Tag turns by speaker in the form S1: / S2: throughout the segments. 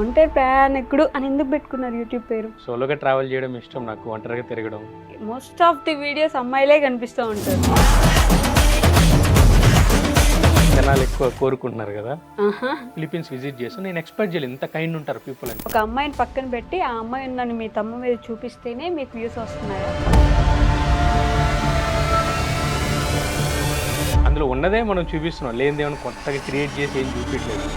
S1: ఒంటరి ప్రయాణికుడు అని ఎందుకు పెట్టుకున్నారు యూట్యూబ్ పేరు?
S2: సోలోగా ట్రావెల్ చేయడం ఇష్టం నాకు, ఒంటరిగా తిరగడం.
S1: మోస్ట్ ఆఫ్ ది వీడియోస్ అమ్మాయిలే కనిపిస్తూ ఉంటారు.
S2: జనాలు ఎక్కువ కోరుకుంటున్నారు కదా. ఫిలిపీన్స్ విజిట్ చేసి నేను ఎక్స్పెక్ట్ చేయలేదు ఇంత కైండ్ ఉంటారు పీపుల్ అని.
S1: ఒక అమ్మాయిని పక్కన పెట్టి ఆ అమ్మాయి ఉందని మీ తమ్ము మీద చూపిస్తేనే మీకు వ్యూస్ వస్తున్నాయా?
S2: అందులో ఉన్నదే మనం చూపిస్తున్నాం, లేనిది ఏమైనా కొత్తగా క్రియేట్ చేసి ఏం చూపించలేదు.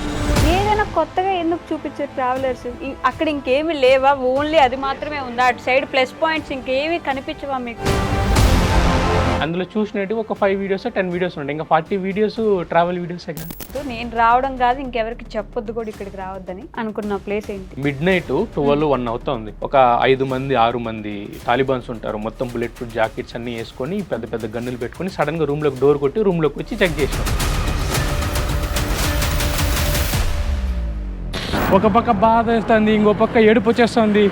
S1: ఏదైనా కొత్తగా ఎందుకు చూపించారు ట్రావెలర్స్? అక్కడ ఇంకేమి లేవా? ఓన్లీ అది మాత్రమే ఉందా? అటు సైడ్ ప్లస్ పాయింట్స్ ఇంకేమి కనిపించవా మీకు?
S2: అందులో చూసినట్టు ఒక 5 వీడియోస్ 10 వీడియోస్ ఉంటాయి, ఇంకా 40 వీడియోస్ ట్రావెల్ వీడియోస్.
S1: నేను రావడం కాదు, ఇంకెవరికి చెప్పొద్దు కూడా ఇక్కడికి రావద్దని అనుకున్న ప్లేస్ ఏంటి?
S2: మిడ్ నైట్ 12-1 అవుతుంది. ఒక 5 మంది 6 మంది తాలిబాన్స్ ఉంటారు, మొత్తం బుల్లెట్ ప్రూఫ్ జాకెట్స్ అన్ని వేసుకొని పెద్ద పెద్ద గన్నులు పెట్టుకొని సడన్ గా రూమ్ లోకి డోర్ కొట్టి రూమ్ లోకి వచ్చి చెక్ చేసాం. ఒక పక్క బాధ వేస్తుంది, ఇంకో పక్క ఏడుపు వచ్చేస్తుంది.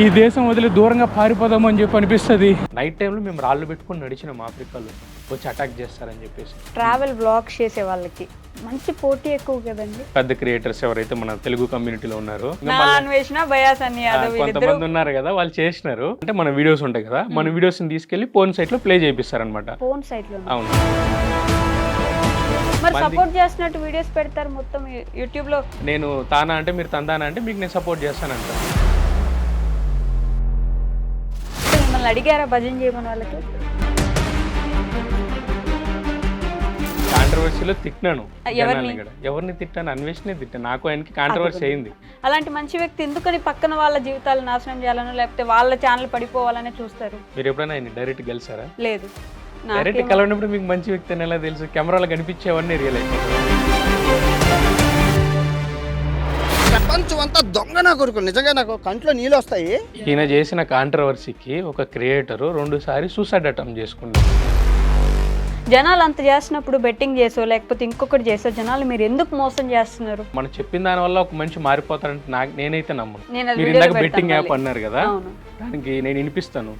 S2: ఈ దేశం వదిలి దూరంగా పారిపోదాము అని చెప్పి అనిపిస్తుంది. నైట్ టైంలో మేము రాళ్ళు పెట్టుకుని నడిచినాం, ఆఫ్రికాలో వచ్చి అటాక్ చేస్తారని చెప్పేసి.
S1: ట్రావెల్ బ్లాగ్స్ చేసే వాళ్ళకి మంచి పోటీ ఎక్కువ కదండి.
S2: పెద్ద క్రియేటర్స్ ఎవరైతే మన తెలుగు కమ్యూనిటీలో ఉన్నారో
S1: కొంతమంది
S2: ఉన్నారు కదా, వాళ్ళు చేసినారు. అంటే మన వీడియోస్ ఉంటాయి కదా, మన వీడియోస్ ని తీసుకెళ్లి పోర్న్ సైట్ లో ప్లే చేపిస్తారనమాట.
S1: ఫోన్ సైట్ లో
S2: అవును.
S1: మరి సపోర్ట్ చేస్తున్నట్టు వీడియోస్ పెడతారు మొత్తం యూట్యూబ్ లో.
S2: నేను తానా అంటే మీరు తందానా అంటే మీకు నేను సపోర్ట్ చేస్తానంట.
S1: మిమ్మల్ని అడిగారా భజన చేయమని వాళ్ళకి?
S2: కాంట్రవర్సీలో తిట్టినాను. ఎవరిని తిట్టాను? అన్వేషణ తిట్టాను. నాకు ఆయనకి కాంట్రవర్సీ అయింది.
S1: అలాంటి మంచి వ్యక్తి ఎందుకని పక్కన వాళ్ళ జీవితాలు నాశనం చేయాలనో లేకపోతే వాళ్ళ ఛానల్ పడిపోవాలనే చూస్తారు?
S2: మీరు ఎప్పుడైనా ఆయన డైరెక్ట్ కలిసారా?
S1: లేదు.
S2: డైరెక్ట్ కలవనప్పుడు మీకు మంచి వ్యక్తి అని ఎలా తెలుసు? కెమెరాలో కనిపించేవన్నీ రియలైజ్.
S3: ప్రపంచం అంతా దొంగ నా కొడుకు, నిజంగా నాకు కంట్లో నీళ్ళు వస్తాయి.
S2: ఈయన చేసిన కాంట్రవర్సీకి ఒక క్రియేటర్ 2 సార్లు సూసైడ్ అటెంప్ట్ చేసుకున్నారు.
S1: జనాలు అంత చేసినప్పుడు బెట్టింగ్ చేసో లేకపోతే ఇంకొకటి చేసో జనాలు మీరు ఎందుకు మోసం చేస్తున్నారు?
S2: మనం చెప్పిన దాని వల్ల ఒక మనిషి మారిపోతారంటే నేనైతే నమ్మను. మీరు ఇందాక బెట్టింగ్ యాప్ అన్నారు కదా, దానికి నేను వినిపిస్తాను.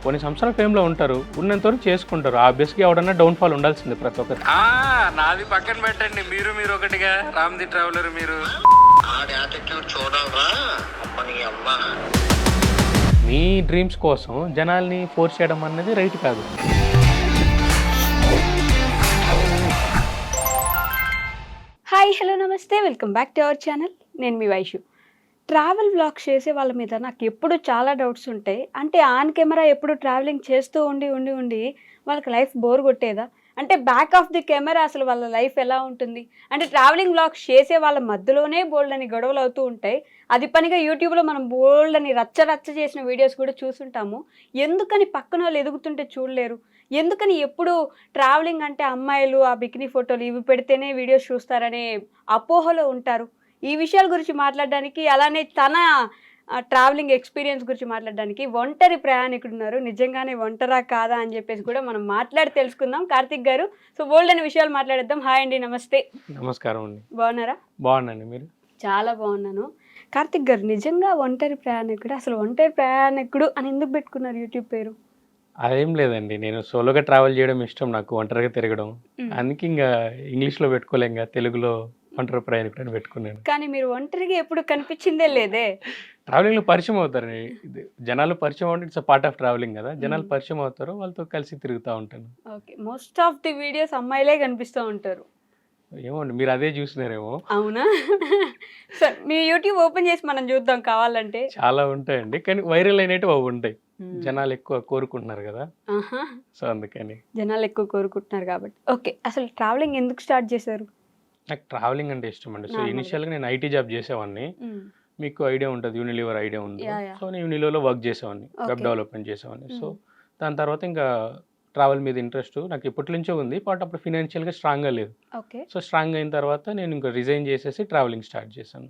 S2: కొన్ని సంవత్సరాల ఫేమ్ లో ఉంటారు, ఉన్నంత వరకు చేసుకుంటారు. ఆబ్వియస్గా ఎవడన్నా డౌన్ ఫాల్ ఉండాల్సిందే ప్రతి ఒక్కరు. నాది పక్కన పెట్టండి, మీరు ఒకటిగా రామ్ ది ట్రావెలర్. మీరు మీ డ్రీమ్స్ కోసం జనాల్ని ఫోర్స్ చేయడం అనేది రైట్ కాదు.
S1: హాయ్, హలో, నమస్తే, welcome back to our channel. నేను మీ వైషు. ట్రావెల్ వ్లాగ్స్ చేసే వాళ్ళ మీద నాకు ఎప్పుడు చాలా డౌట్స్ ఉంటాయి. అంటే ఆన్ కెమెరా ఎప్పుడు ట్రావెలింగ్ చేస్తూ ఉండి వాళ్ళకి లైఫ్ బోర్ కొట్టేదా? అంటే బ్యాక్ ఆఫ్ ది కెమెరా అసలు వాళ్ళ లైఫ్ ఎలా ఉంటుంది? అంటే ట్రావెలింగ్ వ్లాగ్స్ చేసే వాళ్ళ మధ్యలోనే బోల్డ్ అని గొడవలు అవుతూ ఉంటాయి. అది పనిగా యూట్యూబ్లో మనం బోల్డ్ అని రచ్చ చేసిన వీడియోస్ కూడా చూసుంటాము. ఎందుకని పక్కన వాళ్ళు ఎదుగుతుంటే చూడలేరు? ఎందుకని ఎప్పుడు ట్రావెలింగ్ అంటే అమ్మాయిలు ఆ బికినీ ఫోటోలు ఇవి పెడితేనే వీడియోస్ చూస్తారనే అపోహలో ఉంటారు? ఈ విషయాల గురించి మాట్లాడడానికి, అలానే తన ట్రావెలింగ్ ఎక్స్పీరియన్స్ గురించి మాట్లాడడానికి ఒంటరి ప్రయాణికుడు ఉన్నారు. నిజంగానే ఒంటరా కాదా అని చెప్పేసి కూడా మనం మాట్లాడి తెలుసుకుందాం. కార్తిక్ గారు, సో బోల్డ్ అనే విషయాలు మాట్లాడేద్దాం. హాయ్ అండి, నమస్తే.
S2: నమస్కారం అండి.
S1: బాగున్నారా?
S2: బాగున్నాను, మీరు?
S1: చాలా బాగున్నాను. కార్తిక్ గారు, నిజంగా ఒంటరి ప్రయాణికుడు, అసలు ఒంటరి ప్రయాణికుడు అని ఎందుకు పెట్టుకున్నారు యూట్యూబ్ పేరు?
S2: అదేం లేదండి, నేను సోలోగా ట్రావెల్ చేయడం ఇష్టం నాకు, ఒంటరిగా తిరగడం. అందుకే ఇంకా ఇంగ్లీష్లో పెట్టుకోలేం, తెలుగులో ఒంటరి ప్రయాణికుడు అని పెట్టుకున్నాను.
S1: కానీ మీరు ఒంటరిగా ఎప్పుడు కనిపించిందే లేదే.
S2: ట్రావెలింగ్ లో పరిచయం అవుతారండి, జనాలు పరిచయం అంటే ఇట్స్ పార్ట్ ఆఫ్ ట్రావెలింగ్ కదా. జనాలు పరిచయం అవుతారు, వాళ్ళతో కలిసి తిరుగుతూ ఉంటాను.
S1: Okay, most of the videos అమ్మాయిలే కనిపిస్తూ ఉంటారు.
S2: ఏమోండి, మీరు అదే చూసినారేమో.
S1: అవునా? సో మీ యూట్యూబ్ ఓపెన్ చేసి మనం చూద్దాం కావాలంటే.
S2: చాలా ఉంటాయండి, కానీ వైరల్ అయినట్టు అవి ఉంటాయి. జనాలు ఎక్కువ కోరుకుంటున్నారు కదా, సో అందుకని.
S1: జనాలు ఎక్కువ కోరుకుంటున్నారు కాబట్టి. ఓకే, అసలు ట్రావెలింగ్ ఎందుకు స్టార్ట్ చేశారు?
S2: నాకు ట్రావెలింగ్ అంటే ఇష్టం అండి. సో ఇనిషియల్గా నేను ఐటీ జాబ్ చేసేవాడిని. మీకు ఐడియా ఉంటుంది, యూనిలివర్ ఐడియా ఉంది. సో నేను యూనిలివర్లో వర్క్ చేసేవాడిని, వెబ్ డెవలప్మెంట్ చేసేవాడిని. సో దాని తర్వాత ఇంకా ట్రావెల్ మీద ఇంట్రెస్ట్ నాకు ఎప్పటి నుంచో ఉంది, బట్ అప్పుడు ఫినాన్షియల్గా స్ట్రాంగ్గా లేదు. సో స్ట్రాంగ్ అయిన తర్వాత నేను ఇంకా రిజైన్ చేసేసి ట్రావెలింగ్ స్టార్ట్ చేశాను.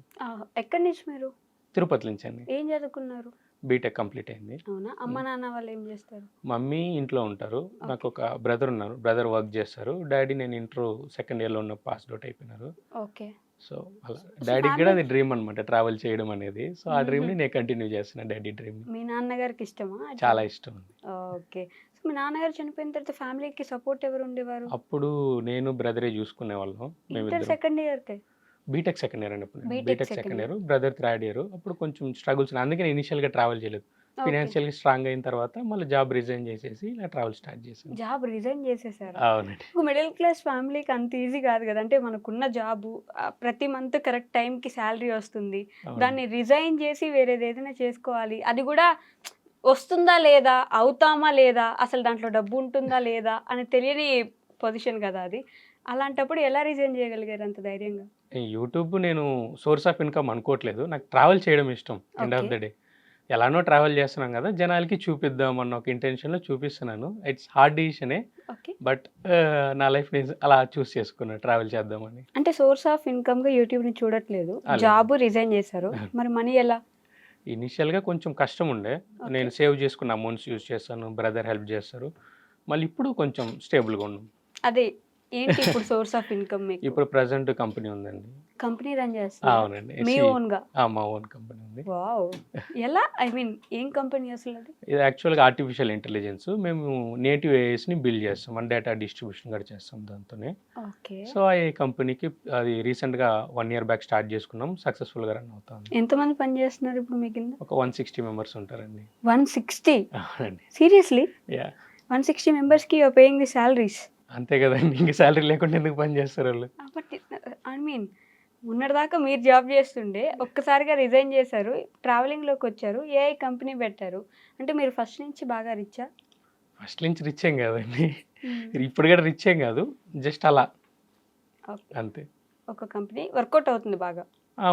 S1: ఎక్కడి నుంచి మీరు?
S2: తిరుపతి నుంచి అండి.
S1: ఏం చదువుకున్నారు?
S2: బీటెక్ కంప్లీట్ అయింది.
S1: అవునా? అమ్మ నాన్న వాళ్ళు ఏం చేస్తారు?
S2: మమ్మీ ఇంట్లో ఉంటారు, నాకు ఒక బ్రదర్ ఉన్నారు, బ్రదర్ వర్క్ చేస్తారు. డాడీ నేను ఇంటర్ సెకండ్ ఇయర్లో ఉన్న పాస్ అవుట్ అయిపోయినారు.
S1: ఓకే.
S2: సో అలా డాడీకి కూడా అది డ్రీమ్ అనమాట, ట్రావెల్ చేయడం అనేది. సో ఆ డ్రీమ్ని నేను కంటిన్యూ చేస్తున్నా, డాడీ డ్రీమ్.
S1: మీ నాన్నగారికి ఇష్టమా?
S2: చాలా ఇష్టం ఉంది.
S1: ఓకే. మీ నాన్నగారు చనిపోయిన తర్వాత ఫ్యామిలీకి సపోర్ట్ ఎవరు ఉండేవారు?
S2: అప్పుడు నేను బ్రదరే చూసుకునే వాళ్ళం
S1: ఇంటర్
S2: మేమిద్దరం.
S1: సెకండ్ ఇయర్‌కే.
S2: బీటెక్ సెకండ్ ఇయర్ అండి. ఇప్పుడు
S1: BTech
S2: BTech
S1: second
S2: second
S1: year.
S2: Year, brother third year. అప్పుడు కొంచెం స్ట్రగుల్స్ అందుకే నేను ఇనిషియల్గా ట్రావెల్ చేయలేదు.
S1: ఓకే.
S2: ఫినాన్షియల్గా స్ట్రాంగ్ అయిన తర్వాత మళ్ళీ జాబ్ రిజైన్ చేసేసి ఇలా ట్రావెల్ స్టార్ట్ చేశాను.
S1: జాబ్ రిజైన్ చేసేసారా?
S2: అవునండి.
S1: ఒక మిడిల్ క్లాస్ ఫ్యామిలీకి అంత ఈజీ కాదు కదా! అంటే మనకున్న జాబు ప్రతి మంత్ కరెక్ట్ టైంకి శాలరీ వస్తుంది.
S2: అవును.
S1: దాన్ని రిజైన్ చేసి వేరేది ఏదైనా చేసుకోవాలి. అది కూడా వస్తుందా లేదా? అవుతామా లేదా? అసలు దాంట్లో డబ్బు ఉంటుందా లేదా? అని తెలియని పొజిషన్ కదా అది. అలాంటప్పుడు ఎలా రిజైన్ చేయగలిగారు అంత ధైర్యంగా?
S2: ఈ యూట్యూబ్ నేను సోర్స్ ఆఫ్ ఇన్కమ్ అనుకోవట్లేదు. నాకు ట్రావెల్ చేయడం ఇష్టం end of
S1: okay.
S2: The day. ఎలానో ట్రావెల్ చేస్తున్నాం కదా! జనాలకి చూపిద్దాం అన్న ఒక ఇంటెన్షన్‌లో చూపిస్తున్నాను. ఇట్స్ హార్డ్ డిసిషనే.
S1: ఓకే.
S2: బట్ నా లైఫ్‌ని అలా చూస్ చేసుకున్నా ట్రావెల్ చేద్దామని.
S1: అంటే సోర్స్ ఆఫ్ ఇన్కమ్‌గా యూట్యూబ్‌ని చూడట్లేదు.
S2: లేదు.
S1: జాబు రిజైన్ చేశారు. మరి మనీ ఎలా?
S2: ఇనిషియల్‌గా కొంచెం కష్టం ఉండే.
S1: ఓకే.
S2: నేను సేవ్ చేసుకున్న అమౌంట్స్ యూజ్ చేస్తాను. బ్రదర్ హెల్ప్ చేస్తారు. మళ్ళీ ఇప్పుడు కొంచెం స్టేబుల్‌గా ఉన్నాం.
S1: అదే ఏంటి ఇప్పుడు సోర్స్ ఆఫ్ ఇన్కమ్ మీకు?
S2: ఇప్పుడు ప్రెజెంట్ కంపెనీ ఉందండి.
S1: కంపెనీ రన్ చేస్తున్నారా?
S2: అవునండి.
S1: మీ ఓన్‌గా?
S2: మా ఓన్ కంపెనీ ఉంది.
S1: వావ్! ఎలా? ఐ మీన్ ఏం కంపెనీ అసలు అది?
S2: ఇది యాక్చువల్‌గా ఆర్టిఫిషియల్ ఇంటెలిజెన్స్. మేము నేటివ్ ఏఐస్‌ని బిల్డ్ చేస్తాం. డేటా డిస్ట్రిబ్యూషన్ కూడా చేస్తాం దాంతోనే.
S1: ఓకే.
S2: సో, ఆ ఏఐ కంపెనీకి అది రీసెంట్‌గా 1 ఇయర్ బ్యాక్ స్టార్ట్ చేసుకున్నాం. సక్సెస్‌ఫుల్‌గా రన్ అవుతుంది.
S1: ఎంతమంది పని చేస్తున్నారు ఇప్పుడు మీ కింద?
S2: ఒక 160 మెంబర్స్ ఉంటారండి.
S1: 160.
S2: అవునండి.
S1: సీరియస్లీ?
S2: యాహ్!
S1: 160 మెంబర్స్‌కి you are paying the salaries.
S2: అంతే కదండీ. ఇంక సాలరీ లేకుండా ఎందుకు పని చేస్తారు ఆళ్ళు?
S1: బట్ ఐ మీన్ మొన్నటిదాకా మీరు జాబ్ చేస్తుండే ఒక్కసారిగా రిజైన్ చేశారు. ట్రావెలింగ్‌లోకి వచ్చారు. ఏఐ కంపెనీ పెట్టారు. అంటే మీరు ఫస్ట్ నుంచి బాగా రిచ్చా?
S2: ఫస్ట్ నుంచి రిచ్ ఏం కాదండి.
S1: హ్మ్.
S2: ఇప్పుడు కూడా రిచ్ ఏం కాదు. జస్ట్ అలా
S1: ఓకే.
S2: అంతే.
S1: ఒక కంపెనీ వర్కౌట్ అవుతుంది బాగా.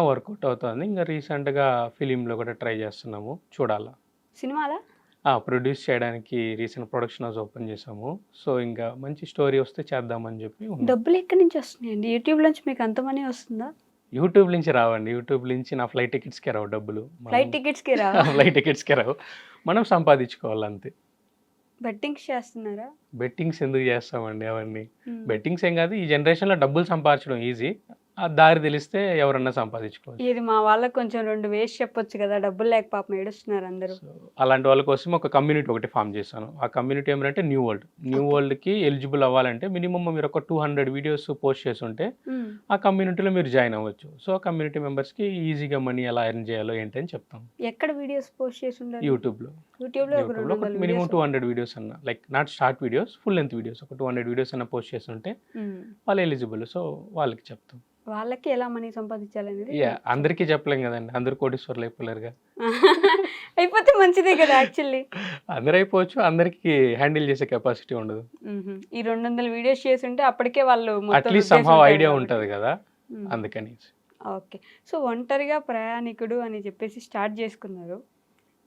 S2: వర్కౌట్ అవుతుంది. ఇంకా రీసెంట్‌గా ఫిలింలో కూడా ట్రై చేస్తున్నాము. చూడాలా.
S1: సినిమాలా?
S2: ప్రొడ్యూస్ చేయడానికి రీసెంట్ ప్రొడక్షన్ హౌస్ ఓపెన్ చేసాము. సో, ఇంకా మంచి స్టోరీ వస్తే చేద్దామని చెప్పి ఉన్నాం.
S1: డబ్బులు ఎక్కడి నుంచి వస్తున్నాయండి? యూట్యూబ్ నుంచి మీకు అంత మనీ వస్తుందా?
S2: యూట్యూబ్ నుంచి రావండి. యూట్యూబ్ నుంచి నా ఫ్లైట్ టికెట్స్‌కే రావు డబ్బులు.
S1: ఫ్లైట్ టికెట్స్‌కి రావా?
S2: ఫ్లైట్ టికెట్స్‌కే రావు. మనం సంపాదించుకోవాలి అంతే.
S1: బెట్టింగ్స్ చేస్తున్నారా?
S2: బెట్టింగ్స్ ఎందుకు చేస్తామండి అవన్నీ.
S1: హ్మ్.
S2: బెట్టింగ్స్ ఏం కాదు. ఈ జనరేషన్‌లో డబ్బులు సంపాదించడం ఈజీ. ఆ దారి తెలిస్తే ఎవరన్నా సంపాదించుకోవచ్చు.
S1: ఇది మా వాళ్ళకి కొంచెం 2 వేసి చెప్పొచ్చు కదా! డబ్బులు లేక పాపం ఏడుస్తున్నారు అందరూ.
S2: సో, అలాంటి వాళ్ళ కోసం ఒక కమ్యూనిటీ ఒకటి ఫామ్ చేశాను. ఆ కమ్యూనిటీ ఏమంటే న్యూ వరల్డ్. New
S1: okay.
S2: వరల్డ్‌కి ఎలిజిబుల్ అవ్వాలంటే మినిమమ్ మీరు ఒక 200 వీడియోస్ పోస్ట్ చేసుంటే
S1: హ్మ్.
S2: ఆ కమ్యూనిటీలో మీరు జాయిన్ అవ్వచ్చు. సో, కమ్యూనిటీ మెంబర్స్‌కి ఈజీగా మనీ ఎలా ఎర్న్ చేయాలో ఏంటి అని చెప్తాం.
S1: ఎక్కడ వీడియోస్ పోస్ట్ చేసి ఉండాలి?
S2: యూట్యూబ్‌లో.
S1: యూట్యూబ్‌లో ఒక
S2: యూట్యూబ్‌లో ఒక
S1: 200
S2: మినిమమ్
S1: వీడియోస్.
S2: 200 వీడియోస్ అన్న. Like not short videos, full length videos. ఒక 200 వీడియోస్ అన్న పోస్ట్ చేస్తుంటే
S1: హ్మ్.
S2: వాళ్ళు ఎలిజిబుల్. సో, వాళ్ళకి చెప్తాం.
S1: వాళ్ళకి ఎలా మనీ సంపాదించాలనేది
S2: అందరికీ చెప్పలేం కదండీ. అందరూ కోటీశ్వరులు అయిపోలేరుగా.
S1: అయిపోతే మంచిదే కదా యాక్చువల్లీ.
S2: అందరూ అయిపోవచ్చు. అందరికీ హ్యాండిల్ చేసే కెపాసిటీ ఉండదు.
S1: హుహు. ఈ 200 వీడియోస్ చేస్తుంటే అప్పటికే వాళ్ళు మొత్తం
S2: అట్లీస్ట్
S1: రుద్దేసి
S2: సమ్‌హౌ
S1: ఉంటారు
S2: ఐడియా
S1: కాబట్టి.
S2: ఉంటది కదా!
S1: హ్మ్.
S2: అందుకని.
S1: ఓకే. సో, ఒంటరిగా ప్రయాణికుడు అని చెప్పేసి స్టార్ట్ చేసుకున్నారు.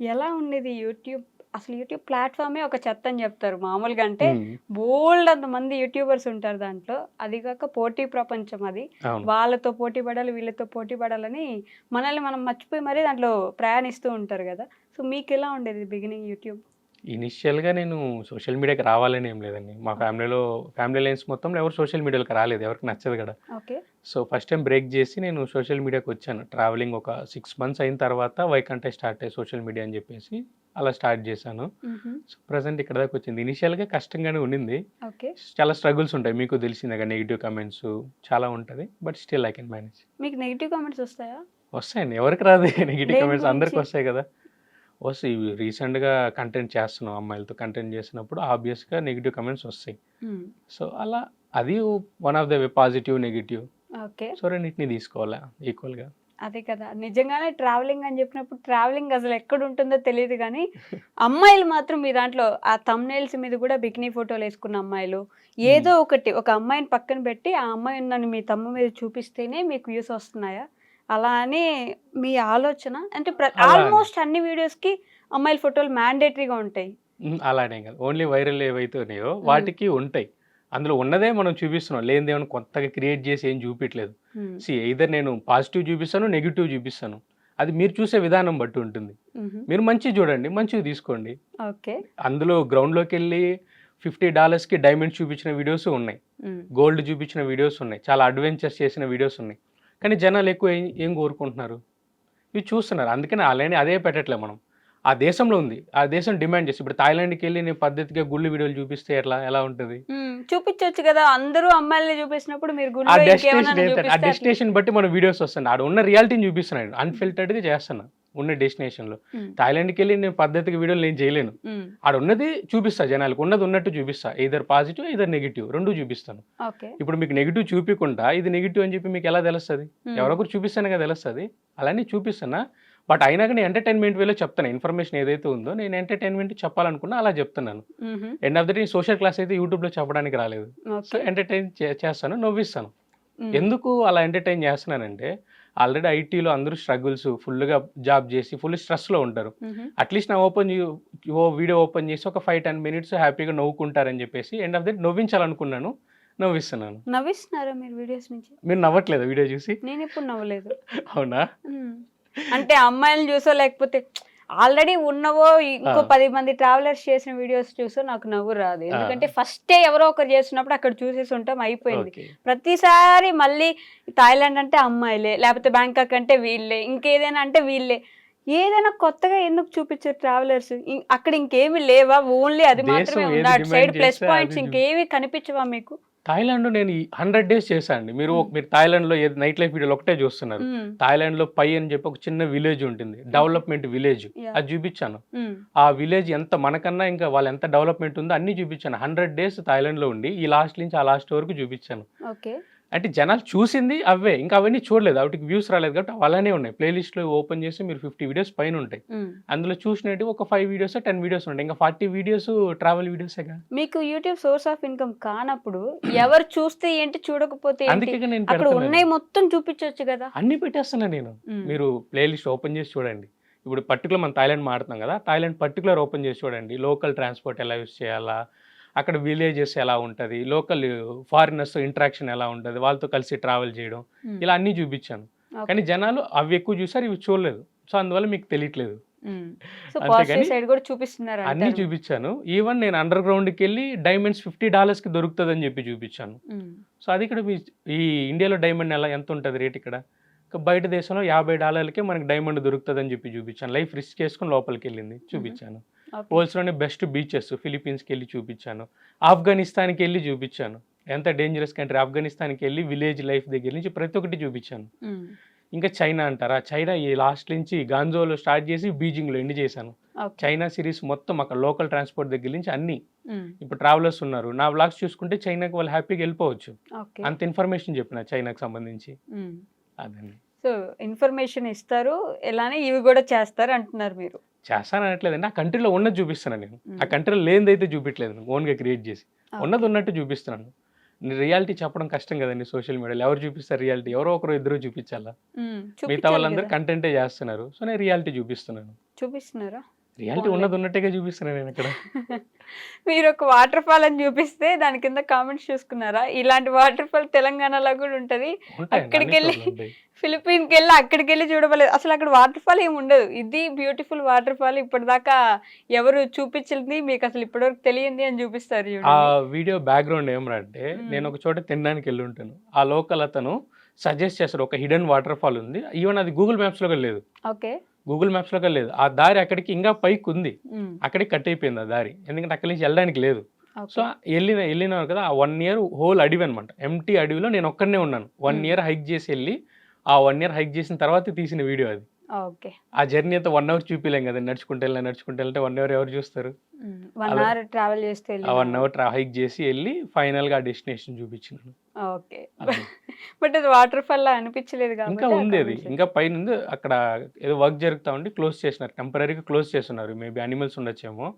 S1: ఎలా ఉండేది యూట్యూబ్? అసలు యూట్యూబ్ ప్లాట్‌ఫామే ఒక చెత్త అని చెప్తారు. మామూలుగా అంటే
S2: హ్మ్.
S1: బోలెడంత మంది యూట్యూబర్స్ ఉంటారు దాంట్లో. అది కాక పోటీ ప్రపంచం అది.
S2: అవును.
S1: వాళ్ళతో పోటీ పడాలి, వీళ్ళతో పోటీ పడాలని మనల్ని మనం మర్చిపోయి మరీ దాంట్లో ప్రయాణిస్తూ ఉంటారు కదా! సో, మీకెలా ఉండేది బిగినింగ్ యూట్యూబ్?
S2: ఇనిషియల్‌గా నేను సోషల్ మీడియాకి రావాలని ఏం లేదండి. మా ఫ్యామిలీ లైన్స్ మొత్తంలో ఎవరు సోషల్ మీడియాలోకి రాలేదు. ఎవరికీ నచ్చదు కదా!
S1: Okay.
S2: So, first time break చేసి నేను సోషల్ మీడియాకి వచ్చాను. ట్రావెలింగ్ ఒక 6 మంత్స్ అయిన తర్వాత why can't I start a social media అని చెప్పేసి అలా స్టార్ట్ చేశాను.
S1: హుహు.
S2: సో, ప్రెజెంట్ ఇక్కడ దాకా వచ్చింది. ఇనిషియల్‌గా కష్టంగానే ఉండింది.
S1: ఓకే.
S2: చాలా స్ట్రగుల్స్ ఉంటాయి. మీకు తెలిసిందేగా నెగెటివ్ కామెంట్స్ చాలా ఉంటది. But still I can manage.
S1: మీకు నెగెటివ్ కామెంట్స్ వస్తాయా?
S2: వస్తాయండి. ఎవరికి రాదు నెగెటివ్
S1: దేని
S2: కామెంట్స్ అందరికి
S1: గురించి?
S2: వస్తాయి కదా! వస్తాయి. రీసెంట్‌గా కంటెంట్ చేస్తున్నాం అమ్మాయిలతో కంటెంట్ చేసినప్పుడు ఆబ్వియస్‌గా నెగెటివ్ కామెంట్స్ వస్తాయి.
S1: హ్మ్.
S2: సో, అలా అది one of the way positive, negative.
S1: Okay.
S2: So, రెండిటిని తీసుకోవాలా ఈక్వల్‌గా.
S1: అదే కదా! నిజంగానే ట్రావెలింగ్ అని చెప్పినప్పుడు ట్రావెలింగ్ అసలు ఎక్కడుంటుందో తెలీదు గానీ, అమ్మాయిలు మాత్రం మీ దాంట్లో ఆ థంబ్‌నెయిల్స్ మీద కూడా బికినీ ఫోటోలేసుకున్న అమ్మాయిలు, ఏదో ఒకటి ఒక అమ్మాయిని పక్కన పెట్టి, ఆ అమ్మాయి ఉందని మీ థంబ్ మీద చూపిస్తేనే మీకు వ్యూస్ వస్తున్నాయా? అలా అని మీ ఆలోచన? అంటే
S2: అలా అని.
S1: ఆల్మోస్ట్ అన్ని వీడియోస్‌కి అమ్మాయిల ఫోటోలు మ్యాండేటరీగా ఉంటాయి.
S2: అలానేం కాదు. ఓన్లీ వైరల్ ఏవైతే ఉన్నాయో
S1: హ్మ్.
S2: వాటికి ఉంటాయి. అందులో ఉన్నదే మనం చూపిస్తున్నాం. లేనిదేమన్నా కొత్తగా క్రియేట్ చేసి ఏం చూపియట్లేదు.
S1: హ్మ్.
S2: ఎయిదర్ నేను పాజిటివ్ చూపిస్తాను, నెగెటివ్ చూపిస్తాను. అది మీరు చూసే విధానం బట్టి ఉంటుంది.
S1: హుహు.
S2: మీరు మంచిది చూడండి, మంచివి తీసుకోండి.
S1: ఓకే.
S2: అందులో గ్రౌండ్‌లోకెళ్ళి $50కి డైమండ్స్ చూపించిన వీడియోస్ ఉన్నాయి.
S1: హ్మ్.
S2: గోల్డ్ చూపించిన వీడియోస్ ఉన్నాయి. చాలా అడ్వెంచర్స్ చేసిన వీడియోస్ ఉన్నాయి. కానీ జనాలు ఎక్కువ ఏం కోరుకుంటున్నారు? ఇవి చూస్తున్నారు. అందుకని అలానే అదే పెట్టట్లే మనం. ఆ దేశంలో ఉంది. ఆ దేశం డిమాండ్ చేసి ఇప్పుడు థాయిలాండ్‌కి వెళ్ళి నేను పద్ధతిగా గుళ్ళు వీడియోలు చూపిస్తే ఎలా ఉంటది?
S1: చూపించొచ్చు కదా, అందరూ అమ్మాయిల్ని చూపించినప్పుడు మీరు
S2: ఆ
S1: గుళ్ళో
S2: డెస్టినేషన్
S1: ఇంకేమైనా
S2: ఏంటంటే ఆ
S1: చూపిస్తే అట్లా.
S2: డెస్టినేషన్ బట్టి మన వీడియోస్ వస్తున్నాయి. ఆడ ఉన్న రియాలిటీని చూపిస్తున్నాను. అన్‌ఫిల్టర్డ్‌గా చేస్తున్నా ఉన్న డెస్టినేషన్‌లో. థాయిలాండ్‌కి వెళ్ళి నేను పద్ధతిగా వీడియోలు నేను చేయలేను. ఆడ ఉన్నది చూపిస్తా జనాలకు. ఉన్నది ఉన్నట్టు చూపిస్తా. ఎయిదర్ పాజిటివ్, ఎయిదర్ నెగెటివ్ 2 చూపిస్తాను.
S1: ఓకే.
S2: ఇప్పుడు మీకు నెగెటివ్ చూపియకుండా ఇది నెగెటివ్ అని చెప్పి మీకు ఎలా తెలుస్తది? ఎవరో ఒకరు చూపిస్తేనే కదా తెలుస్తది. అలానే చూపిస్తున్నా. బట్ అయినా గాని ఎంటర్‌టైన్‌మెంట్ వేలో చెప్తాను. ఇన్ఫర్మేషన్ ఏదైతే ఉందో నేను ఎంటర్‌టైన్‌మెంట్ చెప్పాలనుకున్నా అలా చెప్తున్నాను. End of the day social class అయితే యూట్యూబ్‌లో చెప్పడానికి రాలేదు. So
S1: okay.
S2: ఎంటర్‌టైన్ చేస్తాను, నవ్విస్తాను. ఎందుకు అలా ఎంటర్‌టైన్ చేస్తున్నానంటే ఆల్రెడీ ఐటీలో అందరూ స్ట్రగుల్స్ ఫుల్‌గా జాబ్ చేసి ఫుల్ స్ట్రెస్‌లో ఉంటారు. అట్లీస్ట్ నా వీడియో ఓపెన్ చేసి ఒక 5-10 మినిట్స్ హ్యాపీగా నవ్వుకుంటారని చెప్పేసి ఎండ్ ఆఫ్ ద డే నవ్వించాలనుకున్నాను. నవ్విస్తున్నాను.
S1: నవ్విస్తున్నారా మీరు వీడియోస్ నుంచి?
S2: మీరు నవ్వట్లేదా వీడియో చూసి?
S1: నేను ఎప్పుడు నవ్వలేదు.
S2: అవునా?
S1: అంటే అమ్మాయిలను చూసో లేకపోతే ఆల్రెడీ ఉన్నవో ఇంకో 10 మంది ట్రావెలర్స్ చేసిన వీడియోస్ చూసో నాకు నవ్వు రాదు. ఎందుకంటే ఫస్టే ఎవరో ఒకరు చేస్తున్నప్పుడు అక్కడ చూసేసి ఉంటాం, అయిపోయింది.
S2: ఓకే.
S1: ప్రతిసారి మళ్ళీ థాయిలాండ్ అంటే అమ్మాయిలే, లేకపోతే బ్యాంకాక్ అంటే వీళ్ళే, ఇంకేదైనా అంటే వీళ్ళే. ఏదైనా కొత్తగా ఎందుకు చూపించారు ట్రావెలర్స్? అక్కడ ఇంకేమి లేవా? ఓన్లీ అది మాత్రమే
S2: దేశం
S1: ఉందా?
S2: ఏది
S1: అటు సైడ్
S2: డిమాండ్
S1: ప్లస్
S2: చేస్తే
S1: పాయింట్స్
S2: అది
S1: ఇంకేవి కనిపించవా మీకు?
S2: థాయిలాండ్ నేను 100 డేస్ చేశా అండి. మీరు థాయిలాండ్‌లో నైట్ లైఫ్ వీడియోలు ఒకటే చూస్తున్నారు. థాయిలాండ్‌లో పై అని చెప్పి ఒక చిన్న విలేజ్ ఉంటుంది. Development village. అది చూపించాను. ఆ విలేజ్ ఎంత మనకన్నా ఇంకా వాళ్ళు ఎంత డెవలప్‌మెంట్ ఉందో అన్నీ చూపించాను. 100 డేస్ థాయిలాండ్‌లో ఉండి ఈ లాస్ట్ నుంచి ఆ లాస్ట్ వరకు చూపించాను.
S1: ఓకే.
S2: అంటే జనాలు చూసింది అవే. ఇంకా అవన్నీ చూడలేదు. వాటికి వ్యూస్ రాలేదు కాబట్టి అవి అలానే ఉన్నాయి. ప్లేలిస్ట్‌లో ఓపెన్ చేసి మీరు 50 వీడియోస్ పైన ఉంటాయి. అందులో చూసినట్టు ఒక 5 వీడియోసో 10 వీడియోస్ ఉంటాయి. ఇంకా 40 వీడియోస్ ట్రావెల్ వీడియోసేగా.
S1: మీకు యూట్యూబ్ సోర్స్ ఆఫ్ ఇన్కమ్ కానప్పుడు ఎవరు చూస్తే ఏంటి, చూడకపోతే ఏంటి?
S2: అందుకే నేను
S1: అక్కడ
S2: పెడుతున్నాను.
S1: ఉన్నాయి మొత్తం చూపించొచ్చు కదా.
S2: అన్నీ పెట్టేస్తున్నా నేను. మీరు ప్లేలిస్ట్ ఓపెన్ చేసి చూడండి. ఇప్పుడు పర్టికులర్ మనం థాయిలాండ్ మాట్లాడుతున్నాం కదా. థాయిలాండ్ పర్టికులర్ ఓపెన్ చేసి చూడండి. లోకల్ ట్రాన్స్‌పోర్ట్ ఎలా యూజ్ చేయాలా? అక్కడ విలేజెస్ ఎలా ఉంటది? లోకల్ ఫారినర్స్‌తో ఇంటరాక్షన్ ఎలా ఉంటది? వాళ్ళతో కలిసి ట్రావెల్ చేయడం. ఇలా అన్నీ చూపించాను. కానీ జనాలు అవి ఎక్కువ చూసారు, ఇవి చూడలేదు. సో అందువల్ల మీకు తెలియట్లేదు.
S1: సో
S2: అంతేగాని
S1: పాజిటివ్ సైడ్ కూడా చూపిస్తున్నారు
S2: అన్నీ
S1: అంటారు.
S2: చూపించాను. ఈవెన్ నేను అండర్ గ్రౌండ్‌కి వెళ్ళి డైమండ్స్ $50కి దొరుకుతదని చెప్పి చూపించాను. సో అది ఇక్కడ ఈ ఇండియాలో డైమండ్ ఎంత ఉంటది రేట్ ఇక్కడ? బయట దేశంలో $50కే మనకి డైమండ్ దొరుకుతదని చెప్పి చూపించాను. లైఫ్ రిస్క్ చేసుకొని లోపలికెళ్ళింది చూపించాను. వరల్డ్స్‌లోనే బెస్ట్ బీచెస్ ఫిలిప్పీన్స్‌కి వెళ్ళి చూపించాను. ఆఫ్ఘనిస్తాన్‌కి వెళ్ళి చూపించాను. ఎంత డేంజరస్ కంట్రీ ఆఫ్ఘనిస్తాన్‌కి వెళ్ళి విలేజ్ లైఫ్ దగ్గర నుంచి ప్రతి ఒక్కటి చూపించాను. ఇంకా చైనా అంటారా? చైనా ఈ లాస్ట్ నుంచి గాంజోలో స్టార్ట్ చేసి బీజింగ్‌లో ఎండ్ చేశాను. చైనా సిరీస్ మొత్తం అక్కడ లోకల్ ట్రాన్స్‌పోర్ట్ దగ్గర నుంచి అన్నీ. ఇప్పుడు ట్రావెలర్స్ ఉన్నారు. నా వ్లాగ్స్ చూసుకుంటే చైనాకి వాళ్ళు హ్యాపీగా వెళ్ళిపోవచ్చు. అంత ఇన్ఫర్మేషన్ చెప్పిన చైనాకి సంబంధించి. అదండి.
S1: సో ఇన్ఫర్మేషన్ ఇస్తారు, ఎలానే ఇవి కూడా చేస్తారు అంటున్నారు మీరు.
S2: చేస్తాను అనట్లేదండి. ఆ కంట్రీలో ఉన్నది చూపిస్తున్నాను నేను. ఆ కంట్రీలో లేనిదైతే చూపించలేదు. ఓన్గా క్రియేట్ చేసి ఉన్నది ఉన్నట్టు చూపిస్తున్నాను. రియాలిటీ చెప్పడం కష్టం కదండి సోషల్ మీడియాలో. ఎవరు చూపిస్తారు రియాలిటీ? ఎవరో ఒకరు ఇద్దరు చూపించాలా? మిగతా వాళ్ళందరూ కంటెంటే చేస్తున్నారు. సో నేను రియాలిటీ
S1: చూపిస్తున్నారా?
S2: రియాలిటీ ఉన్నది ఉన్నట్టుగా చూపిస్తున్నాను నేను ఇక్కడ.
S1: మీరు ఒక వాటర్ ఫాల్ అని చూపిస్తే దాని కింద కామెంట్స్ చూసుకున్నారా? ఇలాంటి వాటర్ ఫాల్ తెలంగాణలో కూడా ఉంటది. అక్కడికి వెళ్ళి ఫిలిప్పీన్కి వెళ్ళి అక్కడికి వెళ్ళి చూడవలేదు. అసలు అక్కడ వాటర్ ఫాల్ ఏమి ఉండదు. ఇది బ్యూటిఫుల్ వాటర్ ఫాల్, ఇప్పటిదాకా ఎవరు చూపించింది మీకు అసలు ఇప్పటివరకు తెలియంది అని చూపిస్తారు.
S2: ఆ వీడియో బ్యాక్గ్రౌండ్ ఏమంటే నేను ఒక చోట తినడానికి వెళ్ళి ఉంటాను. ఆ లోకల్ అతను సజెస్ట్ చేస్తాడు ఒక హిడెన్ వాటర్ ఫాల్ ఉంది. ఈవెన్ అది గూగుల్ మ్యాప్స్లో కూడా లేదు.
S1: ఓకే.
S2: గూగుల్ మ్యాప్స్లో కూడా లేదు. ఆ దారి అక్కడికి ఇంకా పైకి ఉంది. అక్కడికి కట్ అయిపోయింది ఆ దారి. ఎందుకంటే అక్కడి నుంచి వెళ్ళడానికి లేదు. సో వెళ్ళినాను కదా, ఆ 1 ఇయర్ హోల్ అడవి అనమాట. ఎంటీ అడవిలో నేను ఒక్కడనే ఉన్నాను. 1 ఇయర్ హైక్ చేసి వెళ్ళి ఆ 1 ఇయర్ హైక్ చేసిన తర్వాత తీసిన వీడియో అది.
S1: ఓకే.
S2: ఆ జర్నీ అంతా 1 అవర్ చూపిలేం కదా. నడుచుకుంటే 1 అవర్ ఎవరు చూస్తారు?
S1: 1 అవర్ ట్రావెల్ చేస్తే
S2: 1 అవర్ హైక్ చేసి వెళ్ళి ఫైనల్గా ఆ డెస్టినేషన్ చూపించినాను.
S1: ఓకే. బట్ అది వాటర్ ఫాల్ లా అనిపించలేదు కాబట్టి
S2: ఇంకా ఉంది అది. ఇంకా పైన అక్కడ ఏదో వర్క్ జరుగుతా ఉండి క్లోజ్ చేసినారు. టెంపరీగా క్లోజ్ చేస్తున్నారు. మేబీ అనిమల్స్ ఉండొచ్చేమో.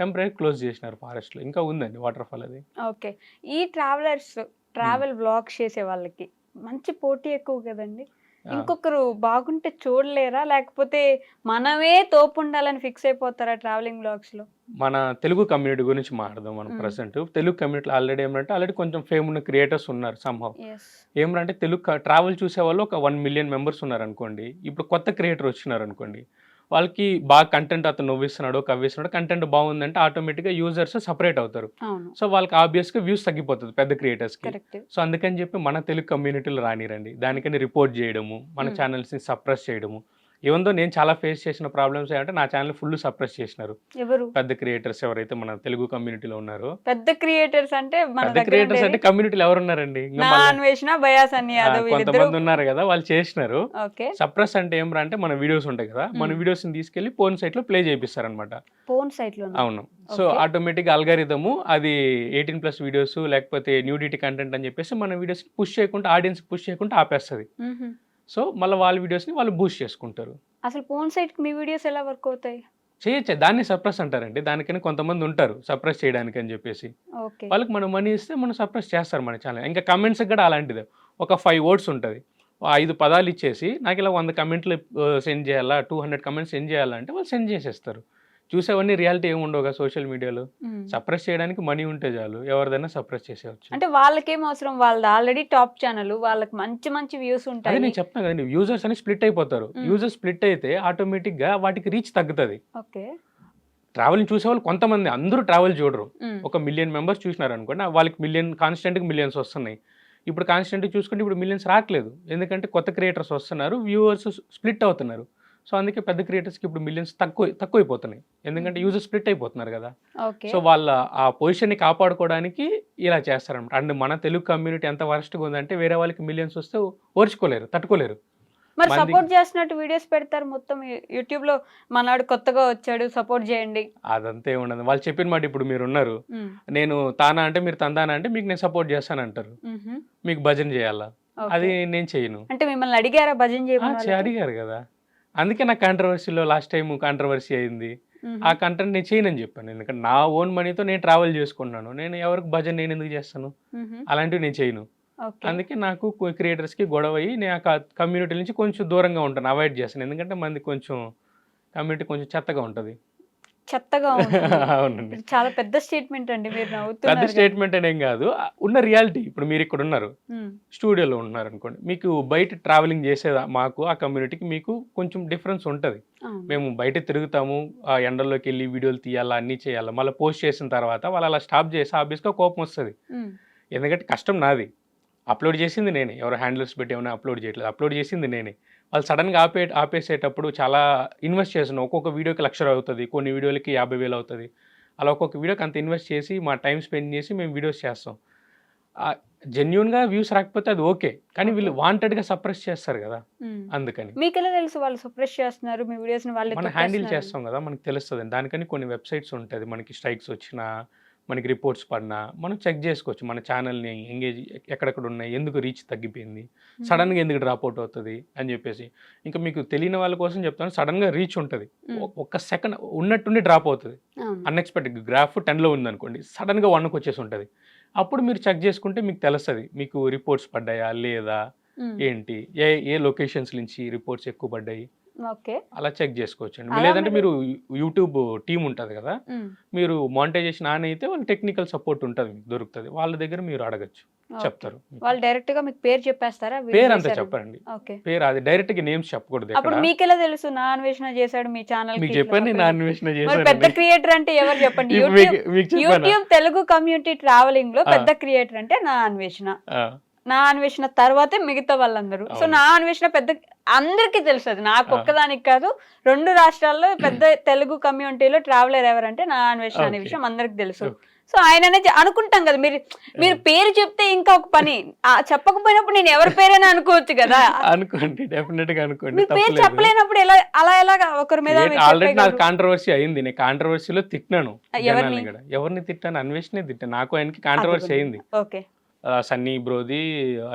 S2: టెంపరీ క్లోజ్ చేసినారు ఫారెస్ట్ లో. ఇంకా ఉందండి వాటర్ ఫాల్ అది.
S1: ఓకే. ఈ ట్రావెల్ వ్లాగ్స్ చేసే వాళ్ళకి మంచి పోటీ ఎక్కువ కదండి. ఇంకొకరు బాగుంటే చూడలేరా? లేకపోతే మనమే తోపు ఉండాలని ఫిక్స్ అయిపోతారా ట్రావెలింగ్ వ్లాగ్స్ లో?
S2: మన తెలుగు కమ్యూనిటీ గురించి మాట్లాడదాం మనం ప్రెసెంట్. తెలుగు కమ్యూనిటీలో ఆల్రెడీ కొంచెం ఫేమ్ ఉన్న క్రియేటర్స్ ఉన్నారు సంహవ్. ఏమంటే తెలుగు ట్రావెల్ చూసే వాళ్ళు ఒక 1 మిలియన్ మెంబర్స్ ఉన్నారు అనుకోండి. ఇప్పుడు కొత్త క్రియేటర్ వచ్చినారు అనుకోండి, వాళ్ళకి బాగా కంటెంట్ అతను నవ్విస్తున్నాడు కవ్విస్తున్నాడు, కంటెంట్ బాగుందంటే ఆటోమేటిక్గా యూజర్స్ సపరేట్ అవుతారు. సో వాళ్ళకి ఆబ్వియస్గా వ్యూస్ తగ్గిపోతుంది పెద్ద క్రియేటర్స్కి. సో అందుకని చెప్పి మన తెలుగు కమ్యూనిటీలో రానిరండి. దానికని రిపోర్ట్ చేయడము, మన ఛానల్స్ని సప్రెస్ చేయడము, ఈవెన్ దో నేను చాలా ఫేస్ చేసిన ప్రాబ్లమ్స్ ఏంటంటే నా ఛానల్ ఫుల్ సప్రెస్ చేసినారు
S1: ఎవరు
S2: పెద్ద క్రియేటర్స్ ఎవరైతే మన తెలుగు కమ్యూనిటీలో ఉన్నారో.
S1: పెద్ద క్రియేటర్స్ అంటే మన
S2: పెద్ద
S1: దగ్గర
S2: క్రియేటర్స్ అంటే కమ్యూనిటీలో ఎవరు ఉన్నారండి? ఇంకా
S1: నా అన్వేషణ బయాస్ అని యాదవ్ వీళ్ళిద్దరూ
S2: కొంతమంది ఉన్నారు కదా, వాళ్ళు చేసినారు.
S1: ఓకే
S2: సప్రెస్ అంటే ఏం రా అంటే మన వీడియోస్ ఉంటాయి కదా, మన వీడియోస్ ని తీసుకెళ్లి పోర్న్ సైట్ లో ప్లే చేపిస్తారనమాట.
S1: ఫోన్ సైట్ లో
S2: అవును. సో ఆటోమేటిక్ అల్గారిథము అది 18+ వీడియోస్ లేకపోతే న్యూడిటీ కంటెంట్ అని చెప్పేసి మన వీడియోస్ పుష్ చేయకుండా, ఆడియన్స్ పుష్ చేయకుండా ఆపేస్తుంది. సో మళ్ళీ వాళ్ళ వీడియోస్ని వాళ్ళు బూస్ట్ చేసుకుంటారు.
S1: అసలు ఫోన్ సైట్ మీ వీడియోస్ ఎలా వర్క్ అవుతాయి?
S2: చేయొచ్చు, దాన్ని సప్రెస్ అంటారండి. దానికని కొంతమంది ఉంటారు సప్రెస్ చేయడానికి అని చెప్పేసి,
S1: ఓకే
S2: వాళ్ళకి మనం మనీ ఇస్తే మనం సప్రెస్ చేస్తారు మన ఛానల్. ఇంకా కమెంట్స్ కూడా అలాంటిదే, ఒక 5 words ఉంటుంది, 5 పదాలు ఇచ్చేసి నాకు ఇలా 100 కమెంట్లు సెండ్ చేయాలా, 200 కమెంట్స్ సెండ్ చేయాలంటే వాళ్ళు సెండ్ చేసేస్తారు. చూసేవన్నీ రియాలిటీ ఏమి ఉండవుగా సోషల్ మీడియాలో. సప్రెస్ చేయడానికి మనీ ఉంటే చాలు, ఎవరిదైనా సప్రెస్ చేసేవచ్చు.
S1: అంటే వాళ్ళకేం అవసరం, వాళ్ళది ఆల్రెడీ టాప్ ఛానల్, వాళ్ళకి మంచి మంచి వ్యూస్
S2: అదే
S1: ఉంటాయి.
S2: నేను చెప్తాను కదండి, యూజర్స్ అని స్ప్లిట్ అయిపోతారు. యూజర్స్ స్ప్లిట్ అయితే ఆటోమేటిక్ గా వాటికి రీచ్ తగ్గుతుంది.
S1: ఓకే
S2: ట్రావెల్ చూసేవాళ్ళు కొంతమంది, అందరూ ట్రావెల్ చూడరు. 1 million మెంబర్స్ చూసినారు అనుకోండి, వాళ్ళకి కాన్స్టెంట్గా మిలియన్స్ వస్తున్నాయి. ఇప్పుడు కాన్స్టెంట్ చూసుకుంటే ఇప్పుడు మిలియన్స్ రావట్లేదు, ఎందుకంటే కొత్త క్రియేటర్స్ వస్తున్నారు, వ్యూవర్స్ స్ప్లిట్ అవుతున్నారు. సో అందుకే పెద్ద క్రియేటర్స్కి ఇప్పుడు మిలియన్స్ తక్కువైపోతున్నాయి, ఎందుకంటే యూజర్స్ స్ప్లిట్ అయిపోతున్నారు కదా.
S1: ఓకే
S2: సో వాళ్ళ ఆ పొజిషన్ని కాపాడుకోవడానికి ఇలా చేస్తారన్నమాట. అండ్ మన తెలుగు కమ్యూనిటీ ఎంత వరస్ట్గా ఉందంటే వేరే వాళ్ళకి మిలియన్స్ వస్తే ఓర్చుకోలేరు, తట్టుకోలేరు.
S1: మరి సపోర్ట్ చేస్తున్నట్టు వీడియోస్ పెడతారు మొత్తం యూట్యూబ్ లో, మనవాడు కొత్తగా వచ్చాడు సపోర్ట్ చేయండి.
S2: అదంతా ఉండదు, వాళ్ళు చెప్పిన మాట ఇప్పుడు మీరు ఉన్నారు, నేను తానా అంటే మీరు తందానా అంటే మీకు నేను సపోర్ట్ చేస్తాను అంటారు, మీకు భజన చేయాలా, అది నేను చేయను.
S1: అంటే మిమ్మల్ని అడిగారా భజన చేయమని?
S2: అడిగారు కదా, అందుకే నాకు కాంట్రవర్సీలో లాస్ట్ టైం కాంట్రవర్సీ అయింది. ఆ కంటెంట్ నేను చేయనని చెప్పాను, ఎందుకంటే నా ఓన్ మనీతో నేను ట్రావెల్ చేసుకున్నాను, నేను ఎవరికి భజన నేను ఎందుకు చేస్తాను, అలాంటివి నేను చేయను. అందుకే నాకు క్రియేటర్స్కి గొడవ అయ్యి నేను ఆ కమ్యూనిటీ నుంచి కొంచెం దూరంగా ఉంటాను, అవాయిడ్ చేస్తాను. ఎందుకంటే మంది కొంచెం కమ్యూనిటీ కొంచెం చెత్తగా ఉంటుంది.
S1: చెత్తగా
S2: అవునండి,
S1: చాలా పెద్ద స్టేట్మెంట్ అండి, మీరు
S2: పెద్ద
S1: నవ్వుతున్నారు.
S2: స్టేట్మెంట్ అనేం కాదు, ఉన్న రియాలిటీ. ఇప్పుడు మీరు ఇక్కడ ఉన్నారు, స్టూడియోలో ఉన్నారు అనుకోండి, మీకు బయట ట్రావెలింగ్ చేసేదా మాకు ఆ కమ్యూనిటీకి మీకు కొంచెం డిఫరెన్స్ ఉంటుంది. మేము బయట తిరుగుతాము, ఆ ఎండల్లోకి వెళ్ళి వీడియోలు తీయాలా, అన్నీ చేయాలా, మళ్ళీ పోస్ట్ చేసిన తర్వాత వాళ్ళు అలా స్టాప్ చేసి ఆబ్వియస్గా కోపం వస్తుంది. ఎందుకంటే కష్టం నాది, అప్లోడ్ చేసింది నేనే, ఎవరు హ్యాండిల్స్ పెట్టి ఏమైనా అప్లోడ్ చేయట్లేదు, అప్లోడ్ చేసింది నేనే. వాళ్ళు సడన్గా ఆపేసేటప్పుడు చాలా ఇన్వెస్ట్ చేస్తున్నాం, ఒక్కొక్క వీడియోకి 1,00,000 అవుతుంది, కొన్ని వీడియోలకి 50,000 అవుతుంది. అలా ఒక్కొక్క వీడియోకి అంత ఇన్వెస్ట్ చేసి మా టైం స్పెండ్ చేసి మేము వీడియోస్ చేస్తాం. జెన్యున్గా వ్యూస్ రాకపోతే అది ఓకే, కానీ వీళ్ళు వాంటెడ్గా సప్రెస్ చేస్తారు కదా, అందుకని.
S1: మీకు ఎలా తెలుసు వాళ్ళు సప్రెస్ చేస్తున్నారు మీ వీడియోస్ ని? వాళ్ళు
S2: మనం హ్యాండిల్ చేస్తాం కదా, మనకు తెలుస్తుంది. దానికని కొన్ని వెబ్సైట్స్ ఉంటుంది, మనకి స్ట్రైక్స్ వచ్చినా మనకి రిపోర్ట్స్ పడినా మనం చెక్ చేసుకోవచ్చు మన ఛానల్ని, ఎంగేజ్ ఎక్కడెక్కడ ఉన్నాయి, ఎందుకు రీచ్ తగ్గిపోయింది, సడన్గా ఎందుకు డ్రాప్ అవుట్ అవుతుంది అని చెప్పేసి. ఇంకా మీకు తెలియని వాళ్ళ కోసం చెప్తాను, సడన్గా రీచ్ ఉంటుంది, 1 సెకండ్ ఉన్నట్టుండి డ్రాప్ అవుతుంది, అన్ఎక్స్పెక్టెడ్. గ్రాఫ్ 10లో ఉందనుకోండి, సడన్గా 1కి వచ్చేసి ఉంటుంది. అప్పుడు మీరు చెక్ చేసుకుంటే మీకు తెలుస్తుంది మీకు రిపోర్ట్స్ పడ్డాయా లేదా, ఏంటి, ఏ లొకేషన్స్ నుంచి రిపోర్ట్స్ ఎక్కువ పడ్డాయి, అలా చెక్ చేసుకోవచ్చు అండి. లేదంటే మీరు యూట్యూబ్ టీమ్ ఉంటుంది కదా, మీరు మానిటైజేషన్ ఆన్ అయితే వాళ్ళు టెక్నికల్ సపోర్ట్ ఉంటుంది, దొరుకుతుంది, వాళ్ళ దగ్గర మీరు అడగచ్చు, చెప్తారు.
S1: వాళ్ళు డైరెక్ట్ గా మీకు పేరు చెప్పేస్తారా?
S2: పేరు అంతా చెప్పారండి, పేరు అది డైరెక్ట్ గా నేమ్స్ చెప్పకూడదు.
S1: అప్పుడు మీకు ఎలా తెలుసు నా అన్వేషణ చేశాడు మీ ఛానల్?
S2: మీకు చెప్పండి, నా అన్వేషణ చేశాను.
S1: పెద్ద క్రియేటర్ అంటే ఎవరు చెప్పండి? యూట్యూబ్ తెలుగు కమ్యూనిటీ ట్రావెలింగ్ లో పెద్ద క్రియేటర్ అంటే నా అన్వేషణ. నా అన్వేషణ తర్వాతే మిగతా వాళ్ళందరూ. సో నా అన్వేషణ పెద్ద అందరికీ తెలుసు, అది నాకు ఒక్కదానికి కాదు, 2 రాష్ట్రాల్లో పెద్ద తెలుగు కమ్యూనిటీలో ట్రావెలర్ ఎవరంటే నా అన్వేషణ అనే విషయం అందరికి తెలుసు. సో ఆయననే అనుకుంటాం కదా, మీరు పేరు చెప్తే ఇంకా ఒక పని, చెప్పకపోయినప్పుడు నేను ఎవరి పేరైనా అనుకోవచ్చు కదా.
S2: అనుకోండి, డెఫినెట్ గా అనుకోండి.
S1: మీరు పేరు చెప్పలేనప్పుడు ఎలా ఒకరి మీద?
S2: ఆల్రెడీ నాకు కాంట్రవర్సీ అయింది, నేను కాంట్రవర్సీలో తిట్టినాను. ఎవరిని తిట్టాను? అన్వేషణ తిట్టాను, నాకు ఆయనకి కాంట్రవర్సీ అయింది.
S1: ఓకే,
S2: సన్నీ బ్రోది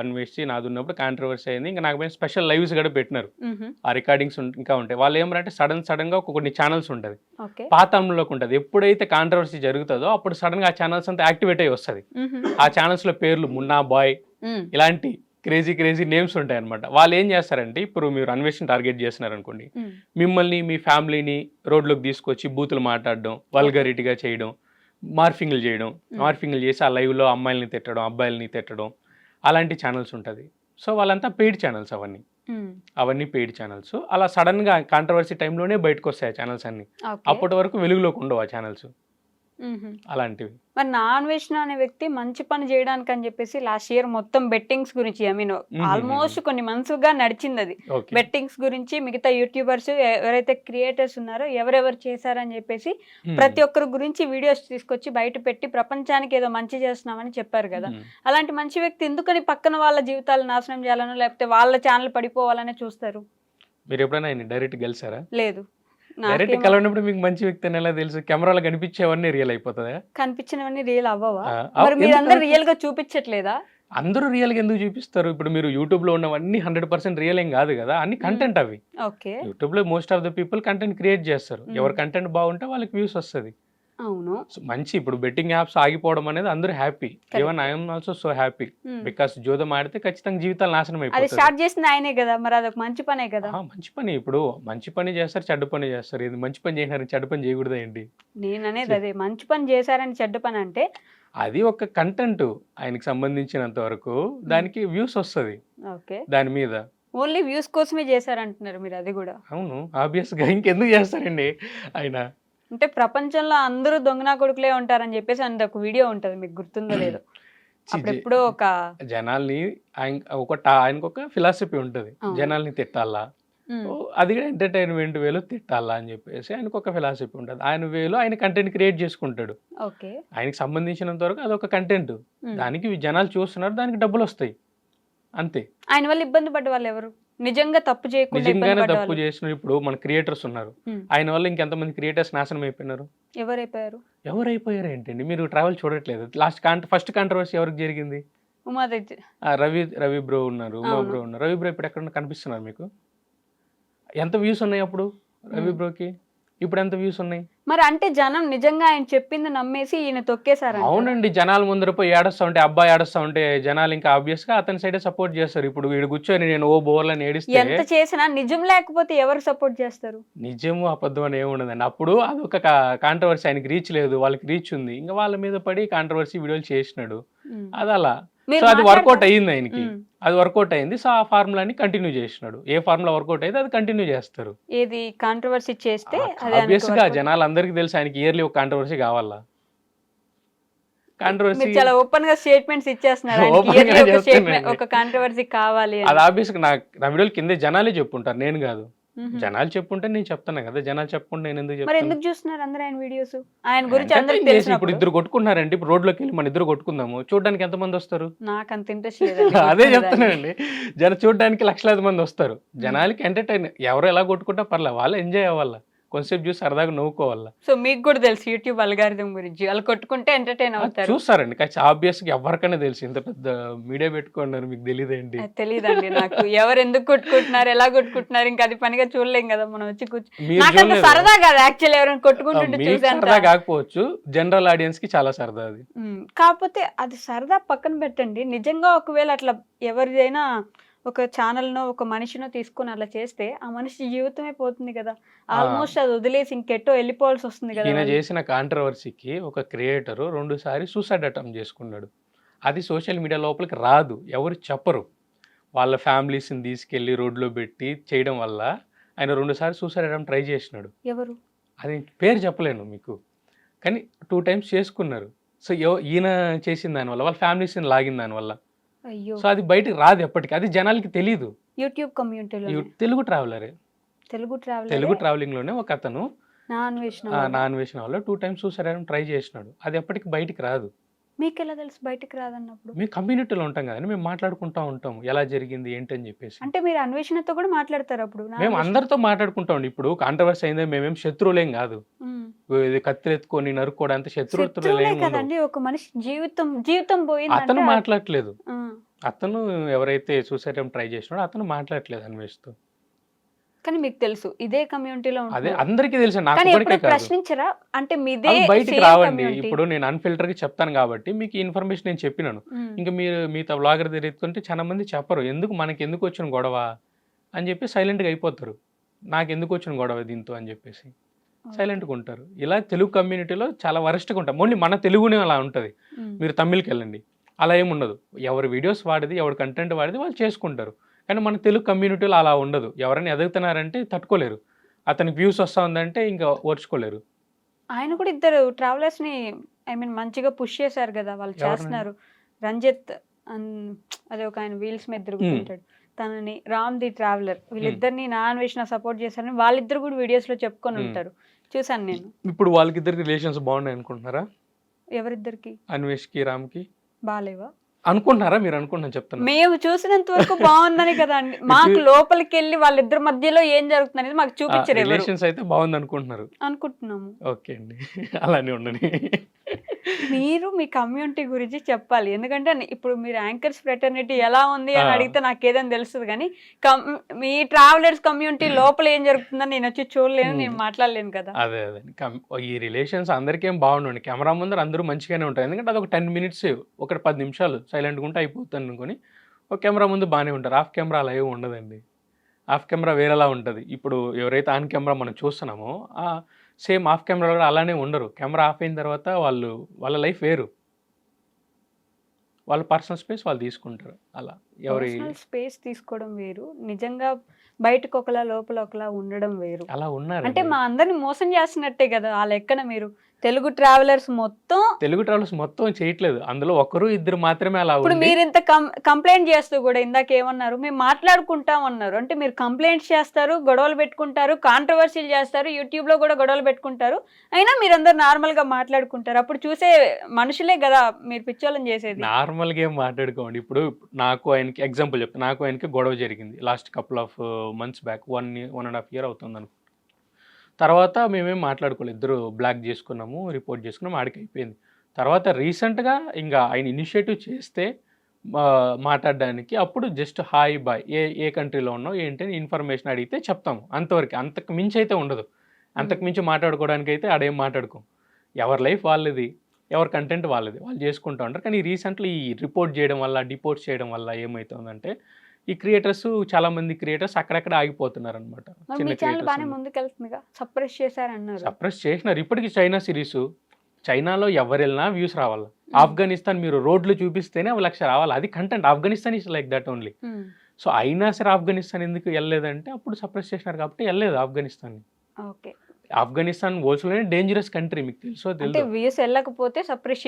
S2: అన్వేషి నాది ఉన్నప్పుడు కాంట్రవర్సీ అయింది. ఇంకా నాకు స్పెషల్ లైవ్స్ కూడా పెట్టినారు, ఆ రికార్డింగ్స్ ఇంకా ఉంటాయి. వాళ్ళు ఏమంటే సడన్ గా కొన్ని ఛానల్స్ ఉంటుంది, పాతంలోకి ఉంటుంది. ఎప్పుడైతే కాంట్రవర్సీ జరుగుతుందో అప్పుడు సడన్ గా ఆ ఛానల్స్ అంతా యాక్టివేట్ అయ్యి వస్తుంది. ఆ ఛానల్స్ లో పేర్లు మున్నా బాయ్ ఇలాంటి క్రేజీ నేమ్స్ ఉంటాయి అనమాట. వాళ్ళు ఏం చేస్తారంటే, ఇప్పుడు మీరు అన్వేషణ టార్గెట్ చేస్తున్నారు అనుకోండి, మిమ్మల్ని మీ ఫ్యామిలీని రోడ్లోకి తీసుకొచ్చి బూతులు మాట్లాడడం, వల్గరిటీగా చేయడం, మార్ఫింగ్లు చేసి ఆ లైవ్లో అమ్మాయిల్ని తిట్టడం, అబ్బాయిల్ని తిట్టడం, అలాంటి ఛానల్స్ ఉంటుంది. సో వాళ్ళంతా పెయిడ్ ఛానల్స్, అవన్నీ పెయిడ్ ఛానల్స్. అలా సడన్గా కాంట్రవర్సీ టైంలోనే బయటకు వస్తాయి ఆ ఛానల్స్ అన్ని, అప్పటి వరకు వెలుగులోకి ఉండవు ఆ ఛానల్స్. అలాంటివి.
S1: మరి నాన్ విష్ణు అనే వ్యక్తి మంచి పని చేయడానికి అని చెప్పేసి లాస్ట్ ఇయర్ మొత్తం బెట్టింగ్స్ గురించి ఆల్మోస్ట్ కొన్ని మంత్స్గా నడిచింది అది.
S2: ఓకే.
S1: బెట్టింగ్స్ గురించి మిగతా యూట్యూబర్స్ ఎవరైతే క్రియేటర్స్ ఉన్నారో ఎవరెవరు చేశారని చెప్పేసి ప్రతి ఒక్కరి గురించి వీడియోస్ తీసుకొచ్చి బయట పెట్టి ప్రపంచానికి ఏదో మంచి చేస్తున్నామని చెప్పారు కదా. అలాంటి మంచి వ్యక్తి ఎందుకని పక్కన వాళ్ళ జీవితాలు నాశనం చేయాలనో లేకపోతే వాళ్ళ ఛానల్ పడిపోవాలనే చూస్తారు?
S2: మీరు ఎప్పుడైనా ఆయన డైరెక్ట్ కలిసారా?
S1: లేదు.
S2: డైరెక్ట్ కలవనప్పుడు మీకు మంచి వ్యక్తి అని ఎలా తెలుసు? కెమెరాలో కనిపించేవన్నీ రియల్ అయిపోతుందా?
S1: కనిపించినవన్నీ రియల్ అవ్వవా? మరి మీరందరూ రియల్ గా చూపించట్లేదా?
S2: అందరూ రియల్ గా ఎందుకు చూపిస్తారు? ఇప్పుడు మీరు యూట్యూబ్ లో ఉన్నవన్నీ 100% రియల్ ఏం కాదు కదా, అన్ని కంటెంట్ అవి.
S1: ఓకే.
S2: యూట్యూబ్ లో most of the people content create చేస్తారు. ఎవరి కంటెంట్ బాగుంటే వాళ్ళకి వ్యూస్ వస్తుంది.
S1: అవును.
S2: మంచి ఇప్పుడు బెట్టింగ్ యాప్స్ ఆగిపోవడం అనేది అందరూ happy. Even I'm also so happy because జూదం ఆడితే ఖచ్చితంగా జీవితాలు నాశనం
S1: అది
S2: అయిపోతుంది.
S1: స్టార్ట్ చేసింది ఆయనే కదా, మరి అదొక మంచి పనే కదా.
S2: మంచి పని. ఇప్పుడు మంచి పని చేస్తారు, చెడ్డ పని చేస్తారు. ఇది మంచి పని చేసినారు, చెడ్డ పని చేయకూడదా ఏంటి?
S1: నేను అనేది అదే, మంచి పని చేశారని చెడ్డ పని అంటే
S2: అది ఒక కంటెంట్ ఆయనకి సంబంధించినంత వరకు దానికి వ్యూస్ వస్తుంది
S1: ఓకే.
S2: దాని మీద.
S1: ఓన్లీ వ్యూస్ కోసమే చేశారంటున్నారు మీరు, అది కూడా.
S2: అవును, ఆబ్వియస్ గా ఇంకెందుకు చేస్తారండి ఆయన?
S1: అంటే ప్రపంచంలో అందరూ దొంగనా కొడుకులే ఉంటారని చెప్పేసి అంత ఒక వీడియో ఉంటది, మీకు గుర్తుందో లేదో. అప్పుడెప్పుడో ఒక
S2: జనాల్ని ఆయనకు ఒక ఫిలాసఫీ ఉంటది, జనాల్ని తిట్టాలా, అది కూడా ఎంటర్టైన్మెంట్ వేలో తిట్టాలా అని చెప్పేసి ఆయనకు ఒక ఫిలాసఫీ ఉంటుంది. ఆయన వేలో ఆయన కంటెంట్ క్రియేట్ చేసుకుంటాడు.
S1: ఓకే.
S2: ఆయనకి సంబంధించినంత వరకు అదొక కంటెంట్, దానికి జనాలు చూస్తున్నారు, దానికి డబ్బులు వస్తాయి అంతే.
S1: ఆయన వల్ల ఇబ్బంది పడ్డ వాళ్ళు ఎవరు? నిజంగా తప్పు చేయకుండా
S2: నిజంగానే తప్పు చేసిన ఇప్పుడు మన క్రియేటర్స్ ఉన్నారు, ఆయన వల్ల ఇంకెంతమంది క్రియేటర్స్ నాశనం అయిపోయినారు. ఎవరైపోయారు ఏంటండి? మీరు ట్రావెల్ చూడట్లేదు. ఫస్ట్ కాంట్రవర్సీ ఎవరికి జరిగింది? రవి బ్రో ఉన్నారు, ఉమా బ్రో ఉన్నారు. రవి బ్రో ఇప్పుడు ఎక్కడ కనిపిస్తున్నారు మీకు? ఎంత వ్యూస్ ఉన్నాయి అప్పుడు రవి బ్రోకి? ఇప్పుడు ఎంత వ్యూస్ ఉన్నాయి?
S1: మరి అంటే జనం నిజంగా ఆయన చెప్పింది నమ్మేసి ఈయన తొక్కేశారు.
S2: అవునండి, జనాల ముందర పోయి ఏడుస్తా ఉంటే, అబ్బాయి ఏడుస్తా ఉంటే జనాలు ఇంకా ఆబ్వియస్ గా అతని సైడే సపోర్ట్ చేస్తారు. ఇప్పుడు వీడు కూర్చొని నేను ఓ బోర్లని ఏడిస్తే
S1: ఎంత చేసినా నిజం లేకపోతే ఎవరు సపోర్ట్ చేస్తారు?
S2: నిజము అబద్ధం అని ఏముండదండి. అప్పుడు అదొక కాంట్రవర్సీ, ఆయనకి రీచ్ లేదు, వాళ్ళకి రీచ్ ఉంది, ఇంకా వాళ్ళ మీద పడి కాంట్రవర్సీ వీడియోలు చేసినాడు. అది అలా. సో అది వర్కౌట్ అయ్యింది ఆయనకి, అది వర్కౌట్ అయింది. సో ఆ ఫార్ములాని కంటిన్యూ చేసినాడు. ఏ ఫార్ములా వర్కౌట్ అయితే అది కంటిన్యూ చేస్తారు.
S1: ఏది కాంట్రవర్సీ చేస్తే
S2: ఆబ్వియస్ గా జనాలు అందరికి తెలుసు ఆయనకి ఇయర్లీ ఒక కాంట్రవర్సీ కావాలా. కాంట్రవర్సీ
S1: చాలా ఓపెన్ గా స్టేట్మెంట్స్ ఇచ్చేస్తున్నారు, ఒక కాంట్రవర్సీ కావాలి.
S2: అది ఆబ్వియస్ గా నా వీడియోల కిందే జనాలే చెప్పుంటారు, నేను కాదు. జనాలు చెప్పుంటే నేను చెప్తాను కదా, జనాలు చెప్పుకుంటే నేను ఎందుకు చెప్తాను?
S1: ఎందుకు చూస్తున్నారు అందరూ ఆయన వీడియోస్? ఆయన గురించి అందరికి తెలుసు.
S2: ఇప్పుడు ఇద్దరు కొట్టుకున్నారంటే ఇప్పుడు రోడ్లోకి వెళ్ళి మన ఇద్దరు కొట్టుకుందాము, చూడడానికి ఎంత మంది వస్తారు?
S1: నాకు అంత ఇంట్రెస్ట్ లేదు.
S2: అదే చెప్తున్నానండి, చూడడానికి లక్షలాది మంది వస్తారు. జనాలకి ఎంటర్టైన్, ఎవరు ఎలా కొట్టుకుంటా పర్లేదు, వాళ్ళు ఎంజాయ్ అవ్వాలా, కొంచెంసేపు చూసి సరదాగా నవ్వుకోవాలా.
S1: సో మీకు కూడా తెలుసు యూట్యూబ్ అల్గారిథం గురించి, వాళ్ళు కొట్టుకుంటే ఎంటర్టైన్ అవుతారు.
S2: చూస్తారండి, కానీ ఆబ్వియస్ గా ఎవరికైనా తెలుసు. ఇంత పెద్ద మీడియా పెట్టుకున్నారు, మీకు తెలియదేంటి?
S1: తెలియదండి నాకు, ఎవరు ఎందుకు కొట్టుకుంటున్నారు, ఎలా కొట్టుకుంటున్నారు, ఇంకా అది పనిగా చూడలేం కదా మనం వచ్చి కూర్చొని. సరదా కాదు యాక్చువల్లీ, ఎవరైనా కొట్టుకుంటుంటే
S2: సరదా కాకపోవచ్చు, జనరల్ ఆడియన్స్ కి చాలా సరదా అది.
S1: కాకపోతే అది సరదా పక్కన పెట్టండి, నిజంగా ఒకవేళ అట్లా ఎవరిదైనా ఒక ఛానల్నో ఒక మనిషినో తీసుకొని అలా చేస్తే ఆ మనిషి జీవితమే పోతుంది కదా. ఆల్మోస్ట్ అది వదిలేసి ఇంకెట్టో వెళ్ళిపోవాల్సి వస్తుంది కదా.
S2: ఈయన చేసిన కాంట్రవర్సీకి ఒక క్రియేటర్ 2 సార్లు సూసైడ్ అటెంప్ట్ చేసుకున్నాడు. అది సోషల్ మీడియా లోపలికి రాదు, ఎవరు చెప్పరు. వాళ్ళ ఫ్యామిలీస్ని తీసుకెళ్ళి రోడ్లో పెట్టి చేయడం వల్ల ఆయన 2 సార్లు సూసైడ్ అటెంప్ట్ ట్రై చేసినాడు.
S1: ఎవరు?
S2: అది పేరు చెప్పలేను మీకు, కానీ 2 టైమ్స్ చేసుకున్నారు. సో ఈయన చేసిన దానివల్ల వాళ్ళ ఫ్యామిలీస్ని లాగిన దానివల్ల. సో అది బయటకు రాదు ఎప్పటికీ, అది జనాలకి తెలియదు.
S1: యూట్యూబ్ కమ్యూనిటీలో
S2: తెలుగు ట్రావెలరే, తెలుగు ట్రావెలింగ్ లోనే ఒక అతను నాన్ వేసిన వాళ్ళు 2 టైమ్స్ సూసైడ్ అటెంప్ట్ ట్రై చేసినాడు. అది ఎప్పటికి బయటికి రాదు.
S1: మీకు ఎలా తెలుసు బయటకు రాదన్నప్పుడు?
S2: మేము కమ్యూనిటీలో ఉంటాం కదా, మేము మాట్లాడుకుంటా ఉంటాం ఎలా జరిగింది ఏంటి అని చెప్పేసి.
S1: అంటే మీరు అన్వేషణతో కూడా మాట్లాడతారు అప్పుడు?
S2: మేము అందరితో మాట్లాడుకుంటాం. ఇప్పుడు కాంట్రవర్సీ అయిందే, మేమేం శత్రువులేం కాదు, కత్తిరెత్తుకొని నరుక్కోవడానికి శత్రువులేం
S1: కదండి. ఒక మనిషి జీవితం పోయింది,
S2: అతను మాట్లాడట్లేదు. అతను ఎవరైతే సూసైడ్ అటెంప్ట్ ట్రై చేసినాడో అతను మాట్లాడట్లేదు అన్వేషిస్తూ.
S1: కానీ మీకు తెలుసు ఇదే కమ్యూనిటీలో
S2: అదే అందరికీ తెలుసు, నాకు
S1: ప్రశ్నించరా? అంటే మీదే
S2: బయటికి రావండి. ఇప్పుడు నేను అన్ఫిల్టర్ గా చెప్తాను కాబట్టి మీకు ఇన్ఫర్మేషన్ నేను చెప్పినాను. ఇంకా మీరు మిగతా వ్లాగర్ తిరుగుతుంటే చాలా మంది చెప్పరు, మనకి ఎందుకు వచ్చిన గొడవ అని చెప్పి సైలెంట్ గా అయిపోతారు. నాకు ఎందుకు వచ్చిన గొడవ దీంతో అని చెప్పేసి సైలెంట్గా ఉంటారు. ఇలా తెలుగు కమ్యూనిటీలో చాలా వరస్ట్గా ఉంటాం. ఓన్లీ మన తెలుగునే అలా ఉంటుంది. మీరు తమిళ్కి వెళ్ళండి, అలా ఏమి ఉండదు. ఎవరి వీడియోస్ వాడిది, ఎవరి కంటెంట్ వాడిది వాళ్ళు చేసుకుంటారు. కానీ మన తెలుగు కమ్యూనిటీలో అలా ఉండదు. ఎవరైనా ఎదుగుతున్నారంటే తట్టుకోలేరు, అతనికి వ్యూస్ వస్తూ ఉందంటే ఇంకా ఓర్చుకోలేరు.
S1: ఆయన కూడా ఇద్దరు ట్రావెలర్స్ ని ఐ మీన్ మంచిగా పుష్ చేశారు కదా, వాళ్ళు చేస్తున్నారు. రంజిత్ అదే ఒక ఆయన వీల్స్ మీద తిరుగుతుంటాడు, తనని రామ్ ది ట్రావెలర్, వీళ్ళిద్దరిని నాన్ వేసిన సపోర్ట్ చేశారని వాళ్ళిద్దరు కూడా వీడియోస్ లో చెప్పుకొని ఉంటారు, చూసాను నేను.
S2: ఇప్పుడు వాళ్ళకిద్దరికి రిలేషన్స్ బాగున్నాయి అనుకుంటున్నారా?
S1: ఎవరిద్దరికి?
S2: అన్వేష్ కి రామ్ కి
S1: బాలేవా
S2: అనుకుంటున్నారా? మీరు అనుకుంటున్నా చెప్తాను.
S1: మేము చూసినంత వరకు బాగుందని కదా అండి, మాకు లోపలికి వెళ్ళి వాళ్ళిద్దరి మధ్యలో ఏం జరుగుతుంది అనేది మాకు చూపించారు.
S2: రిలేషన్స్ అయితే బాగుంది అనుకుంటున్నారు?
S1: అనుకుంటున్నాము.
S2: ఓకే అండి, అలానే ఉండని.
S1: మీరు మీ కమ్యూనిటీ గురించి చెప్పాలి, ఎందుకంటే ఇప్పుడు మీరు యాంకర్స్ ఫ్రెటర్నిటీ ఎలా ఉంది అని అడిగితే నాకు ఏదని తెలుస్తుంది, కానీ మీ ట్రావెలర్స్ కమ్యూనిటీ లోపల ఏం జరుగుతుందని నేను వచ్చి చూడలేను, నేను మాట్లాడలేను కదా.
S2: అదే అదే ఈ రిలేషన్స్ అందరికీ ఏం బాగుండండి, కెమెరా ముందర అందరూ మంచిగానే ఉంటారు, ఎందుకంటే అది ఒక 10 minutes ఒక 10 నిమిషాలు సైలెంట్గా ఉంటే అయిపోతుంది అనుకొని ఒక కెమెరా ముందు బాగానే ఉంటారు. ఆఫ్ కెమెరా అలా ఏమి ఉండదండి, ఆఫ్ కెమెరా వేరేలా ఉంటుంది. ఇప్పుడు ఎవరైతే ఆన్ కెమెరా మనం చూస్తున్నామో సేమ్ ఆఫ్ కెమెరా కూడా అలానే ఉండరు. కెమెరా ఆఫ్ అయిన తర్వాత వాళ్ళ లైఫ్ వేరు, వాళ్ళ పర్సనల్ స్పేస్ వాళ్ళు తీసుకుంటారు. అలా ఎవరి
S1: స్పేస్ తీసుకోవడం వేరు, నిజంగా బయటకు ఒకలా లోపల ఒకలా ఉండడం వేరు.
S2: అలా ఉన్నారు
S1: అంటే మా అందరిని మోసం చేస్తున్నట్టే కదా ఆ లెక్కన. మీరు తెలుగు ట్రావెలర్స్ మొత్తం
S2: చేయట్లేదు, అందులో ఒకరు ఇద్దరు మాత్రమే అలా.
S1: ఇప్పుడు మీరు ఇంత కంప్లైంట్ చేస్తూ కూడా ఇందాక ఏమన్నారు, మేము మాట్లాడుకుంటాం అన్నారు. అంటే మీరు కంప్లైంట్స్ చేస్తారు, గొడవలు పెట్టుకుంటారు, కాంట్రవర్సీలు చేస్తారు, యూట్యూబ్ లో కూడా గొడవలు పెట్టుకుంటారు, అయినా మీరందరూ నార్మల్ గా మాట్లాడుకుంటారు. అప్పుడు చూసే మనుషులే కదా మీరు పిచ్చోళ్ళని చేసేది.
S2: నార్మల్ గా ఏం మాట్లాడుకోండి. ఇప్పుడు నాకు ఆయనకి ఎగ్జాంపుల్ చెప్తాను, నాకు ఆయనకి గొడవ జరిగింది last couple of months back, 1.5 year అవుతుంది అనుకో. తర్వాత మేమేం మాట్లాడుకోలేదు, ఇద్దరు బ్లాక్ చేసుకున్నాము, రిపోర్ట్ చేసుకున్నాము, ఆడికి అయిపోయింది. తర్వాత రీసెంట్గా ఇంకా ఆయన ఇనిషియేటివ్ చేస్తే మాట్లాడడానికి, అప్పుడు జస్ట్ హాయ్ బాయ్, ఏ కంట్రీలో ఉన్నావు ఏంటి అని ఇన్ఫర్మేషన్ అడిగితే చెప్తాము, అంతవరకు. అంతకు మించి అయితే ఉండదు, అంతకు మించి మాట్లాడుకోవడానికి అయితే ఆడేం మాట్లాడుకోం. ఎవరి లైఫ్ వాళ్ళది, ఎవరి కంటెంట్ వాళ్ళది, వాళ్ళు చేసుకుంటూ ఉంటారు. కానీ రీసెంట్లీ ఈ రిపోర్ట్ చేయడం వల్ల, డిపోర్ట్ చేయడం వల్ల ఏమవుతుందంటే ఈ క్రియేటర్స్, చాలా మంది క్రియేటర్స్ అక్కడక్కడ ఆగిపోతున్నారు అనమాట. సప్రెస్ చేసినారు ఇప్పటికి. చైనా సిరీస్, చైనాలో ఎవరు వెళ్ళినా వ్యూస్ రావాలి. ఆఫ్ఘనిస్తాన్ మీరు రోడ్లు చూపిస్తేనే 1 లక్ష రావాలి, అది content. Afghanistan is like that only. So అయినా సరే ఆఫ్ఘనిస్తాన్ ఎందుకు వెళ్ళలేదంటే అప్పుడు సప్రెస్ చేసినారు కాబట్టి వెళ్ళలేదు ఆఫ్ఘనిస్తాన్. ఆఫ్ఘనిస్తాన్ వరల్డ్లోనే డేంజరస్ కంట్రీ, మీకు తెలుసో తెలియదు.
S1: వ్యూస్ వెళ్ళకపోతే సప్రెస్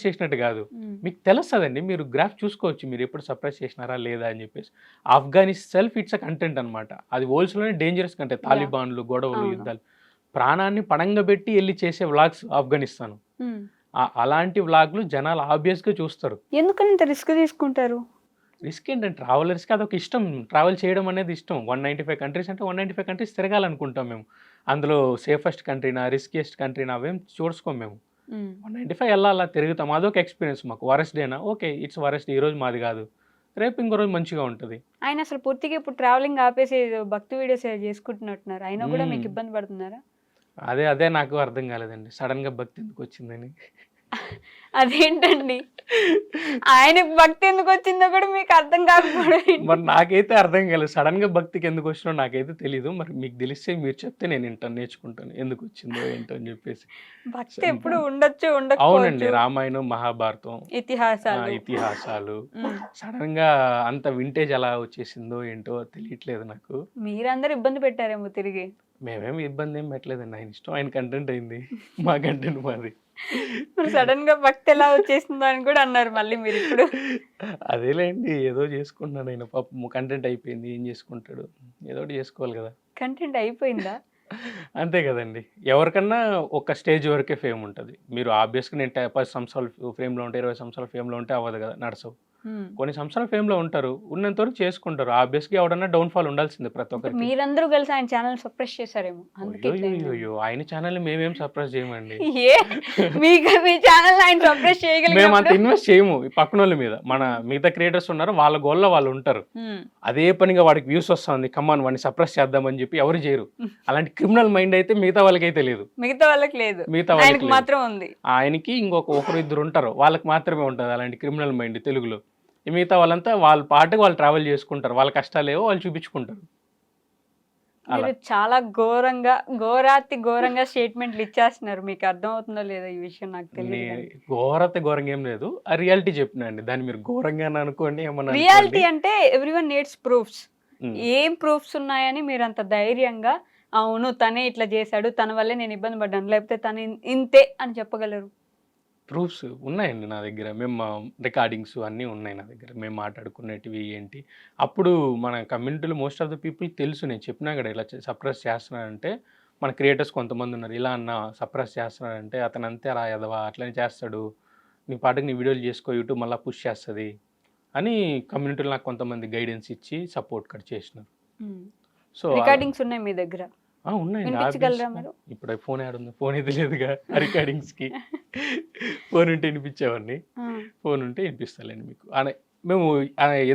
S2: చేసినట్టు కాదు, మీకు తెలుస్తుందండి. మీరు గ్రాఫ్ చూసుకోవచ్చు, మీరు ఎప్పుడు సప్రెస్ చేసినారా లేదా అని చెప్పేసి. Afghanistan self it's a content అనమాట, అది వరల్డ్లోనే డేంజరస్ కంట్రీ. తాలిబాన్లు, గొడవలు, యుద్ధాలు, ప్రాణాన్ని పణంగా పెట్టి వెళ్ళి చేసే వ్లాగ్స్ ఆఫ్ఘనిస్తాన్. అలాంటి వ్లాగ్లు జనాలు ఆబ్వియస్గా చూస్తారు.
S1: ఎందుకంటే రిస్క్ తీసుకుంటారు.
S2: రిస్క్ ఏంటంటే ట్రావెలర్స్కి అదొక ఇష్టం, ట్రావెల్ చేయడం అనేది ఇష్టం. 195 కంట్రీస్ అంటే 195 కంట్రీస్ తిరగాలనుకుంటాం మేము. అందులో సేఫెస్ట్ కంట్రీనా, రిస్కియెస్ట్ కంట్రీనా అవేం చూసుకోం మేము. 195 అలా తిరుగుతాం, అదొక ఎక్స్పీరియన్స్ మాకు. వరస్ట్ డేనా, ఓకే ఇట్స్ వరస్ట్, ఈ రోజు మాది కాదు, రేపు ఇంకో రోజు మంచిగా ఉంటుంది.
S1: ఆయన అసలు పూర్తిగా ఇప్పుడు ట్రావెలింగ్ ఆపేసి భక్తి వీడియోస్ చేసుకుంటున్నట్టున్నారు, అయినా కూడా మీకు ఇబ్బంది పడుతున్నారా?
S2: అదే నాకు అర్థం కాలేదండి, సడన్గా భక్తి ఎందుకు వచ్చిందని.
S1: అదేంటండి, ఆయన భక్తి ఎందుకు వచ్చిందో కూడా మీకు అర్థం కాకపోవడం.
S2: మరి నాకైతే అర్థం కాలేదు, సడన్ గా భక్తికి ఎందుకు వచ్చినో నాకైతే తెలీదు. మరి మీకు తెలిస్తే మీరు చెప్తే నేను వింటాను, నేర్చుకుంటాను ఎందుకు వచ్చిందో ఏంటో అని చెప్పేసి.
S1: భక్తి ఎప్పుడు ఉండొచ్చు.
S2: అవునండి, రామాయణం, మహాభారతం, ఇతిహాసాలు సడన్ గా అంత వింటేజ్ ఎలా వచ్చేసిందో ఏంటో తెలియట్లేదు నాకు.
S1: మీరందరూ ఇబ్బంది పెట్టారేమో తిరిగి.
S2: మేమేమి ఇబ్బంది ఏం పెట్టలేదండి, ఆయన ఇష్టం, ఆయన కంటెంట్ అయింది, మా కంటెంట్ మాది.
S1: సడన్ గా భక్తి ఎలా వచ్చేసిందో అని కూడా అన్నారు మళ్ళీ మీరు ఇప్పుడు.
S2: అదేలేండి, ఏదో చేసుకుంటున్నాడు ఆయన, పాపం కంటెంట్ అయిపోయింది, ఏం చేసుకుంటాడు, ఏదో ఒకటి చేసుకోవాలి కదా.
S1: కంటెంట్ అయిపోయిందా?
S2: అంతే కదండి, ఎవరికన్నా ఒక స్టేజ్ వరకే ఫేమ్ ఉంటుంది. మీరు ఆబ్వియస్గా నేను 10 సంవత్సరాలు ఫేమ్లో ఉంటే, 20 సంవత్సరాల ఫేమ్లో ఉంటే అవ్వదు కదా, నడసవు. కొన్ని సంవత్సరాల ఫేమ్లో ఉంటారు, ఉన్నంత వరకు చేసుకుంటారు. ఆబ్వియస్గా ఎవడన్నా డౌన్ఫాల్ ఉండాల్సిందే ప్రతి ఒక్కరికి.
S1: మీరందరూ కలిసి ఆయన ఛానల్ సప్రెస్ చేశారేమో.
S2: ఆయన ఛానల్ మేమేం సప్రెస్ చేయమండి.
S1: మీ ఛానల్ ఆయన సప్రెస్ చేయగలిగారు.
S2: మేము అంత ఇన్వెస్ట్ చేయము పక్కన వాళ్ళ మీద. మన మిగతా క్రియేటర్స్ ఉన్నారు, వాళ్ళ గోల్లో వాళ్ళు ఉంటారు, అదే పనిగా వాడికి వ్యూస్ వస్తుంది, కమాన్ వాడిని సప్రెస్ చేద్దామని చెప్పి ఎవరు చేయరు. అలాంటి క్రిమినల్ మైండ్ అయితే మిగతా వాళ్ళకైతే లేదు.
S1: మిగతా వాళ్ళకి మాత్రం ఉంది.
S2: ఆయనకి ఒకరు ఇద్దరు ఉంటారు, వాళ్ళకి మాత్రమే ఉంటుంది అలాంటి క్రిమినల్ మైండ్ తెలుగులో. మిగతా వాళ్ళంతా వాళ్ళ పాటుకు వాళ్ళు ట్రావెల్ చేసుకుంటారు, వాళ్ళ కష్టాలేవో వాళ్ళు చూపించుకుంటారు.
S1: మీరు చాలా ఘోరంగా స్టేట్మెంట్లు ఇచ్చేస్తున్నారు, మీకు అర్థం అవుతుందో లేదో ఈ విషయం నాకు తెలియదు.
S2: ఘోరంగా ఏం లేదు, ఆ రియాలిటీ చెప్పినండి, దాన్ని మీరు ఘోరంగా అనుకోండి. ఏమన్నా
S1: రియాలిటీ అంటే ఎవ్రీవన్ నీడ్స్ ప్రూఫ్స్. ఏం ప్రూఫ్స్ ఉన్నాయని మీరు అంత ధైర్యంగా అవును తనే ఇట్లా చేశాడు, తన వల్లే నేను ఇబ్బంది పడ్డాను, లేకపోతే తను ఇంతే అని చెప్పగలరు?
S2: ప్రూఫ్స్ ఉన్నాయండి నా దగ్గర. మేము రికార్డింగ్స్ అన్నీ ఉన్నాయి నా దగ్గర. మేము మాట్లాడుకునేటివి ఏంటి. అప్పుడు మన కమ్యూనిటీలో మోస్ట్ ఆఫ్ ద పీపుల్ తెలుసు, నేను చెప్పినా కదా ఇలా సప్రెస్ చేస్తున్నాడంటే మన క్రియేటర్స్ కొంతమంది ఉన్నారు. ఇలా అన్న సప్రెస్ చేస్తున్నాడంటే అతను అంతే అలా ఎదవా అట్లనే చేస్తాడు, నీ పాటకి నీ వీడియోలు చేసుకో, యూట్యూబ్ మళ్ళీ పుష్ చేస్తుంది అని కమ్యూనిటీలో నాకు కొంతమంది గైడెన్స్ ఇచ్చి సపోర్ట్ కట్ చేసినారు. సో
S1: రికార్డింగ్స్ ఉన్నాయి మీ దగ్గర?
S2: ఉన్నాయండి.
S1: వినిపించగలరా మీరు?
S2: ఇప్పుడు ఫోన్ ఉంది, ఫోన్ ఇది లేదుగా రికార్డింగ్స్కి. ఫోన్ ఉంటే వినిపించేవాడిని, ఫోన్ ఉంటే వినిపిస్తాలేండి మీకు. మేము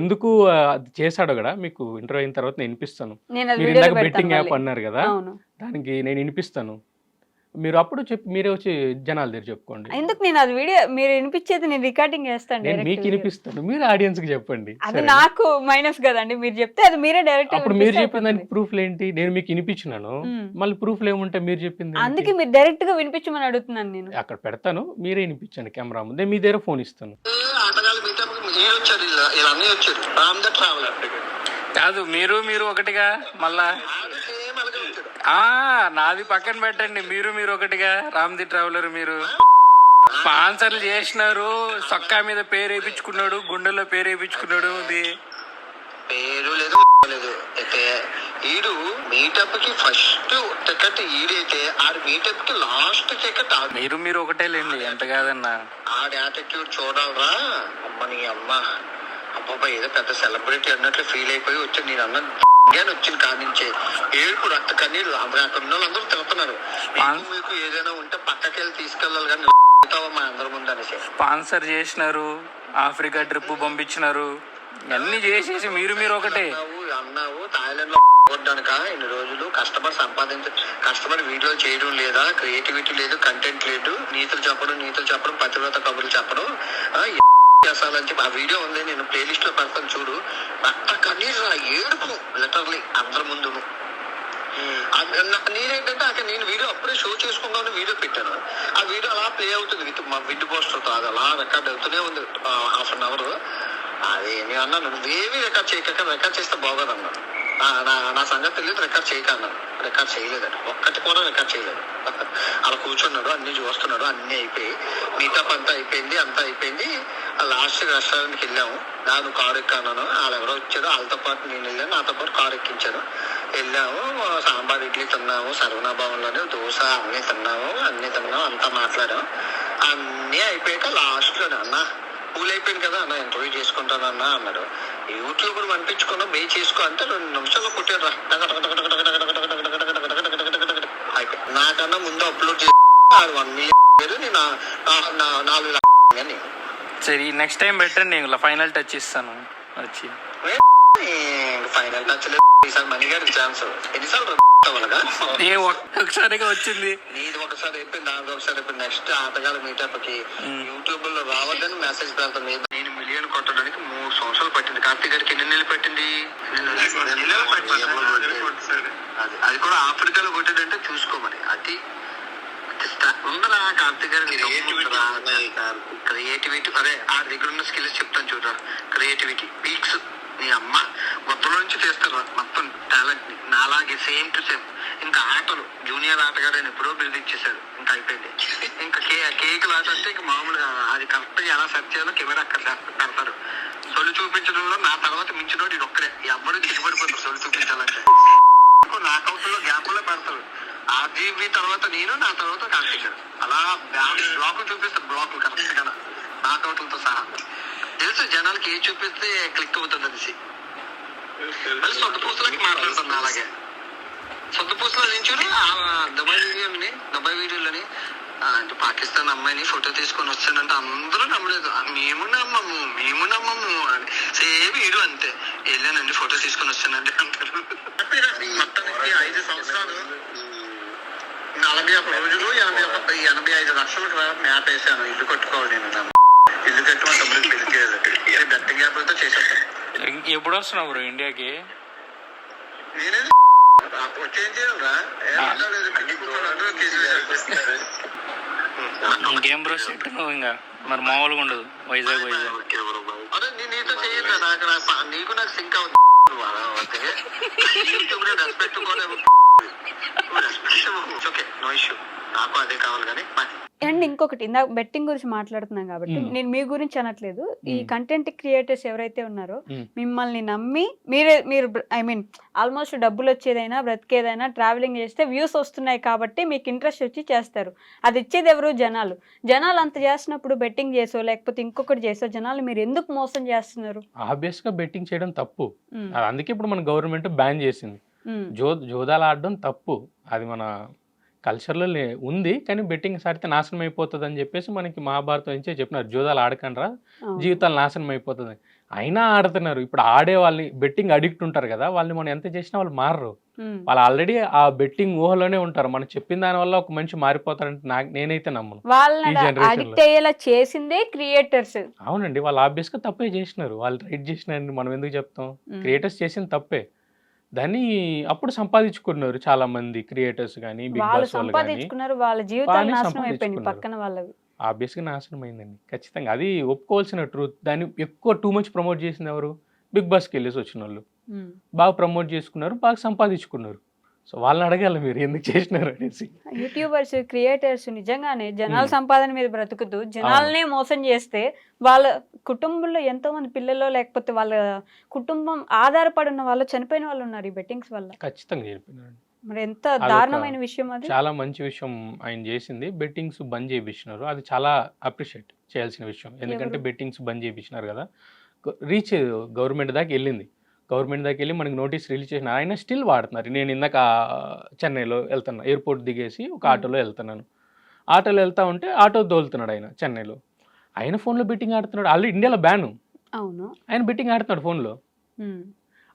S2: ఎందుకు అది చేశాడో కూడా మీకు ఇంటర్వ్యూ అయిన తర్వాత నేను వినిపిస్తాను. మీరు ఇందాక బెట్టింగ్ యాప్ అన్నారు కదా, దానికి నేను వినిపిస్తాను. మీరు అప్పుడు చెప్పి మీరే వచ్చి జనాల దగ్గర చెప్పుకోండి.
S1: ఎందుకు నేను అది వీడియో మీరు వినిపించేది నేను రికార్డింగ్ చేస్తాను,
S2: నేను మీకు వినిపిస్తాను, మీరు ఆడియన్స్ కి చెప్పండి.
S1: అది నాకు మైనస్ కదండి, మీరు చెప్తే అది మీరే డైరెక్ట్.
S2: అప్పుడు మీరు చెప్పిన దానికి ప్రూఫ్ ఏంటి? నేను మీకు వినిపించినాను, మళ్ళీ ప్రూఫ్ ఏముంటే మీరు చెప్పింది.
S1: అందుకే మీరు డైరెక్ట్ గా వినిపించమని అడుగుతున్నాను. నేను
S2: అక్కడ పెడతాను, మీరే వినిపించండి కెమెరా ముందే, మీ దగ్గర ఫోన్ ఇస్తాను.
S4: కాదు మీరు ఒకటిగా మళ్ళా నాది పక్కన పెట్టండి. మీరు ఒకటిగా రామ్ ది ట్రావెలర్. మీరు స్పాన్సర్లు చేసినారు, సొక్కా మీద పేరు వేయించుకున్నాడు, గుండెల్లో పేరు వేయించుకున్నాడు. అది
S5: పేరు లేదు లేదు. అయితే ఈడు మీటప్ కి ఫస్ట్ టికెట్ ఈడైతే ఆడు మీటప్ కి లాస్ట్ టికెట్.
S4: మీరు ఒకటే లేండి, ఎంత కాదన్నా.
S5: ఆడి యాటిట్యూడ్ చూడాలరా. అమ్మని అమ్మ అబ్బాబా ఏదో పెద్ద సెలబ్రిటీ అన్నట్లు ఫీల్ అయిపోయి వచ్చి నేను అన్న వచ్చింది కానించే ఏడుపు రక్త కన్నీళ్ళు. అక్కడ ఉన్న వాళ్ళందరూ తిరుగుతున్నారు. మీకు ఏదైనా ఉంటే పక్కకి వెళ్ళి తీసుకెళ్ళాలి కానీ మా అందరి ముందు అనేసి
S4: స్పాన్సర్ చేసినారు, ఆఫ్రికా ట్రిప్ పంపించినారు, అన్ని చేసేసి మీరు ఒకటే
S5: అన్నావు. థాయిలాండ్ లో కొట్టడానిక ఇన్ని రోజులు కష్టపడి కష్టపడి వీడియోలు చేయడం లేదా, క్రియేటివిటీ లేదు, కంటెంట్ లేదు, నీతులు చెప్పడం పతివ్రత కబుర్లు చెప్పడం చేస్తానని చెప్పి ఆ వీడియో ఉంది, నేను ప్లేలిస్ట్ లో పెడతాను చూడు. రక్త కనీసం ఏడుపు లిటరలీ అందరి ముందు. నేనేంటంటే అక్కడ నేను వీడియో అప్పుడే షో చేసుకుందామని వీడియో పెట్టాను. ఆ వీడియో అలా ప్లే అవుతుంది విత్ మా విడ్ పోస్టర్తో, అది అలా రికార్డ్ అవుతూనే ఉంది హాఫ్ అన్ అవర్. అది నేను అన్నాను నువ్వేమీ రికార్డ్ చేయక, రికార్డ్ చేస్తే బాగోదన్నా. నా సంగతి తెలియదు, రికార్డ్ చేయకన్నాను. రికార్డ్ చేయలేదండి, ఒక్కటి కూడా రికార్డ్ చేయలేదు. అలా కూర్చున్నాడు, అన్ని చూస్తున్నాడు, అన్ని అయిపోయి మీటప్ అంతా అయిపోయింది. లాస్ట్ రెస్టారెంట్కి వెళ్ళాము. నేను కారు ఎక్కాను, వాళ్ళు ఎవరో వచ్చారు, వాళ్ళతో పాటు నేను వెళ్ళాను, నాతో పాటు కారు ఎక్కించాను. వెళ్ళాము, సాంబార్ ఇడ్లీ తిన్నాము, సర్వనా భవన్లోనే దోశ అన్నీ తిన్నాము, అంతా మాట్లాడాము. అన్నీ అయిపోయాక లాస్ట్లోనే అన్న కూల్ అయిపోయింది కదా అన్న, ఇంటర్వ్యూ చేసుకుంటానన్నా అన్నాడు. యూట్యూబ్ పంపించుకున్నా బే చేసుకో అంటే 2 నిమిషాల్లో కొట్టాడు. అయిపోయి నాకన్నా ముందు అప్లోడ్ చేసి 1 మిలియన్ నేను 4 లక్షలు.
S4: సరే నెక్స్ట్ టైం పెట్టండి, ఫైనల్ టచ్ ఇస్తాను వచ్చి.
S5: ఫైనల్ టచ్ లేదు ఈసారి మనీ గారి ఛాన్స్. ఎన్నిసార్లు
S4: ఒకసారిగా వచ్చింది,
S5: నీది ఒకసారి అయిపోయింది, నాది ఒకసారి అయిపోయింది. నెక్స్ట్ ఆటగాళ్ళ మీటప్ కి యూట్యూబ్ లో రావద్దని మెసేజ్ పెడతాను. నేను మిలియన్ కొట్టడానికి 3 సంవత్సరాలు పట్టింది. కార్తీక్ గారికి ఎన్ని నెలలు పట్టింది? అది కూడా ఆఫ్రికాలో కొట్టాడంటే చూసుకోమని. అది ఉందరా కార్తీక్ గారి క్రియేటివిటీ. అదే ఆ దగ్గర ఉన్న స్కిల్స్ చెప్తాను చూడరా. క్రియేటివిటీ పీక్స్ నీ అమ్మ మొత్తంలో నుంచి తీస్తారు మొత్తం టాలెంట్ ని. నాలాగే సేమ్ టు సేమ్. ఇంకా ఆటలు జూనియర్ ఆటగాడు అని ఎప్పుడో బిల్డ్ ఇచ్చేసాడు, ఇంకా అయిపోయింది. ఇంకా కేక్ ఆట అంటే ఇంకా మామూలుగా అది కరెక్ట్ గా ఎలా సెట్ చేయాలో కెమెరా అక్కడ పెడతారు. సొల్లు చూపించడంలో నా తర్వాత మించినోడు ఇది ఒక్కడే. ఎవ్వరూ దిగబడిపోతారు సొల్లు చూపించాలంటే. నాకౌట్ లో గ్యాప్ లో పెడతారు. ఆర్జీబీ తర్వాత నేను, నా తర్వాత కార్తీక్ గారు. అలా బ్లాకులు చూపిస్తారు, బ్లాకులు కరెక్ట్ గా నాకౌట్లతో సహా. తెలుసు జనాలకి ఏ చూపిస్తే క్లిక్ అవుతుంది అనేసి. మళ్ళీ సొంత పూసలకి మాట్లాడుతున్నా. అలాగే సొంత పూసలో నుంచి దుబాయ్ వీడియోలని అంటే పాకిస్తాన్ అమ్మాయిని ఫోటో తీసుకొని వచ్చానంటే అందరూ నమ్మలేదు. మేము నమ్మము అని సేమ్ వీడియో అంతే. వెళ్ళానండి ఫోటో తీసుకొని వచ్చానండి అంటారు. మొత్తానికి 5 సంవత్సరాలు 41 రోజులు 85 లక్షలకు మ్యాప్ వేసాను. ఇల్లు కట్టుకోవాలి నేను. ఇల్లు కట్టుకుని తమ్ముడికి పెళ్లి చేయాలి. బెట్టింగ్ యాప్లతో చేసేస్తాను.
S4: ఎప్పుడు వస్తున్నావు బ్రో ఇండియాకి?
S5: నేనేది వచ్చేం చేయాలరా.
S4: ఇంకేం బ్రో సెట్ నువ్వు ఇంకా మరి మామూలుగా ఉండదు. వైజాగ్
S5: అదే నీతో చేయొద్దా? నీకు నాకు సింక్ అవుతుంది. యూట్యూబ్ లో రెస్పెక్ట్ కూడా ఓకే, నో ఇష్యూ, నాకు అదే కావాలి కానీ బాయ్.
S1: అండ్ ఇంకొకటి ఇందాక బెట్టింగ్ గురించి మాట్లాడుతున్నాం కాబట్టి నేను మీ గురించి అనట్లేదు. ఈ కంటెంట్ క్రియేటర్స్ ఎవరైతే ఉన్నారో మిమ్మల్ని నమ్మి మీరు ఐ మీన్ ఆల్మోస్ట్ డబ్బులు వచ్చేదైనా బ్రతికేదైనా ట్రావెలింగ్ చేస్తే వ్యూస్ వస్తున్నాయి కాబట్టి మీకు ఇంట్రెస్ట్ వచ్చి చేస్తారు. అది ఇచ్చేది ఎవరు? జనాలు. జనాలు అంత చేసినప్పుడు బెట్టింగ్ చేసో లేకపోతే ఇంకొకటి చేసో జనాలు మీరు ఎందుకు మోసం చేస్తున్నారు?
S2: ఆబ్వియస్ గా బెట్టింగ్ చేయడం తప్పు. అందుకే ఇప్పుడు మన గవర్నమెంట్ బ్యాన్ చేసింది. జోదాలు ఆడడం తప్పు. అది మన కల్చర్లో ఉంది. కానీ బెట్టింగ్ సాడితే నాశనం అయిపోతుంది అని చెప్పేసి మనకి మహాభారతం నుంచే చెప్పినారు, జోదాలు ఆడకండ్రా జీవితాలు నాశనం అయిపోతుంది. అయినా ఆడుతున్నారు. ఇప్పుడు ఆడే వాళ్ళని బెట్టింగ్ అడిక్ట్ ఉంటారు కదా, వాళ్ళని మనం ఎంత చేసినా వాళ్ళు మారరు. వాళ్ళు ఆల్రెడీ ఆ బెట్టింగ్ ఊహలోనే ఉంటారు. మనం చెప్పిన దాని వల్ల ఒక మనిషి మారిపోతారంటే నేనైతే నమ్మను.
S1: వాళ్ళని అడిక్ట్ అయ్యేలా చేసిందే క్రియేటర్స్.
S2: అవునండి, వాళ్ళు ఆబ్వియస్ గా తప్పే చేసినారు. వాళ్ళు రైట్ చేసినారని మనం ఎందుకు చెప్తాం? క్రియేటర్స్ చేసిన తప్పే. దాన్ని అప్పుడు సంపాదించుకున్నారు చాలా మంది క్రియేటర్స్ కానీ, బిగ్
S1: వాళ్ళు
S2: బాస్ వాళ్ళు కానీ
S1: సంపాదించుకున్నారు, వాళ్ళ జీవితాలు నాశనం అయిపోయింది పక్కన వాళ్ళవి.
S2: ఆబ్వియస్గా నాశనం అయిందండి ఖచ్చితంగా. అది ఒప్పుకోవాల్సిన ట్రూత్. దాన్ని ఎక్కువ టూ మచ్ ప్రమోట్ చేసింది ఎవరు? బిగ్ బాస్కి వెళ్ళేసి వచ్చిన వాళ్ళు. బాగా ప్రమోట్ చేసుకున్నారు, బాగా సంపాదించుకున్నారు. సో వాళ్ళని అడగాలి మీరు ఎందుకు చేసినారు అనేసి.
S1: యూట్యూబర్స్ క్రియేటర్స్ నిజంగానే జనాల సంపాదన మీద బ్రతుకుతూ జనాలనే మోసం చేస్తే వాళ్ళ కుటుంబంలో ఎంతో మంది పిల్లలు లేకపోతే వాళ్ళ కుటుంబం ఆధారపడి ఉన్న వాళ్ళు చనిపోయిన వాళ్ళు ఉన్నారు ఈ బెట్టింగ్స్ వల్ల.
S2: ఖచ్చితంగా చెప్పినారు.
S1: మరి ఎంత దారుణమైన విషయం అది.
S2: చాలా మంచి విషయం ఆయన చేసింది. బెట్టింగ్స్ బంద్ చేయించినారు. అది చాలా అప్రిషియేట్ చేయాల్సిన విషయం. ఎందుకంటే బెట్టింగ్స్ బంద్ చేయించినారు కదా, రీచ్ గవర్నమెంట్ దాకా వెళ్ళింది. గవర్నమెంట్ దగ్గరికి వెళ్ళి మనకి నోటీస్ రిలీజ్ చేసిన ఆయన స్టిల్ వాడుతున్నారు. నేను ఇందాక చెన్నైలో వెళ్తున్నా, ఎయిర్పోర్ట్ దిగేసి ఒక ఆటోలో వెళ్తున్నాను. ఆటోలో వెళ్తా ఉంటే ఆటో తోలుతున్నాడు ఆయన చెన్నైలో. ఆయన ఫోన్లో బెట్టింగ్ ఆడుతున్నాడు. ఆల్రెడీ ఇండియాలో బ్యాను.
S1: అవును,
S2: ఆయన బెట్టింగ్ ఆడుతున్నాడు ఫోన్లో.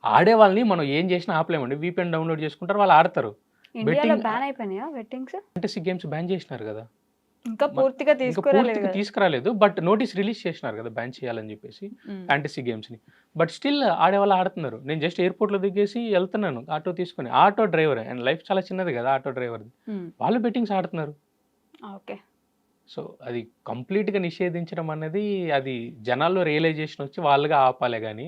S2: ఆడే వాళ్ళని మనం ఏం చేసినా ఆపలేమండి. VPN డౌన్లోడ్ చేసుకుంటారు, వాళ్ళు ఆడతారు.
S1: ఇండియాలో బ్యాన్ అయిపోయినాయా బెట్టింగ్స్?
S2: ఫ్యాంటసీ గేమ్స్ బ్యాన్ చేసినారు కదా,
S1: ఇంకా పూర్తిగా
S2: తీసుకురాలేదు. బట్ నోటీస్ రిలీజ్ చేసినారు కదా బ్యాన్ చేయాలని చెప్పేసి ఫ్యాంటసీ గేమ్స్ ని. బట్ స్టిల్ ఆడేవాళ్ళు ఆడుతున్నారు. నేను జస్ట్ ఎయిర్పోర్ట్ లో దిగేసి వెళ్తున్నాను ఆటో తీసుకుని. ఆటో డ్రైవర్ అండ్ లైఫ్ చాలా చిన్నది కదా ఆటో డ్రైవర్, వాళ్ళు బెట్టింగ్స్ ఆడుతున్నారు.
S1: ఓకే,
S2: సో అది కంప్లీట్ గా నిషేధించడం అనేది అది జనాల్లో రియలైజేషన్ వచ్చి వాళ్ళుగా ఆపాలే కానీ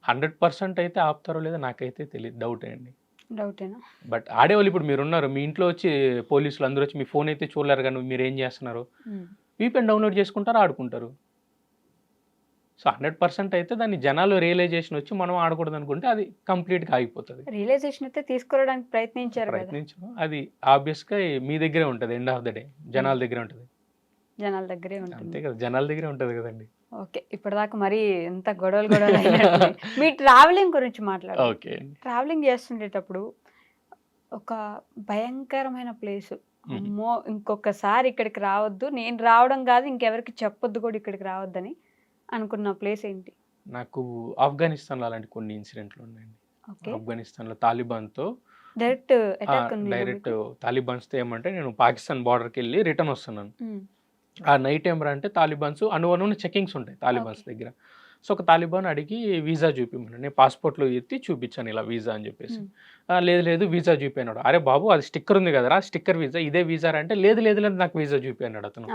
S2: 100% అయితే ఆపుతారో లేదో నాకైతే తెలియదు, డౌట్ అండి.
S1: డౌటేనా?
S2: బట్ ఆడేవాళ్ళు ఇప్పుడు మీరు ఉన్నారు, మీ ఇంట్లో వచ్చి పోలీసులు అందరూ వచ్చి మీ ఫోన్ అయితే చూడలేరు కానీ మీరు ఏం చేస్తున్నారు? VPN డౌన్లోడ్ చేసుకుంటారు, ఆడుకుంటారు. సో 100% అయితే దాన్ని జనాలు రియలైజేషన్ వచ్చి మనం ఆడకూడదు అనుకుంటే అది కంప్లీట్గా ఆగిపోతుంది.
S1: రియలైజేషన్ అయితే తీసుకురావడానికి ప్రయత్నించారు.
S2: అది ఆబ్వియస్గా మీ దగ్గరే ఉంటుంది. ఎండ్ ఆఫ్ ద డే జనాల దగ్గరే ఉంటుంది.
S1: జనాల దగ్గరే ఉంటుంది.
S2: అంతే కదా, జనాల దగ్గరే ఉంటుంది కదండి.
S1: ఓకే, ఇప్పటిదాకా మరి ఎంత గొడవలు అయినట్టు. మీ ట్రావెలింగ్ గురించి మాట్లాడాలి.
S2: ఓకే,
S1: ట్రావెలింగ్ చేస్తుండేటప్పుడు ఒక భయంకరమైన ప్లేస్, అమ్మో ఇంకొకసారి ఇక్కడికి రావద్దు, నేను రావడం కాదు ఇంకెవరికి చెప్పొద్దు కూడా ఇక్కడికి రావద్దని అనుకున్న ప్లేస్ ఏంటి?
S2: నాకు ఆఫ్ఘనిస్తాన్లో అలాంటి కొన్ని ఇన్సిడెంట్లు ఉన్నాయండి. ఆఫ్ఘనిస్తాన్లో తాలిబాన్తో డైరెక్ట్ తాలిబాన్స్తో ఏమంటే నేను పాకిస్తాన్ బార్డర్కి వెళ్ళి రిటర్న్ వస్తున్నాను. ఆ నైట్ ఏమరా అంటే తాలిబాన్స్ అనువనున్న చెకింగ్స్ ఉంటాయి తాలిబాన్స్ దగ్గర. సో ఒక తాలిబాన్ అడిగి వీసా చూపిమన్నాడు. నేను పాస్పోర్ట్లో ఎత్తి చూపించాను ఇలా వీసా అని చెప్పేసి. లేదు వీసా చూపినాడు. అరే బాబు అది స్టిక్కర్ ఉంది కదరా, స్టిక్కర్ వీసా ఇదే వీసా అంటే లేదు నాకు వీసా చూపినాడు అతను.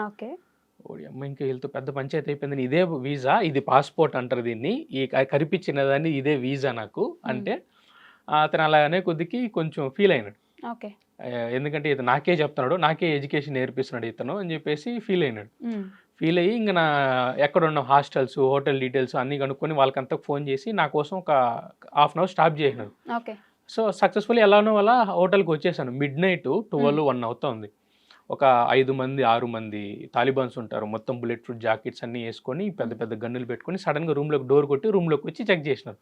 S2: ఓడి అమ్మ, ఇంకా వీళ్ళతో పెద్ద పంచాయతీ అయిపోయింది. ఇదే వీసా, ఇది పాస్పోర్ట్ అంటారు దీన్ని, ఈ కరిపించిన దాన్ని ఇదే వీసా నాకు అంటే అతను అలానే కొద్దికి కొంచెం ఫీల్ అయినాడు. ఎందుకంటే ఇది నాకే చెప్తున్నాడు, నాకే ఎడ్యుకేషన్ నేర్పిస్తున్నాడు ఇతను అని చెప్పేసి ఫీల్ అయినాడు. ఫీల్ అయ్యి ఇంకా నా ఎక్కడున్న హాస్టల్స్ హోటల్ డీటెయిల్స్ అన్నీ కనుక్కొని వాళ్ళకంతా ఫోన్ చేసి నా కోసం ఒక ½ అవర్ స్టాప్ చేసినాడు. సో సక్సెస్ఫుల్లీ ఎలానో అలా హోటల్కి వచ్చేసాను. మిడ్-నైట్ 12-1 అవుతుంది. ఒక 5 మంది 6 మంది తాలిబాన్స్ ఉంటారు. మొత్తం బుల్లెట్ ప్రూఫ్ జాకెట్స్ అన్ని వేసుకొని పెద్ద పెద్ద గన్నులు పెట్టుకొని సడన్గా రూమ్లోకి డోర్ కొట్టి రూమ్లోకి వచ్చి చెక్ చేసినారు.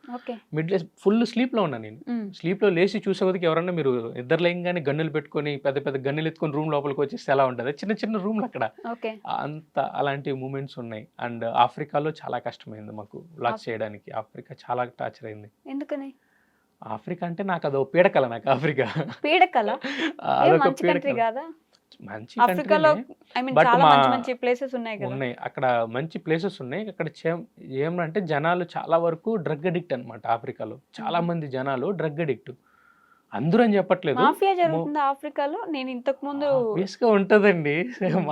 S2: మిడ్ ఫుల్ స్లీప్లో ఉన్నాను నేను. స్లీప్లో లేచి చూసేకొద్దికి ఎవరన్నా మీరు ఇద్దరు లేయంగానే గన్నులు పెట్టుకొని పెద్ద పెద్ద గన్నులు ఎత్తుకొని రూమ్ లోపలికి వచ్చేస్తే ఎలా ఉంటుంది? చిన్న చిన్న రూమ్లు అక్కడ అంత అలాంటి మూమెంట్స్ ఉన్నాయి. అండ్ ఆఫ్రికాలో చాలా కష్టమైంది మాకు వ్లాగ్స్ చేయడానికి. ఆఫ్రికా చాలా టార్చర్ అయింది.
S1: ఎందుకని?
S2: ఆఫ్రికా అంటే నాకు అదో పీడకల. నాకు ఆఫ్రికా
S1: పీడకల
S2: అదొక పీడకల. మంచి ఉన్నాయి అక్కడ, మంచి ప్లేసెస్ ఉన్నాయి అక్కడ. ఏమంటే జనాలు చాలా వరకు డ్రగ్ అడిక్ట్ అనమాట. ఆఫ్రికాలో చాలా మంది జనాలు డ్రగ్ అడిక్ట్. అందరూ అని చెప్పట్లేదు.
S1: మాఫియా జరుగుతుందా ఆఫ్రికాలో? నేను ఇంతకు ముందు
S2: ఆబ్వియస్‌గా ఉంటదండి.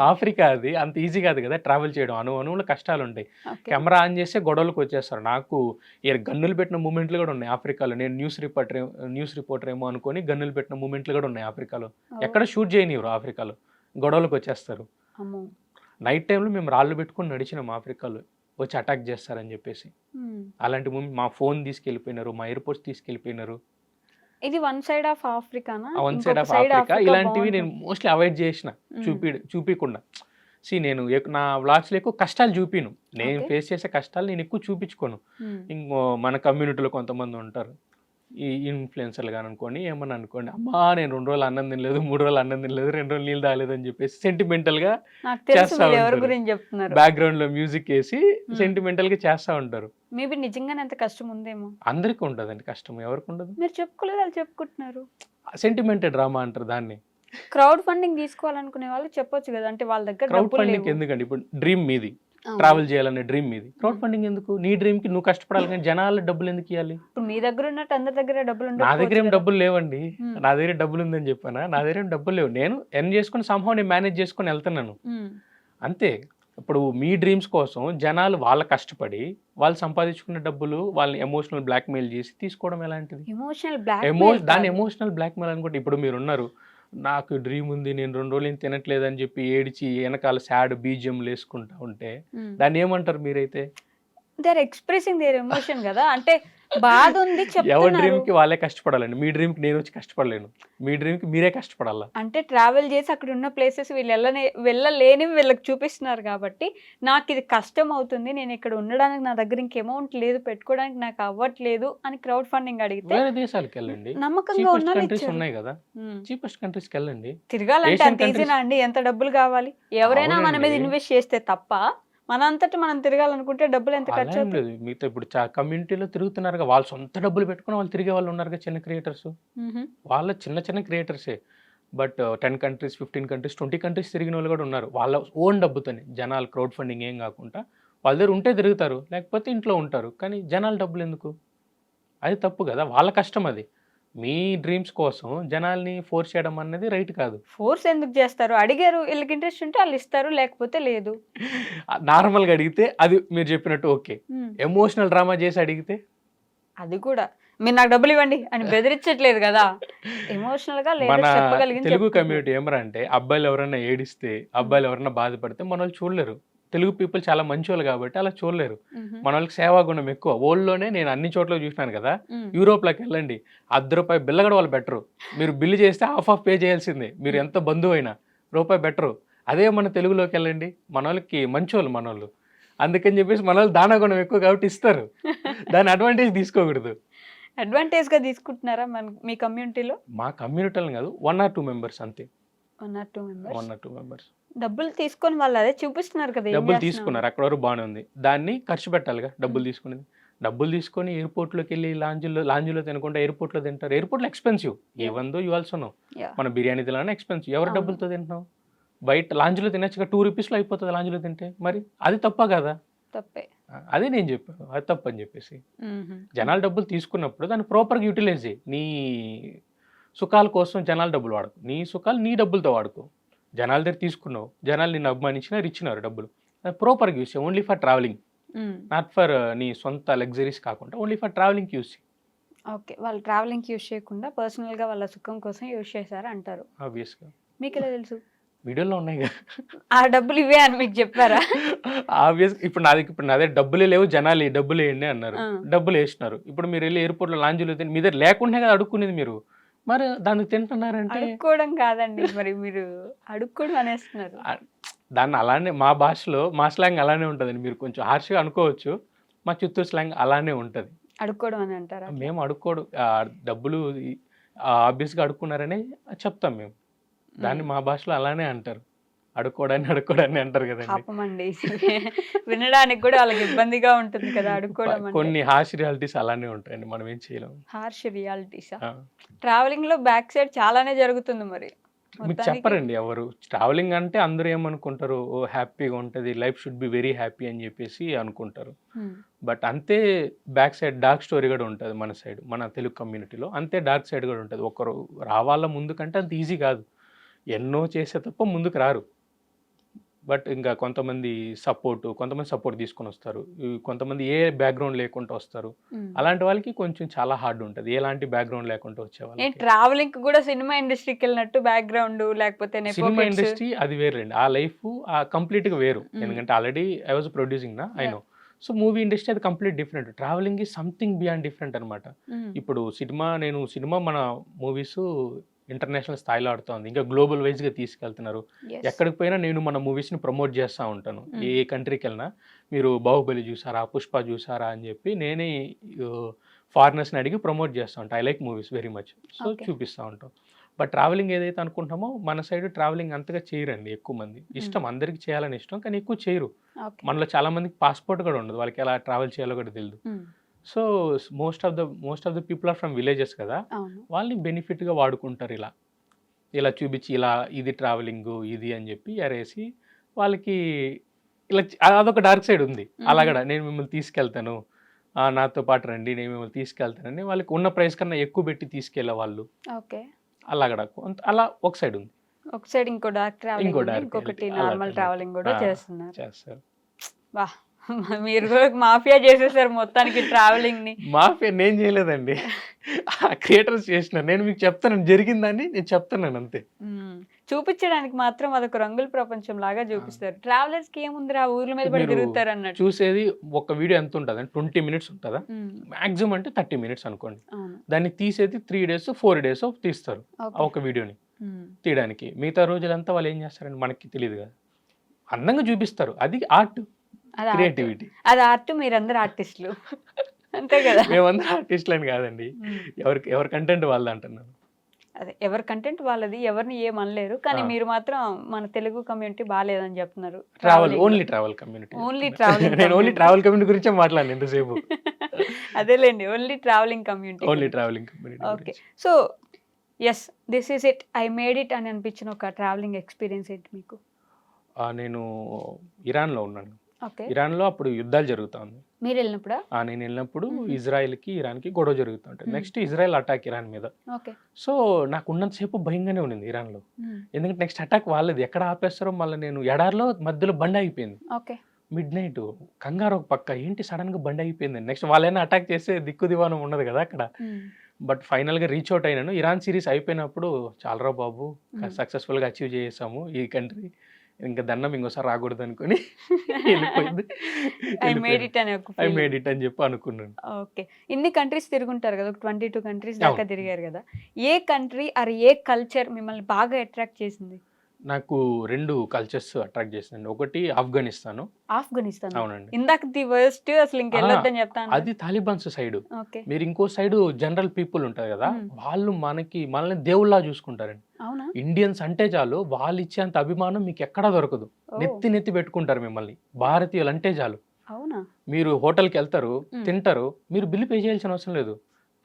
S2: ఆఫ్రికా అది అంత ఈజీ కాదు కదా ట్రావెల్ చేయడం. అణువులో కష్టాలుంటాయి.
S1: ఓకే.
S2: కెమెరా ఆన్ చేస్తే గొడవలకు వచ్చేస్తారు. నాకు గన్నులు పెట్టిన మూమెంట్లు కూడా ఉన్నాయి ఆఫ్రికాలో. నేను న్యూస్ రిపోర్టర్ ఏమో అనుకోని గన్నులు పెట్టిన మూమెంట్లు కూడా ఉన్నాయి ఆఫ్రికాలో. ఎక్కడ షూట్ చేయనివ్వరు ఆఫ్రికాలో. గొడవలకు వచ్చేస్తారు.
S1: అమ్మో!
S2: నైట్ టైంలో మేము రాళ్ళు పెట్టుకొని నడిచినాం ఆఫ్రికాలో. వచ్చి అటాక్ చేస్తారని చెప్పేసి. అలాంటి మా ఫోన్ తీసుకెళ్ళిపోయినారు. మా ఎయిర్‌పోర్ట్స్ తీసుకెళ్ళిపోయినారు.
S1: ఇది వన్ సైడ్ ఆఫ్ ఆఫ్రికానా?
S2: One side of Africa. ఇలాంటివి నేను మోస్ట్లీ అవాయిడ్ చేసిన. చూపికుండా. నేను నా వ్లాగ్స్లో ఎక్కువ కష్టాలు చూపిను. నేను ఫేస్ చేసే కష్టాలు నేను ఎక్కువ చూపించుకోను. ఇంకో మన కమ్యూనిటీలో కొంతమంది ఉంటారు ఈ ఇన్ఫ్లుయెన్సర్లు కానీ అనుకోండి, ఏమన్నా అనుకోండి, అమ్మా నేను 2 రోజులు అన్నం తినలేదు, 3 రోజులు అన్నం తినలేదు, 2 రోజులు నీళ్ళు తాగలేదు అని చెప్పేసి సెంటిమెంటల్గా చేస్తా ఉంటారు. బ్యాక్గ్రౌండ్ లో మ్యూజిక్ వేసి సెంటిమెంటల్ గా చేస్తా ఉంటారు.
S1: మేబీ నిజంగానే అంత కష్టం ఉందేమో.
S2: అందరికీ ఉంటదండి కష్టం, ఎవరికి ఉండదు.
S1: మీరు చెప్పుకోలేదు, వాళ్ళు చెప్పుకుంటున్నారు.
S2: సెంటిమెంటెడ్ డ్రామా అంటారు దాన్ని.
S1: క్రౌడ్ ఫండింగ్ తీసుకోవాలనుకునే వాళ్ళు చెప్పొచ్చు కదా, అంటే వాళ్ళ దగ్గర
S2: క్రౌడ్ ఫండింగ్ ఎందుకండి? ఇప్పుడు డ్రీమ్ మీది, ట్రావెల్ చేయాలనే డ్రీమ్ మీది, క్రౌడ్ ఫండింగ్ ఎందుకు? నీ డ్రీమ్ కి నువ్వు కష్టపడాలి, కానీ జనాలు డబ్బులు ఎందుకు ఇవ్వాలి?
S1: ఇప్పుడు మీ దగ్గర ఉన్నట్టు అందరి దగ్గర డబ్బులు
S2: నా దగ్గర ఏం డబ్బులు లేవండి. నా దగ్గర డబ్బులు ఉందని చెప్పానా? నా దగ్గర ఏం డబ్బులు లేవు. నేను ఎర్న్ చేసుకుని సంహవ్ నేను మేనేజ్ చేసుకుని వెళ్తున్నాను అంతే. ఇప్పుడు మీ డ్రీమ్స్ కోసం జనాలు వాళ్ళ కష్టపడి వాళ్ళు సంపాదించుకున్న డబ్బులు వాళ్ళని ఎమోషనల్ బ్లాక్మెయిల్ చేసి తీసుకోవడం ఎలాంటిది? దాన్ని ఎమోషనల్ బ్లాక్మెయిల్ అనుకుంటే, ఇప్పుడు మీరు ఉన్నారు, నాకు డ్రీమ్ ఉంది, నేను 2 రోజులు ఏం తినట్లేదు అని చెప్పి ఏడిచి వెనకాల సాడ్ బీజియంలు వేసుకుంటా ఉంటే దాన్ని ఏమంటారు మీరైతే?
S1: They are expressing their emotion కదా, అంటే బాధ ఉంది చెప్తున్నారు.
S2: ఎవరి డ్రీమ్ కి వాళ్ళే కష్టపడాలండి. మీ డ్రీమ్ కి నేను వచ్చి కష్టపడలేను. మీ డ్రీమ్ కి మీరే కష్టపడాలా.
S1: అంటే ట్రావెల్ చేసి అక్కడ ఉన్న ప్లేసెస్ వెళ్ళలేని వీళ్ళకి చూపిస్తున్నారు కాబట్టి నాకు ఇది కష్టం అవుతుంది, నేను ఇక్కడ ఉండడానికి నా దగ్గర ఇంక అమౌంట్ లేదు, పెట్టుకోవడానికి నాకు అవ్వట్లేదు అని క్రౌడ్ ఫండింగ్ అడిగితే
S2: వేరే దేశాలకు వెళ్ళండి,
S1: నమ్మకంగా
S2: కంట్రీస్ ఉన్నాయి కదా, చీపెస్ట్ కంట్రీస్ కి వెళ్ళండి.
S1: తిరగాలంటే అంత ఈజీనా అండి? ఎంత డబ్బులు కావాలి? ఎవరైనా మన మీద ఇన్వెస్ట్ చేస్తే తప్ప మనంతటి మనం తిరగాలనుకుంటే డబ్బులు ఎంత ఖర్చు అవుతుంది?
S2: మీతో ఇప్పుడు కమ్యూనిటీలో తిరుగుతున్నారు, వాళ్ళు సొంత డబ్బులు పెట్టుకుని వాళ్ళు తిరిగే వాళ్ళు ఉన్నారు, చిన్న క్రియేటర్స్. వాళ్ళ చిన్న క్రియేటర్సే, బట్ 10 కంట్రీస్ 15 కంట్రీస్ 20 కంట్రీస్ తిరిగిన వాళ్ళు కూడా ఉన్నారు. వాళ్ళ ఓన్ డబ్బుతోనే, జనాలు క్రౌడ్ ఫండింగ్ ఏం కాకుండా వాళ్ళ దగ్గర ఉంటే తిరుగుతారు, లేకపోతే ఇంట్లో ఉంటారు. కానీ జనాల డబ్బులు ఎందుకు? అది తప్పు కదా, వాళ్ళ కష్టం అది. మీ డ్రీమ్స్ కోసం జనాల్ని ఫోర్స్ చేయడం అనేది రైట్ కాదు.
S1: ఫోర్స్ ఎందుకు చేస్తారు? అడిగారు, వీళ్ళకి ఇంట్రెస్ట్ ఉంటే వాళ్ళు ఇస్తారు, లేకపోతే లేదు.
S2: నార్మల్గా అడిగితే అది మీరు చెప్పినట్టు ఓకే. ఎమోషనల్ డ్రామా చేసి అడిగితే
S1: అది కూడా మీరు నాకు డబ్బులు ఇవ్వండి అని బెదిరించట్లేదు కదా, ఎమోషనల్ గా
S2: మన తెలుగు కమ్యూనిటీ ఏమరా అంటే, అబ్బాయిలు ఎవరైనా ఏడిస్తే, అబ్బాయిలు ఎవరైనా బాధపడితే మన వాళ్ళు చూడలేరు. తెలుగు పీపుల్ చాలా మంచి వాళ్ళు కాబట్టి అలా చూడలేరు. మన వాళ్ళకి సేవా గుణం ఎక్కువ. వరల్డ్లోనే నేను అన్ని చోట్ల చూసినాను కదా, యూరోప్లోకి వెళ్ళండి, ₹1 బిల్ల కూడా వాళ్ళు బెటరు. మీరు బిల్లు చేస్తే హాఫ్ పే చేయాల్సిందే, మీరు ఎంత బంధువు అయినా ₹1 బెటరు. అదే మన తెలుగులోకి వెళ్ళండి, మన వాళ్ళకి మంచి వాళ్ళు మన వాళ్ళు, అందుకని చెప్పేసి మన వాళ్ళు దానా గుణం ఎక్కువ కాబట్టి ఇస్తారు. దాని అడ్వాంటేజ్ తీసుకోకూడదు.
S1: అడ్వాంటేజ్ గా తీసుకుంటున్నారా మీ కమ్యూనిటీలో?
S2: మా కమ్యూనిటీలో కాదు, 1 or 2 మెంబర్స్ అంతే.
S1: 1 or 2
S2: మెంబర్స్
S1: డబ్బులు తీసుకొని వాళ్ళు అదే చూపిస్తున్నారు కదా,
S2: డబ్బులు తీసుకున్నారు, అక్కడ వరకు బాగానే ఉంది. దాన్ని ఖర్చు పెట్టాలిగా. డబ్బులు తీసుకునేది, డబ్బులు తీసుకొని ఎయిర్పోర్ట్లోకి వెళ్ళి లాంజ్లో తినకుండా ఎయిర్పోర్ట్లో తింటారు. ఎయిర్పోర్ట్లో ఎక్స్పెన్సివ్, ఏవందో యూ ఆల్సో నో. మన బిర్యానీ తినాలని ఎక్స్పెన్సివ్. ఎవరి డబ్బులతో తింటున్నావు? బయట లాంజ్లో తినచ్చుగా, ₹2 అయిపోతుంది లాంజ్లో తింటే. మరి అది తప్ప కదా?
S1: తప్పే.
S2: అదే నేను చెప్పాను, అది తప్పు అని చెప్పేసి. జనాల డబ్బులు తీసుకున్నప్పుడు దాన్ని ప్రాపర్గా యూటిలైజ్ చేయి. నీ సుఖాల కోసం జనాల డబ్బులు వాడుకో, నీ సుఖాలు నీ డబ్బులతో వాడుకో. జనాల దగ్గర తీసుకున్నావు, జనాలు నిన్ను అభిమానించినారు, ఇచ్చినారు డబ్బులు, ప్రాపర్గా యూస్ చేయి. Only for travelling, not for నీ సొంత లగ్జరీస్ కాకుండా ఓన్లీ ఫర్ ట్రావెలింగ్ యూస్ చేయి.
S1: ఓకే, వాళ్ళు ట్రావెలింగ్ యూస్ చేయకుండా పర్సనల్గా వాళ్ళ సుఖం కోసం యూస్ చేశారు అంటారు.
S2: ఆబ్వియస్గా.
S1: మీకు ఎలా తెలుసు?
S2: వీడియోలో ఉన్నాయి కదా,
S1: ఆ డబ్బులు ఇవే అని మీకు చెప్పారా?
S2: ఆబ్వియస్గా. ఇప్పుడు నా దగ్గర డబ్బులే లేవు, జనాలు డబ్బులు వేయండి అన్నారు, డబ్బులు వేసినారు. ఇప్పుడు మీరు వెళ్ళి ఎయిర్పోర్ట్లో లాంజ్లో తిని, మీ దగ్గర లేకుండా కదా అడుక్కునేది మీరు, మరి దాన్ని తింటున్నారంటే
S1: అడుక్కోవడం కాదండి, మరి మీరు అడుక్కోవడం అనేస్తున్నారు.
S2: దాన్ని అలానే మా భాషలో, మా స్లాంగ్ అలానే ఉంటుందండి. మీరు కొంచెం హార్ష్గా అనుకోవచ్చు, మా చిత్తూరు స్లాంగ్ అలానే ఉంటుంది.
S1: అడుక్కోవడం అని అంటారా?
S2: మేము అడుక్కోడు, డబ్బులు ఆబ్వియస్గా అడుక్కున్నారని చెప్తాం మేము. దాన్ని మా భాషలో అలానే అంటారు, అడుక్కోవడాన్ని అంటారు కదండి.
S1: పాపమండి, వినడానికి కూడా వాళ్ళకి ఇబ్బందిగా ఉంటుంది కదా అడుక్కోవడం.
S2: కొన్ని హార్ష్ రియాలిటీస్ అలానే ఉంటాయండి, మనం ఏం చేయలేము.
S1: హార్ష్ రియాలిటీసా? ట్రావెలింగ్ లో బ్యాక్ సైడ్ చాలానే జరుగుతుంది మరి.
S2: మీకు చెప్పరండి ఎవరు. ట్రావెలింగ్ అంటే అందరూ ఏమనుకుంటారు, ఓ హ్యాపీగా ఉంటుంది, life should be very happy అని చెప్పేసి అనుకుంటారు. బట్ అంతే బ్యాక్ సైడ్ డార్క్ స్టోరీ కూడా ఉంటుంది మన సైడ్, మన తెలుగు కమ్యూనిటీలో అంతే డార్క్ సైడ్ కూడా ఉంటుంది. ఒకరు రావాల ముందుకంటే అంత ఈజీ కాదు, ఎన్నో చేసే తప్ప ముందుకు రారు. బట్ ఇంకా కొంతమంది సపోర్ట్ తీసుకొని వస్తారు, కొంతమంది ఏ బ్యాక్గ్రౌండ్ లేకుండా వస్తారు. అలాంటి వాళ్ళకి కొంచెం చాలా హార్డ్ ఉంటుంది, ఎలాంటి బ్యాక్గ్రౌండ్ లేకుండా వచ్చే వాళ్ళకి.
S1: ట్రావెలింగ్ కూడా సినిమా ఇండస్ట్రీకి వెళ్ళినట్టు బ్యాక్గ్రౌండ్ లేకపోతే
S2: సినిమా ఇండస్ట్రీ అది వేరండి, ఆ లైఫ్ కంప్లీట్గా వేరు. ఎందుకంటే ఆల్రెడీ ఐ వాజ్ ప్రొడ్యూసింగ్ నా I know. So movie industry అది కంప్లీట్ డిఫరెంట్, ట్రావెలింగ్ ఈ సంథింగ్ బియాండ్ డిఫరెంట్ అనమాట. ఇప్పుడు సినిమా మన మూవీస్ ఇంటర్నేషనల్ స్థాయిలో ఆడుతుంది, ఇంకా గ్లోబల్ వైజ్గా తీసుకెళ్తున్నారు. ఎక్కడికి పోయినా నేను మన మూవీస్ని ప్రమోట్ చేస్తూ ఉంటాను. ఏ కంట్రీకి వెళ్ళినా మీరు బాహుబలి చూసారా, పుష్ప చూసారా అని చెప్పి నేనే ఫారినర్స్ని అడిగి ప్రమోట్ చేస్తూ ఉంటాను. I like movies very much, so చూపిస్తూ ఉంటాం. బట్ ట్రావెలింగ్ ఏదైతే అనుకుంటామో మన సైడ్ ట్రావెలింగ్ అంతగా చేయరండి ఎక్కువ మంది. ఇష్టం, అందరికి చేయాలని ఇష్టం, కానీ ఎక్కువ చేయరు. మనలో చాలా మందికి పాస్పోర్ట్ కూడా ఉండదు, వాళ్ళకి ఎలా ట్రావెల్ చేయాలో కూడా తెలియదు. So most of the people are from villages కదా, వాళ్ళని బెనిఫిట్గా వాడుకుంటారు. ఇలా చూపించి ఇలా ఇది ట్రావెలింగ్ ఇది అని చెప్పి ఎరేసి వాళ్ళకి ఇలా అదొక డార్క్ సైడ్ ఉంది. అలాగడ నేను మిమ్మల్ని తీసుకెళ్తాను, నాతో పాటు రండి, నేను మిమ్మల్ని తీసుకెళ్తానని వాళ్ళకి ఉన్న ప్రైస్ కన్నా ఎక్కువ పెట్టి తీసుకెళ్ళే వాళ్ళు. అలాగడ అలా ఒక సైడ్ ఉంది.
S1: ఒక సైడ్ ఇంకో డార్క్ ట్రావెలింగ్, ఇంకొకటి నార్మల్ ట్రావెలింగ్ కూడా చేస్తారు. వా, మీరు కూడా మాఫియా చేసేసారు మొత్తానికి ట్రావెలింగ్ ని.
S2: మాఫియా నేను చేయలేదండి, క్రియేటర్స్ చేసిన. నేను మీకు చెప్తాను జరిగిందని, నేను చెప్తున్నాను అంతే.
S1: చూపించడానికి మాత్రం అదొక రంగుల ప్రపంచం లాగా చూపిస్తారు. ట్రావెలర్స్ కి ఏముంది, ఆ ఊర్ల మీద పడి తిరుగుతారు అన్నట్టు.
S2: చూసేది ఒక వీడియో ఎంత ఉంటుంది అంటే 20 minutes ఉంటుందా, మాక్సిమం అంటే 30 minutes అనుకోండి. దాన్ని తీసేది 3 days 4 days తీస్తారు ఒక వీడియోని తీయడానికి. మిగతా రోజులంతా వాళ్ళు ఏం చేస్తారండి మనకి తెలియదు కదా, అందంగా చూపిస్తారు. అది ఆర్ట్, క్రియేటివిటీ.
S1: అది ఆర్ట్, మీరందరూ ఆర్టిస్టులు అంతే కదా.
S2: మేమందరూ ఆర్టిస్టులు అని కాదండి, ఎవరి కంటెంట్ వాళ్ళది అంటున్నాను.
S1: అదే ఎవరి కంటెంట్ వాళ్ళది, ఎవరిని ఏమనలేరు. కానీ మీరు మాత్రం మన తెలుగు కమ్యూనిటీ బాగాలేదని చెప్తున్నారు.
S2: Only travel community,
S1: only travelling.
S2: నేను ఓన్లీ ట్రావెల్ కమ్యూనిటీ గురించే మాట్లాడాను ఎంతసేపు.
S1: అదేలేండి, only travelling community.
S2: Only travelling community.
S1: Okay, so yes this is it, I made it అని అనిపించిన ఒక ట్రావెలింగ్ ఎక్స్పీరియన్స్ ఏంటి మీకు?
S2: నేను ఇరాన్లో ఉన్నాను. ఇరాన్లో అప్పుడు యుద్ధాలు జరుగుతా ఉంది.
S1: మీరు వెళ్ళినప్పుడు?
S2: నేను వెళ్ళినప్పుడు ఇజ్రాయెల్కి ఇరాన్కి గొడవ జరుగుతుంటాయి. నెక్స్ట్ ఇజ్రాయెల్ అటాక్ ఇరాన్ మీద. సో నాకు ఉన్నంతసేపు భయంగానే ఉండింది ఇరాన్లో, ఎందుకంటే నెక్స్ట్ అటాక్ వాళ్ళది, ఎక్కడ ఆపేస్తారో. మళ్ళీ నేను ఎడారిలో మధ్యలో బండి అయిపోయింది, మిడ్ నైట్ కంగారు ఒక పక్క, ఏంటి సడన్ గా బండి అయిపోయింది. నెక్స్ట్ వాళ్ళైనా అటాక్ చేస్తే దిక్కు దివానం ఉండదు కదా అక్కడ. బట్ ఫైనల్గా రీచ్ అవుట్ అయినాను. ఇరాన్ సిరీస్ అయిపోయినప్పుడు చాలరా బాబు, సక్సెస్ఫుల్గా అచీవ్ చేసాము ఈ కంట్రీ, ఇంకా దండం ఇంకోసారి రాకూడదు అనుకుని వెళ్ళిపోయింది. ఐ మేడ్ ఇట్ అని చెప్పి అనుకున్నాను.
S1: ఓకే, ఇన్ని కంట్రీస్ తిరుగుంటారు కదా, 22 countries దాకా తిరిగారు కదా. ఏ కంట్రీ ఆర్ ఏ కల్చర్ మిమ్మల్ని బాగా అట్రాక్ట్ చేసింది?
S2: నాకు 2 కల్చర్స్ అట్రాక్ట్ చేసిందండి. ఒకటి ఆఫ్ఘనిస్తాన్. అవునండి.
S1: ఇందాక ది వర్స్ట్, అసలు ఇంకెళ్ళొద్దని చెప్తాను,
S2: అది తాలిబాన్స్ సైడ్. మీరు ఇంకో సైడ్ జనరల్ పీపుల్ ఉంటారు కదా, వాళ్ళు మనల్ని దేవుళ్ళ చూసుకుంటారండి. ఇండియన్స్ అంటే చాలు, వాళ్ళు ఇచ్చేంత అభిమానం మీకు ఎక్కడా దొరకదు. నెత్తి పెట్టుకుంటారు మిమ్మల్ని. భారతీయులు అంటే చాలు. మీరు హోటల్కి వెళ్తారు, తింటారు, మీరు బిల్లు పే చేయాల్సిన అవసరం లేదు.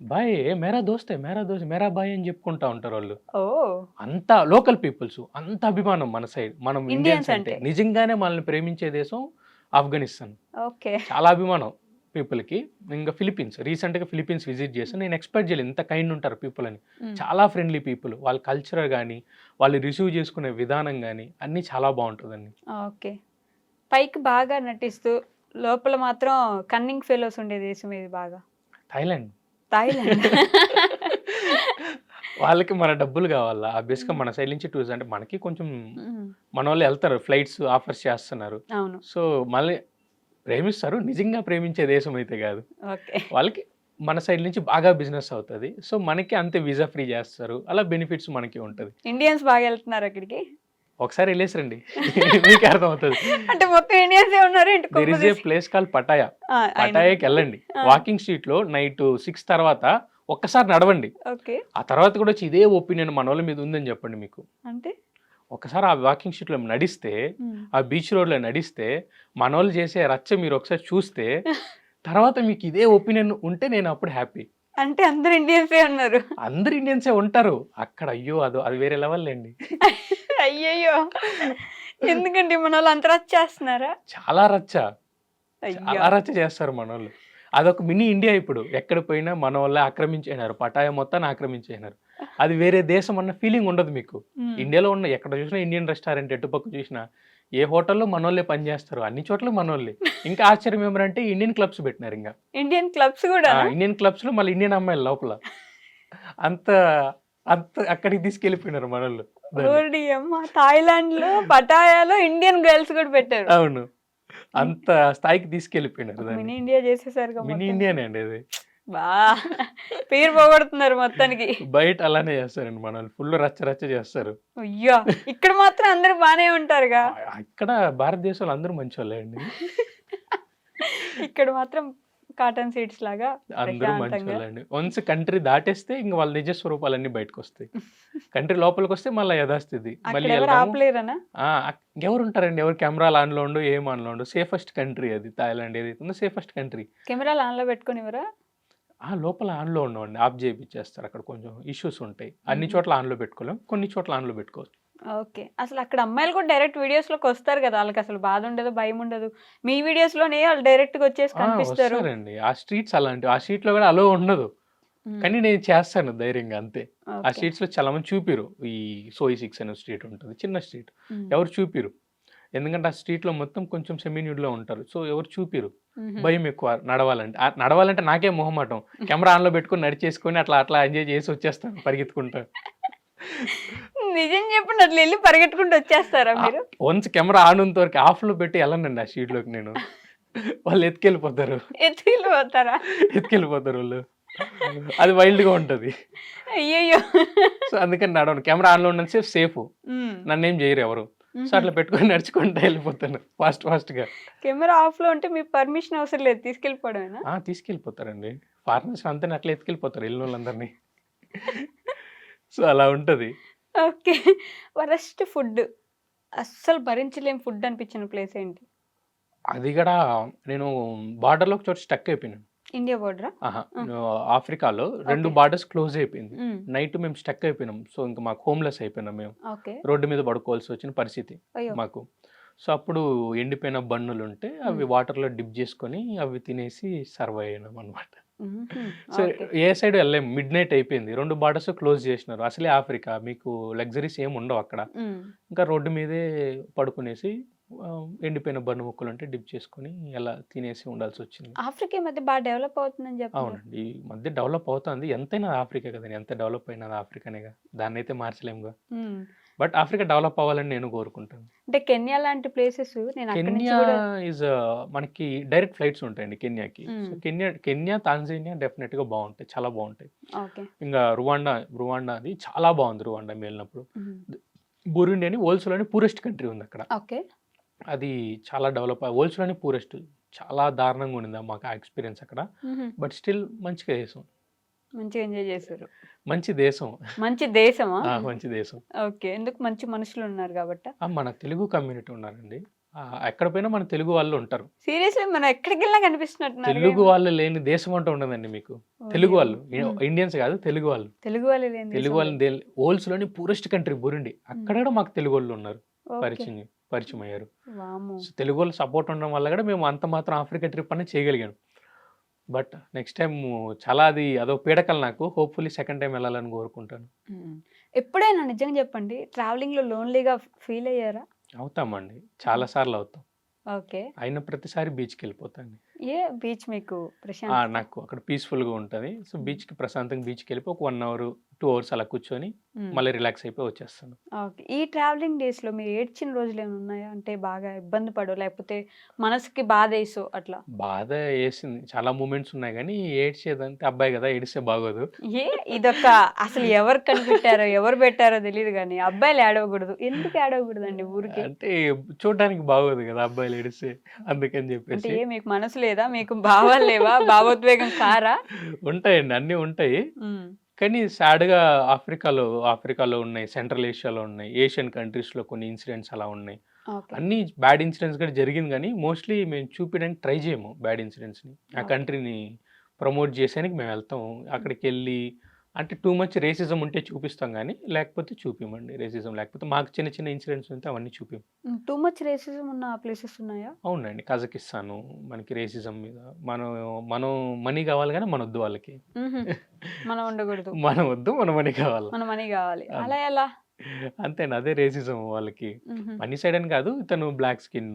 S2: బాయ్ మేరా దోస్తే మేరా బాయ్ అని చెప్పుకుంటా ఉంటారు వాళ్ళు. అంత లోకల్ పీపుల్స్, అంత అభిమానం మన సైడ్. మనం ఇండియన్స్ అంటే నిజంగానే మనల్ని ప్రేమించే దేశం ఆఫ్ఘనిస్తాన్. చాలా అభిమానం పీపుల్ కి. ఇంకా రీసెంట్ గా ఫిలిపీన్స్ విజిట్ చేస్తాను. నేను ఎక్స్పెక్ట్ చేయలేదు ఇంత కైండ్ ఉంటారు పీపుల్ అని. చాలా ఫ్రెండ్లీ పీపుల్, వాళ్ళ కల్చర్ కానీ, వాళ్ళు రిసీవ్ చేసుకునే విధానం కానీ అన్ని చాలా బాగుంటుందండి.
S1: ఓకే, పైకి బాగా నటిస్తూ లోపల మాత్రం కన్నింగ్ ఫెలోస్ ఉండే దేశం ఇది బాగా?
S2: థాయిలాండ్. వాళ్ళకి మన డబ్బులు కావాలా, ఆబ్వియస్గా మన సైడ్ నుంచి టూర్స్ అంటే మనకి కొంచెం మన వాళ్ళు వెళ్తారు, ఫ్లైట్స్ ఆఫర్స్ చేస్తున్నారు. సో మళ్ళీ ప్రేమిస్తారు, నిజంగా ప్రేమించే దేశం అయితే కాదు. వాళ్ళకి మన సైడ్ నుంచి బాగా బిజినెస్ అవుతుంది. సో మనకి అంతే వీసా ఫ్రీ చేస్తారు, అలా బెనిఫిట్స్ మనకి ఉంటుంది.
S1: ఇండియన్స్ బాగా వెళ్తున్నారు అక్కడికి,
S2: ఒకసారి వెళ్ళేసరండి మీకు అర్థమవుతుంది.
S1: అంటే మొత్తం ఇండియన్స్ ఉన్నారు.
S2: There is a place call Pattaya. పటాయాకి వెళ్ళండి, వాకింగ్ స్ట్రీట్ లో నైట్ 6 తర్వాత ఒక్కసారి నడవండి. ఆ తర్వాత కూడా వచ్చి ఇదే ఒపీనియన్ మన వాళ్ళ మీద ఉందని చెప్పండి మీకు. అంటే ఒకసారి ఆ వాకింగ్ స్ట్రీట్ లో నడిస్తే, ఆ బీచ్ రోడ్ లో నడిస్తే, మన వాళ్ళు చేసే రచ్చ మీరు ఒకసారి చూస్తే, తర్వాత మీకు ఇదే ఒపీనియన్ ఉంటే నేను అప్పుడు హ్యాపీ.
S1: అంటే అందరు ఇండియన్సే ఉన్నారు.
S2: అందరు ఇండియన్సే ఉంటారు అక్కడ. అయ్యో అది వేరే లెవెల్ అండి.
S1: అయ్యయ్యో! ఎందుకండి మనోళ్ళు అంత రచ్చ చేస్తున్నారా?
S2: చాలా రచ్చ
S1: అయ్యో!
S2: చాలా రచ్చ చేస్తారు మనోళ్ళు. అదొక మినీ ఇండియా ఇప్పుడు. ఎక్కడ పోయినా మన వాళ్ళే ఆక్రమించేసినారు. పటాయ మొత్తాన్ని ఆక్రమించేసినారు. అది వేరే దేశం అన్న ఫీలింగ్ ఉండదు మీకు. ఇండియాలో ఉన్న ఎక్కడ చూసినా ఇండియన్ రెస్టారెంట్, ఎటుపక్క చూసినా ఏ హోటల్లో మనోళ్ళే పనిచేస్తారు. అన్ని చోట్ల మనోళ్ళే. ఇంకా ఆశ్చర్యం ఏమంటే ఇండియన్ క్లబ్స్ పెట్టినారు. ఇంకా
S1: ఇండియన్ క్లబ్స్ కూడా
S2: ఇండియన్ క్లబ్స్ లో మళ్ళీ ఇండియన్ అమ్మాయిలు లోపల. అంత అంత అక్కడికి తీసుకెళ్ళిపోయినారు మనోళ్ళు.
S1: ఓడి అమ్మ! థాయిలాండ్ లో పటాయాలో ఇండియన్ గర్ల్స్ కూడా పెట్టారు.
S2: అవును, అంత స్థాయికి తీసుకెళ్ళిపోయినారు.
S1: మినీ ఇండియా చేసేసారు.
S2: మినీ ఇండియానే అండి అది.
S1: బా పేరు పోగొడుతున్నారు మొత్తానికి.
S2: బయట అలానే చేస్తారండి మనోళ్ళు. ఫుల్ రచ్చ రచ్చ చేస్తారు.
S1: అయ్యో! ఇక్కడ మాత్రం అందరూ బానే ఉంటారుగా.
S2: ఇక్కడ భారతదేశంలో అందరూ మంచోళ్ళే అండి.
S1: ఇక్కడ మాత్రం కాటన్ సీడ్స్ లాగా
S2: అందరూ
S1: ప్రశాంతంగా.
S2: మంచోళ్ళండి. వన్స్ కంట్రీ దాటేస్తే ఇంక వాళ్ళ నిజ స్వరూపాలన్నీ బయటకు వస్తాయి. కంట్రీ లోపలికి వస్తే మళ్ళీ యథాస్థితి.
S1: అక్కడ
S2: మళ్ళీ
S1: ఎవరు
S2: వెళ్దాము.
S1: ఆపలేరనా?
S2: ఎవరు ఉంటారండి? ఎవరు కెమెరాలు ఆన్లో ఉండు, ఏం ఆన్లో ఉండు. సేఫెస్ట్ కంట్రీ అది. థాయిలాండ్ ఏదైతే ఉందో సేఫెస్ట్ కంట్రీ.
S1: కెమెరాలు ఆన్ లో పెట్టుకునివరా?
S2: లోపల ఆన్లో ఉండవండి. ఆఫ్ చేయించేస్తారు. అక్కడ కొంచెం ఇష్యూస్ ఉంటాయి. అన్ని చోట్ల ఆన్లో పెట్టుకోలేం, కొన్ని చోట్ల ఆన్లో పెట్టుకోవచ్చు.
S1: ఓకే. అసలు అక్కడ అమ్మాయిలు కూడా డైరెక్ట్ వీడియోస్ లోకి వస్తారు కదా, వాళ్ళకి అసలు బాధ ఉండదు, భయం ఉండదు. మీ వీడియోస్ లోనే వాళ్ళు డైరెక్ట్ గా వచ్చేసి కనిపిస్తారు.
S2: వస్తారండి. ఆ స్ట్రీట్స్ అలాంటి. ఆ స్ట్రీట్ లో కూడా అలో ఉండదు. కానీ నేను చేస్తాను ధైర్యంగా అంతే. ఆ స్ట్రీట్స్ లో చాలా మంది చూపిరు. ఈ సోయి 6 అనే స్ట్రీట్ ఉంటుంది, చిన్న స్ట్రీట్. ఎవరు చూపిరు. ఎందుకంటే ఆ స్ట్రీట్ లో మొత్తం కొంచెం సెమీన్యూడ్ లో ఉంటారు. సో ఎవరు చూపిరు. భయం ఎక్కువ నడవాలంటే. నడవాలంటే నాకే మొహమాటం. కెమెరా ఆన్లో పెట్టుకుని నడిచేసుకొని అట్లా అట్లా ఎంజాయ్ చేసి వచ్చేస్తాను పరిగెత్తుకుంటా.
S1: నిజం చెప్పండి, అట్లా వెళ్ళి పరిగెట్టుకుంటూ వచ్చేస్తారా మీరు?
S2: వన్స్ కెమెరా ఆన్ ఉన్నంత వరకు ఆఫ్ లో పెట్టి వెళ్ళనండి ఆ స్ట్రీట్ లోకి నేను. వాళ్ళు ఎత్తుకెళ్ళిపోతారు.
S1: ఎత్తుకెళ్ళిపోతారా?
S2: ఎత్తుకెళ్ళిపోతారు వాళ్ళు. అది వైల్డ్ గా ఉంటది.
S1: అయ్యయ్యో!
S2: సో అందుకని నడవను. కెమెరా ఆన్లో ఉన్నంత సేఫ్. నన్నేం చేయరు ఎవరు. సో అట్లా పెట్టుకొని నడుచుకుంటూ వెళ్ళిపోతాను ఫాస్ట్ గా.
S1: కెమెరా ఆఫ్ లో ఉంటే మీ పర్మిషన్ అవసరం లేదు, తీసుకెళ్ళిపోవడమేనా?
S2: తీసుకెళ్ళిపోతారండి. ఫారినర్స్ అంతా అట్లా ఎత్తుకెళ్ళిపోతారు వెళ్ళిన వాళ్ళందరినీ. సో అలా ఉంటది.
S1: ఓకే. వరస్ట్ ఫుడ్, అస్సలు భరించలేం ఫుడ్ అనిపించిన ప్లేస్ ఏంటి?
S2: అది కూడా నేను బార్డర్లో ఒక చోట స్టక్ అయిపోయినాను.
S1: ఇండియా బోర్డరా?
S2: ఆఫ్రికాలో 2 బార్డర్స్ క్లోజ్ అయిపోయింది. నైట్ మేము స్టక్ అయిపోయినాం. సో ఇంకా మాకు హోమ్లెస్ అయిపోయినాం మేము.
S1: ఓకే.
S2: రోడ్డు మీద పడుకోవాల్సి వచ్చిన పరిస్థితి
S1: అయ్యో!
S2: మాకు. సో అప్పుడు ఎండిపోయిన బన్నులు ఉంటే అవి వాటర్లో డిప్ చేసుకొని అవి తినేసి సర్వ్ అయ్యాం అనమాట. సో ఏ సైడ్ వెళ్ళలేము. మిడ్ నైట్ అయిపోయింది. 2 బార్డర్స్ క్లోజ్ చేసినారు. అసలే ఆఫ్రికా, మీకు లగ్జరీస్ ఏమి ఉండవు అక్కడ. ఇంకా రోడ్డు మీదే పడుకునేసి ఎండిపోయిన బన్ను ముక్కలు ఉంటే డిప్ చేసుకొని అలా తినేసి ఉండాల్సి వచ్చింది.
S1: ఆఫ్రికా ఈ మధ్య బాగా డెవలప్ అవుతుందని చెప్పారు.
S2: అవునండి, ఈ మధ్య డెవలప్ అవుతుంది. ఎంతైనా ఆఫ్రికా కదండి. ఎంత డెవలప్ అయినా ఆఫ్రికానేగా. దాన్ని అయితే మార్చలేముగా. బట్ ఆఫ్రికా డెవలప్ అవ్వాలని నేను కోరుకుంటాను.
S1: అంటే కెన్యా లాంటి ప్లేసెస్ నేను అక్కడి నుంచి
S2: కెన్యా
S1: కూడా
S2: ఈజ్ మనకి డైరెక్ట్ ఫ్లైట్స్ ఉంటాయండి కెన్యాకి. సో కెన్యా తాంజానియా డెఫినెట్ గా బాగుంటాయి, చాలా బాగుంటాయి.
S1: ఓకే.
S2: ఇంకా రువాండా అది చాలా బాగుంది. రువాండా వెళ్ళినప్పుడు. బురుండి అని వరల్డ్స్లోని పూరెస్ట్ కంట్రీ ఉంది అక్కడ.
S1: ఓకే.
S2: అది చాలా డెవలప్. వరల్డ్స్లోని పూరెస్ట్. చాలా దారుణంగా ఉండింది మాకు ఆ ఎక్స్పీరియన్స్ అక్కడ. బట్ స్టిల్ మంచిగా దేశం.
S1: మంచిగా ఎంజాయ్ చేశారు.
S2: మంచి దేశం.
S1: మంచి దేశమా?
S2: మంచి దేశం.
S1: ఓకే. ఎందుకు? మంచి మనుషులు ఉన్నారు కాబట్టి.
S2: మన తెలుగు కమ్యూనిటీ ఉన్నారండి. ఎక్కడ పోయినా మన తెలుగు వాళ్ళు ఉంటారు.
S1: సీరియస్లీ మనం ఎక్కడికి వెళ్ళినా కనిపిస్తున్నట్టున్నారు.
S2: తెలుగు వాళ్ళు లేని దేశం అంటూ ఉండదండి మీకు. తెలుగు వాళ్ళు, ఇండియన్స్ కాదు, తెలుగు వాళ్ళు.
S1: తెలుగు వాళ్ళు లేని
S2: తెలుగు వాళ్ళు వరల్డ్స్ లోని పూరెస్ట్ కంట్రీ బురుండి. అక్కడ కూడా మాకు తెలుగు వాళ్ళు ఉన్నారు. పరిచయం అయ్యారు. సో తెలుగు వాళ్ళు సపోర్ట్ ఉండడం వల్ల కూడా మేము అంత మాత్రం ఆఫ్రికా ట్రిప్ అనేది చేయగలిగాను. బట్ నెక్స్ట్ టైం చాలా అదో పీడకలు నాకు. హోప్ఫుల్లీ సెకండ్ టైం వెళ్ళాలని కోరుకుంటాను.
S1: ఎప్పుడైనా నిజంగా చెప్పండి, ట్రావెలింగ్ లో లోన్లీగా ఫీల్ అయ్యారా?
S2: అవుతామండి, చాలా సార్లు అవుతాం.
S1: ఓకే.
S2: అయిన ప్రతిసారి బీచ్కి వెళ్ళిపోతాను.
S1: ఏ బీచ్ మీకు ప్రశాంత?
S2: నాకు అక్కడ పీస్ఫుల్గా ఉంటుంది. సో బీచ్కి ప్రశాంతంగా బీచ్కి వెళ్ళిపోయి ఒక 1 hour 2 hours అలా కూర్చొని మళ్ళీ రిలాక్స్ అయిపోయి వచ్చేస్తాను.
S1: ఓకే. ఈ ట్రావెలింగ్ డేస్ లో మీరు ఏడ్చిన రోజులు ఏమైనా ఉన్నాయా? అంటే బాగా ఇబ్బంది పడో, లేకపోతే మనసుకి బాధ వేసో అట్లా?
S2: బాధ వేసింది, చాలా మూమెంట్స్ ఉన్నాయి. కానీ ఏడ్చేదంటే అబ్బాయి కదా, ఏడిస్తే బాగోదు.
S1: ఇదొక అసలు ఎవరు కనిపెట్టారో ఎవరు పెట్టారో తెలియదు, కానీ అబ్బాయిలు ఏడవకూడదు. ఎందుకు ఏడవకూడదు అండి ఊరికి?
S2: అంటే చూడడానికి బాగోదు కదా అబ్బాయిలు ఏడిస్తే, అందుకని చెప్పేసి.
S1: అంటే మీకు మనసు లేదా? మీకు భావాలు లేవా? భావోద్వేగం కారా?
S2: ఉంటాయండి, అన్నీ ఉంటాయి. కానీ సాడ్గా ఆఫ్రికాలో ఉన్నాయి, సెంట్రల్ ఏషియాలో ఉన్నాయి, ఏషియన్ కంట్రీస్లో కొన్ని ఇన్సిడెంట్స్ అలా ఉన్నాయి. అన్ని బ్యాడ్ ఇన్సిడెంట్స్ కూడా జరిగింది. కానీ మోస్ట్లీ మేము చూపించడానికి ట్రై చేయము బ్యాడ్ ఇన్సిడెంట్స్ని. ఆ కంట్రీని ప్రమోట్ చేసేందుకు మేము వెళ్తాం. అక్కడికి వెళ్ళి అంటే టూ మచ్ రేసిజం ఉంటే చూపిస్తాం కానీ లేకపోతే చూపిమండి. రేసిజం లేకపోతే మాకు చిన్న చిన్న ఇన్సిడెంట్స్ ఉంటే అవన్నీ చూపిం.
S1: టూ మచ్ రేసిజం ఉన్న ప్లేసెస్ ఉన్నాయా?
S2: అవునండి, కజకిస్తాను మనకి రేసిజం మీద మనం మనం మనీ కావాలి కానీ మన వద్దు వాళ్ళకి.
S1: మనం ఉండకూడదు,
S2: మనం వద్దు, మన మనీ కావాలి.
S1: మన మనీ కావాలి. అలా ఎలా?
S2: అంతేనా, అదే రేసిజం వాళ్ళకి. మనీ సైడ్ అని కాదు, ఇతను బ్లాక్ స్కిన్,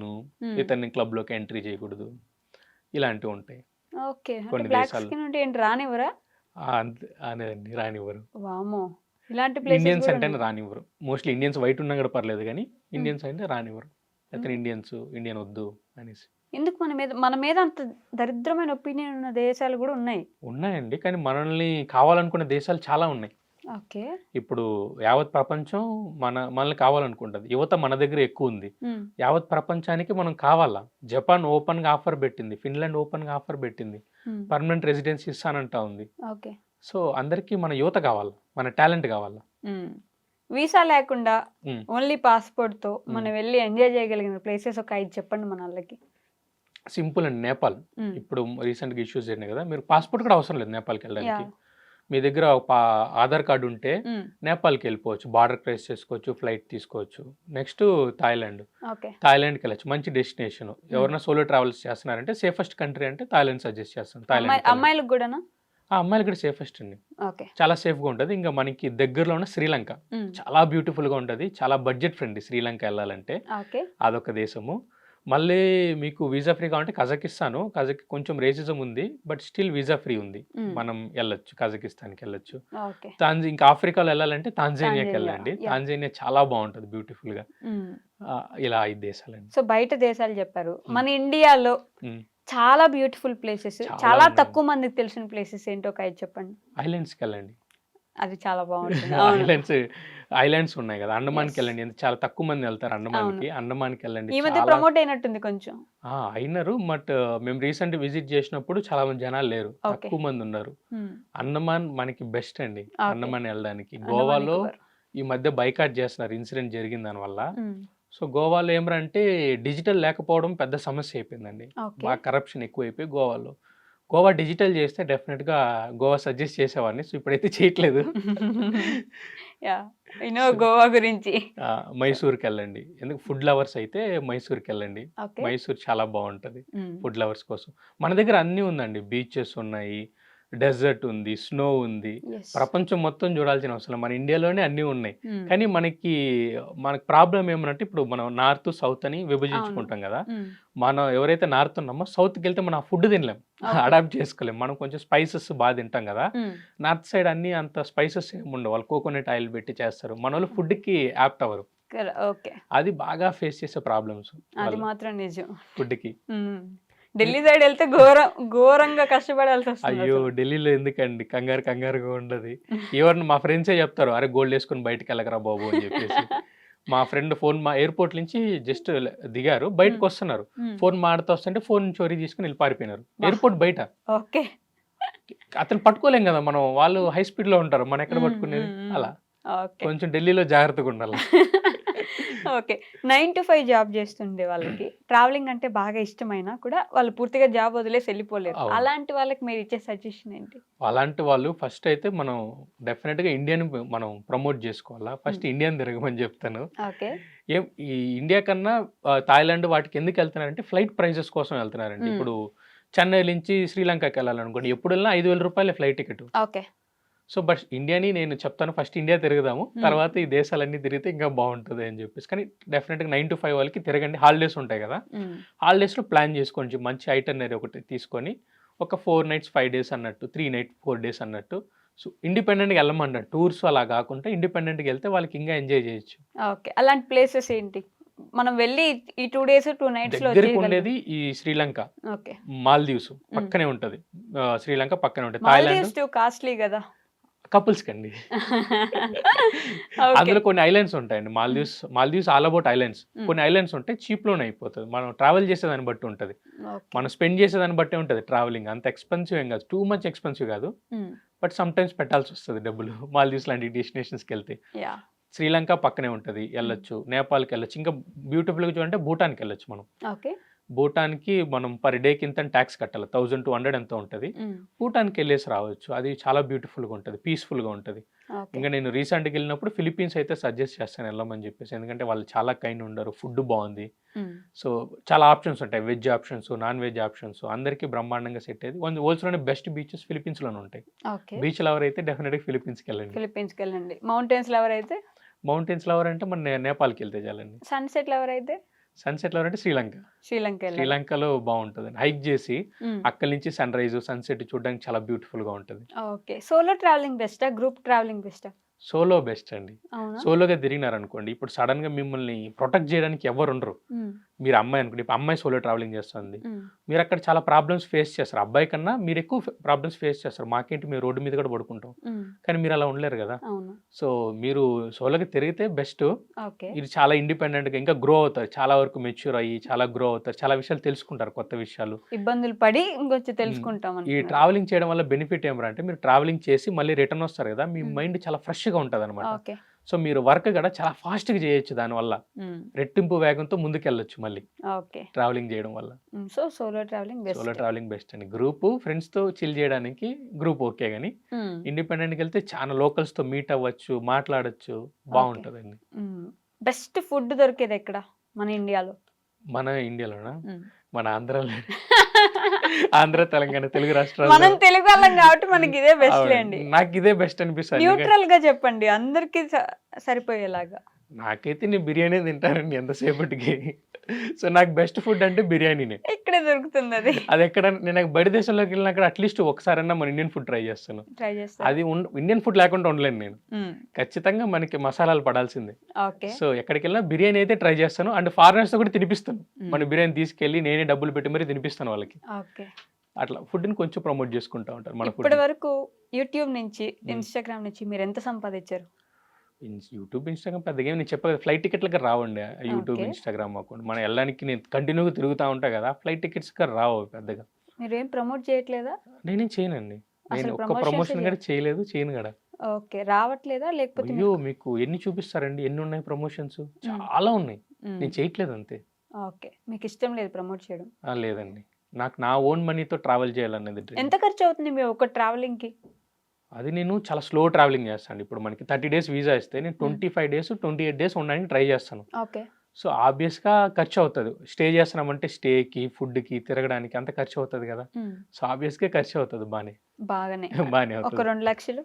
S2: ఇతన్ని క్లబ్ లోకి ఎంట్రీ చేయకూడదు, ఇలాంటివి ఉంటాయి.
S1: ఓకే,
S2: కొన్ని
S1: బ్లాక్
S2: దేశాలు.
S1: స్కిన్ ఉంటే ఏంటి రానివ్వరా?
S2: అనేదండి, రానివ్వరు.
S1: వామో, ఇలాంటి
S2: ఇండియన్స్
S1: ప్లేసెస్
S2: అంటే రానివ్వరు. మోస్ట్లీ ఇండియన్స్ వైట్ ఉన్నా కూడా పర్లేదు కానీ ఇండియన్స్ అంటే రానివ్వరు. అతను ఇండియన్ వద్దు అనేసి.
S1: ఎందుకు మన మీద అంత దరిద్రమైన ఒపీనియన్ ఉన్న దేశాలు కూడా ఉన్నాయి?
S2: ఉన్నాయండి, కానీ మనల్ని కావాలనుకునే దేశాలు చాలా ఉన్నాయి.
S1: ఓకే.
S2: ఇప్పుడు యావత్ ప్రపంచం మనల్ని కావాలనుకుంటుంది. యువత మన దగ్గర ఎక్కువ ఉంది. యావత్ ప్రపంచానికి మనం కావాలా. జపాన్ ఓపెన్ గా ఆఫర్ పెట్టింది, ఫిన్లాండ్ ఓపెన్ గా ఆఫర్ పెట్టింది, పర్మనెంట్ రెసిడెన్సీ ఇస్తానంటా ఉంది.
S1: ఓకే.
S2: సో అందరికి మన యువత కావాలా, మన టాలెంట్ కావాలా.
S1: వీసా లేకుండా ఓన్లీ పాస్పోర్ట్ తో మనం వెళ్ళి ఎంజాయ్ చేయగలిగిన ప్లేసెస్ ఒక 5 చెప్పండి మన వాళ్ళకి.
S2: సింపుల్ అండి, నేపాల్. ఇప్పుడు రీసెంట్ గా ఇష్యూస్ జరిగినాయి కదా, మీరు పాస్పోర్ట్ కూడా అవసరం లేదు నేపాల్కి వెళ్ళడానికి. మీ దగ్గర ఆధార్ కార్డు ఉంటే నేపాల్కి వెళ్ళిపోవచ్చు, బార్డర్ క్రాస్ చేసుకోవచ్చు, ఫ్లైట్ తీసుకోవచ్చు. నెక్స్ట్ థాయిలాండ్కి వెళ్ళచ్చు, మంచి డెస్టినేషన్. ఎవరైనా సోలో ట్రావెల్స్ చేస్తున్నారంటే సేఫెస్ట్ కంట్రీ అంటే థాయిలాండ్ సజెస్ట్ చేస్తాను. థాయిలాండ్
S1: అమ్మాయిలకు కూడానా?
S2: అమ్మాయిలు కూడా సేఫెస్ట్ అండి, చాలా సేఫ్ గా ఉంటది. ఇంకా మనకి దగ్గరలో ఉన్న శ్రీలంక చాలా బ్యూటిఫుల్ గా ఉంటది, చాలా బడ్జెట్ ఫ్రెండ్లీ. శ్రీలంక వెళ్ళాలంటే అదొక దేశము. మళ్ళీ మీకు వీసా ఫ్రీ కావాలంటే కజకిస్తాన్ కొంచెం రేసిజం ఉంది, బట్ స్టిల్ వీసా ఫ్రీ ఉంది, మనం వెళ్ళొచ్చు, కజకిస్తాన్కి వెళ్ళొచ్చు. ఇంకా ఆఫ్రికాలో వెళ్ళాలంటే తాంజానియాకి వెళ్ళండి, తాంజానియా చాలా బాగుంటది బ్యూటిఫుల్ గా. ఇలా 5 దేశాలండి.
S1: సో బయట దేశాలు చెప్పారు, మన ఇండియాలో చాలా బ్యూటిఫుల్ ప్లేసెస్, చాలా తక్కువ మందికి తెలిసిన ప్లేసెస్ ఏంటో ఒక 5 చెప్పండి.
S2: ఐలాండ్స్కి వెళ్ళండి,
S1: అది చాలా బాగుంటుంది.
S2: ఐలాండ్స్ ఉన్నాయి కదా, అండమాన్కి వెళ్ళండి. చాలా తక్కువ మంది వెళ్తారు అండమాన్కి వెళ్ళండి.
S1: ఈ మధ్య ప్రమోట్ అయినట్టుంది కొంచెం.
S2: అయినారు, బట్ మేము రీసెంట్ విజిట్ చేసినప్పుడు చాలా మంది జనాలు లేరు, తక్కువ మంది ఉన్నారు. అండమాన్ మనకి బెస్ట్ అండి అండమాన్ వెళ్ళడానికి. గోవాలో ఈ మధ్య బైకాట్ చేస్తున్నారు, ఇన్సిడెంట్ జరిగింది దానివల్ల. సో గోవాలో ఏమరంటే డిజిటల్ లేకపోవడం పెద్ద సమస్య అయిపోయిందండి, బాగా కరప్షన్ ఎక్కువైపోయి గోవా డిజిటల్ చేస్తే డెఫినెట్గా గోవా సజెస్ట్ చేసేవాడిని. సో ఇప్పుడైతే చేయట్లేదు.
S1: గోవా గురించి
S2: మైసూర్కి వెళ్ళండి, ఎందుకు ఫుడ్ లవర్స్ అయితే మైసూర్కి వెళ్ళండి. మైసూర్ చాలా బాగుంటుంది ఫుడ్ లవర్స్ కోసం. మన దగ్గర అన్నీ ఉందండి, బీచెస్ ఉన్నాయి, డెజర్ట్ ఉంది, స్నో ఉంది, ప్రపంచం మొత్తం చూడాల్సిన అవసరం. మన ఇండియాలోనే అన్నీ ఉన్నాయి. కానీ మనకి ప్రాబ్లం ఏమనంటే ఇప్పుడు మనం నార్త్ సౌత్ అని విభజించుకుంటాం కదా. మనం ఎవరైతే నార్త్ ఉన్నామో సౌత్కి వెళ్తే మనం ఆ ఫుడ్ తినలేం, అడాప్ట్ చేసుకోలేం. మనం కొంచెం స్పైసెస్ బాగా తింటాం కదా. నార్త్ సైడ్ అన్ని అంత స్పైసెస్ ఏమి ఉండవు, వాళ్ళు కోకోనట్ ఆయిల్ పెట్టి చేస్తారు. మన వాళ్ళు ఫుడ్ కి యాప్ట్ అవ్వరు. అది బాగా ఫేస్ చేసే ప్రాబ్లమ్స్,
S1: అది మాత్రం నిజం.
S2: ఫుడ్ కి
S1: ఢిల్లీ సైడ్ వెళ్తే ఘోరంగా కష్టపడాల్సి వస్తుంది.
S2: అయ్యో ఢిల్లీలో ఎందుకండి, కంగారుగా ఉండదు. ఎవరిని మా ఫ్రెండ్సే చెప్తారు, అరే గోల్డ్ వేసుకుని బయటకు వెళ్ళకరా బాబు అని చెప్పేసి. మా ఫ్రెండ్ మా ఎయిర్పోర్ట్ నుంచి జస్ట్ దిగారు, బయటకు వస్తున్నారు, ఫోన్ మాడుతూ వస్తుంటే ఫోన్ చోరీ తీసుకుని వెళ్ళి పారిపోయినారు ఎయిర్పోర్ట్ బయట. అతను పట్టుకోలేం కదా మనం, వాళ్ళు హై స్పీడ్ లో ఉంటారు, మనం ఎక్కడ పట్టుకునేది. అలా కొంచెం ఢిల్లీలో జాగ్రత్తగా ఉండాలి.
S1: ఓకే, 9 to 5 జాబ్ చేస్తుండే వాళ్ళకి ట్రావెలింగ్ అంటే బాగా ఇష్టమైనా కూడా వాళ్ళు పూర్తిగా జాబ్ వదిలేసి వెళ్ళిపోలేరు. అలాంటి వాళ్ళకి మీరు ఇచ్చే సజెషన్ ఏంటి?
S2: అలాంటి వాళ్ళు ఫస్ట్ అయితే మనం డెఫినెట్ గా ఇండియన్ మనం ప్రమోట్ చేసుకోవాలా. ఫస్ట్ ఇండియన్ తిరగమని చెప్తాను. ఈ ఇండియా కన్నా థాయిలాండ్ వాటికి ఎందుకు వెళ్తున్నారంటే ఫ్లైట్ ప్రైజెస్ కోసం వెళ్తున్నారండి. ఇప్పుడు చెన్నై నుంచి శ్రీలంకకి వెళ్ళాలనుకోండి, ఎప్పుడు వెళ్ళినా 5,000 రూపాయలే ఫ్లైట్ టికెట్. సో బట్ ఇండియాని నేను చెప్తాను, ఫస్ట్ ఇండియా తిరుగుదాము, తర్వాత ఈ దేశాలన్నీ తిరిగితే ఇంకా బాగుంటుంది అని చెప్పేసి. కానీ డెఫినెట్గా 9 to 5 వాళ్ళకి తిరగండి. హాలిడేస్ ఉంటాయి కదా, హాలిడేస్లో ప్లాన్ చేసుకోండి, మంచి ఐటర్నరీ ఒకటి తీసుకొని ఒక 4 nights 5 days అన్నట్టు, 3 nights 4 days అన్నట్టు. సో ఇండిపెండెంట్గా వెళ్ళమంటారు, టూర్స్ అలా కాకుండా ఇండిపెండెంట్గా వెళ్తే వాళ్ళకి ఇంకా ఎంజాయ్ చేయొచ్చు.
S1: ఓకే, అలాంటి ప్లేసెస్ ఏంటి మనం వెళ్ళి ఈ 2 days 2 nights లో
S2: దగ్గరికి ఉండేది? ఈ శ్రీలంక, మాల్దీవ్స్ పక్కనే ఉంటది, శ్రీలంక పక్కనే ఉంటుంది. థాయిలాండ్
S1: కాస్ట్లీ కదా
S2: కపుల్స్ కండి. అందులో కొన్ని ఐలాండ్స్ ఉంటాయండి, మాల్దీవ్స్ ఆల్ అబౌట్ ఐలాండ్స్. కొన్ని ఐలాండ్స్ ఉంటాయి, చీప్ లోనే అయిపోతుంది. మనం ట్రావెల్ చేసేదాన్ని బట్టి ఉంటది, మనం స్పెండ్ చేసేదాన్ని బట్టి ఉంటది. ట్రావెలింగ్ అంత ఎక్స్పెన్సివ్ ఏం కాదు, టూ మచ్ ఎక్స్పెన్సివ్ కాదు, బట్ సమ్ టైమ్స్ పెట్టాల్సి వస్తుంది డబ్బులు మాల్దీవ్స్ లాంటి డెస్టినేషన్స్కి వెళ్తే. శ్రీలంక పక్కనే ఉంటది, వెళ్ళొచ్చు. నేపాల్కి వెళ్ళొచ్చు. ఇంకా బ్యూటిఫుల్గా చూడంటే భూటాన్కి వెళ్ళొచ్చు మనం. భూటాన్కి మనం పర్ డేకి ఇంత ట్యాక్స్ కట్టాలి, 1200 ఎంతో ఉంటుంది. భూటాన్కి వెళ్ళేసి రావచ్చు, అది చాలా బ్యూటిఫుల్గా ఉంటుంది, పీస్ఫుల్గా ఉంటుంది.
S1: ఓకే.
S2: ఇంకా నేను రీసెంట్గా వెళ్ళినప్పుడు ఫిలిప్పీన్స్ అయితే సజెస్ట్ చేస్తాను వెళ్ళమని చెప్పేసి, ఎందుకంటే వాళ్ళు చాలా కైండ్ ఉండరు, ఫుడ్ బాగుంది. సో చాలా ఆప్షన్స్ ఉంటాయి, veg options, non veg options, అందరికీ బ్రహ్మాండంగా సెట్ అయ్యేది. వరల్డ్స్లోనే బెస్ట్ బీచెస్ ఫిలిప్పీన్స్లోనే ఉంటాయి.
S1: ఓకే.
S2: బీచ్ లవర్ అయితే డెఫినెట్గా ఫిలిప్పీన్స్కి వెళ్ళండి.
S1: ఫిలిప్పీన్స్కి వెళ్ళండి. మౌంటైన్స్ లవర్ అయితే?
S2: మౌంటైన్స్ లవర్ అంటే మన నేపాల్కి వెళ్తే చాలండి.
S1: సన్సెట్ లవర్ అయితే?
S2: సన్సెట్ లవర్ అంటే శ్రీలంక.
S1: శ్రీలంక వెళ్ళాలి.
S2: శ్రీలంకలో బాగుంటుంది, హైక్ చేసి
S1: మ్మ్.
S2: అక్కడి నుంచి సన్ రైజ్ సన్సెట్ చూడడానికి చాలా బ్యూటిఫుల్గా ఉంటుంది.
S1: ఓకే. సోలో ట్రావెలింగ్ బెస్టా, గ్రూప్ ట్రావెలింగ్ బెస్టా?
S2: సోలో బెస్ట్ అండి.
S1: అవునా?
S2: సోలోగా తిరిగినారనుకోండి, ఇప్పుడు సడన్గా మిమ్మల్ని ప్రొటెక్ట్ చేయడానికి ఎవరు ఉండరు.
S1: మ్మ్.
S2: మీరు అమ్మాయి అనుకోండి, ఇప్పుడు అమ్మాయి సోలో ట్రావెలింగ్ చేస్తుంది,
S1: మ్మ్.
S2: మీరు అక్కడ చాలా ప్రాబ్లమ్స్ ఫేస్ చేస్తారు. అబ్బాయి కన్నా మీరు ఎక్కువ ప్రాబ్లమ్స్ ఫేస్ చేస్తారు. మాకేంటి, మేము రోడ్డు మీద కూడా పడుకుంటాం,
S1: మ్మ్.
S2: కానీ మీరు అలా ఉండలేరు కదా.
S1: అవును.
S2: సో మీరు సోలోగా తిరిగితే బెస్ట్.
S1: ఓకే.
S2: మీరు చాలా ఇండిపెండెంట్గా ఇంకా గ్రో అవుతారు, చాలా వరకు మెచ్యూర్ అయ్యి చాలా గ్రో అవుతారు, చాలా విషయాలు తెలుసుకుంటారు, కొత్త విషయాలు.
S1: ఇబ్బందులు పడి ఇంకొంచెం తెలుసుకుంటాం
S2: ఈ
S1: అనుకున్నారు.
S2: ట్రావెలింగ్ చేయడం వల్ల బెనిఫిట్ ఏమరా అంటే, మీరు ట్రావెలింగ్ చేసి మళ్ళీ రిటర్న్ వస్తారు కదా, మీ మైండ్ చాలా ఫ్రెష్గా ఉంటుంది అనమాట.
S1: ఓకే.
S2: సో మీరు వర్క్ కూడా చాలా ఫాస్ట్గా చేయొచ్చు, దానివల్ల
S1: మ్మ్.
S2: రెట్టింపు వేగంతో ముందుకెళ్ళొచ్చు మళ్ళీ
S1: ఓకే.
S2: ట్రావెలింగ్ చేయడం వల్ల.
S1: So solo travelling
S2: solo
S1: best.
S2: Travelling best అండి. గ్రూప్ ఫ్రెండ్స్తో చిల్ చేయడానికి గ్రూప్ ఓకే, కానీ ఇండిపెండెంట్కి వెళ్తే చాలా లోకల్స్తో మీట్ అవ్వచ్చు, మాట్లాడచ్చు, బాగుంటుందండి.
S1: బెస్ట్ ఫుడ్ దొరికేది ఎక్కడ మన ఇండియాలో?
S2: మన ఇండియాలోనా?
S1: మ్మ్.
S2: మన ఆంధ్రాలో. ఆంధ్ర, తెలంగాణ, తెలుగు
S1: మనం
S2: రాష్ట్రాల్లో
S1: తెలుగు వాళ్ళం కాబట్టి మనకి ఇదే బెస్ట్
S2: అవును,
S1: లేండి.
S2: నాకు ఇదే బెస్ట్ అనిపిస్తుంది. ఎందుకంటే
S1: న్యూట్రల్ గా చెప్పండి, అందరికి సరిపోయేలాగా.
S2: నాకైతే నేను బిర్యానీ తింటానండి ఎంతసేపటికి. సో నాకు బెస్ట్ ఫుడ్ అంటే బిర్యానీనే.
S1: ఇక్కడే దొరుకుతుంది అది.
S2: అది ఎక్కడ, నేను బయట దేశంలోకి వెళ్ళినక్కడ అట్లీస్ట్ ఒకసారన్నా మన ఇండియన్ ఫుడ్ ట్రై చేస్తాను.
S1: ట్రై చేస్తాను.
S2: అది ఇండియన్ ఫుడ్ లేకుండా ఉండలేను నేను, ఖచ్చితంగా మనకి మసాలాలు పడాల్సిందే.
S1: ఓకే.
S2: సో ఎక్కడికి వెళ్ళినా బిర్యానీ అయితే ట్రై చేస్తాను, అండ్ ఫారినర్స్తో కూడా తినిపిస్తాను. మన బిర్యానీ తీసుకెళ్ళి నేనే డబ్బులు పెట్టి మరీ తినిపిస్తాను వాళ్ళకి.
S1: ఓకే.
S2: అట్లా ఫుడ్ని కొంచెం ప్రమోట్ చేసుకుంటా ఉంటారు మన ఫుడ్.
S1: ఇప్పటి వరకు యూట్యూబ్ నుంచి, ఇన్స్టాగ్రామ్ నుంచి మీరు ఎంత సంపాదించారు?
S2: యూట్యూబ్, ఇన్స్టాగ్రామ్ పెద్దగా నేను చెప్పగా ఫ్లైట్ టికెట్లకి రావండి యూట్యూబ్,
S1: Okay.
S2: Instagram account. మనం వెళ్ళడానికి నేను కంటిన్యూగా తిరుగుతూ ఉంటా కదా, ఫ్లైట్ టికెట్స్కి రావు పెద్దగా.
S1: మీరు ఏం ప్రమోట్ చేయట్లేదా?
S2: నేనేం చేయనండి, నేను
S1: అసలు
S2: ఒక్క
S1: promotions
S2: ప్రమోషన్
S1: ఏ
S2: కూడా చేయను కదా.
S1: ఓకే. రావట్లేదా లేకపోతే
S2: అయ్యో, మీకు ఎన్ని చూపిస్తారండి, ఎన్ని ఉన్నాయి ప్రమోషన్స్, చాలా ఉన్నాయి, నేను చేయట్లేదు అంతే.
S1: ఓకే. మీకు ఇష్టం లేదు ప్రమోట్ చేయడం?
S2: లేదండి, నాకు నా ఓన్ మనీతో ట్రావెల్ చేయాలనేది డ్రీమ్.
S1: ఎంత ఖర్చు అవుతుంది మీ ఒక ట్రావెలింగ్ కి?
S2: అది నేను చాలా స్లో ట్రావెలింగ్ చేస్తాను. ఇప్పుడు మనకి 30 days వీసా ఇస్తే నేను 25 days 28 days ఉండడానికి ట్రై చేస్తాను.
S1: ఓకే.
S2: సో ఆబ్వియస్గా ఖర్చు అవుతుంది, స్టే చేస్తున్నామంటే స్టేకి, ఫుడ్కి, తిరగడానికి అంత ఖర్చు అవుతుంది కదా. సో ఆబ్వియస్గా ఖర్చు అవుతుంది,
S1: బాగానే
S2: బాగానే
S1: ఒక
S2: అవుతుంది.
S1: 2 లక్షలు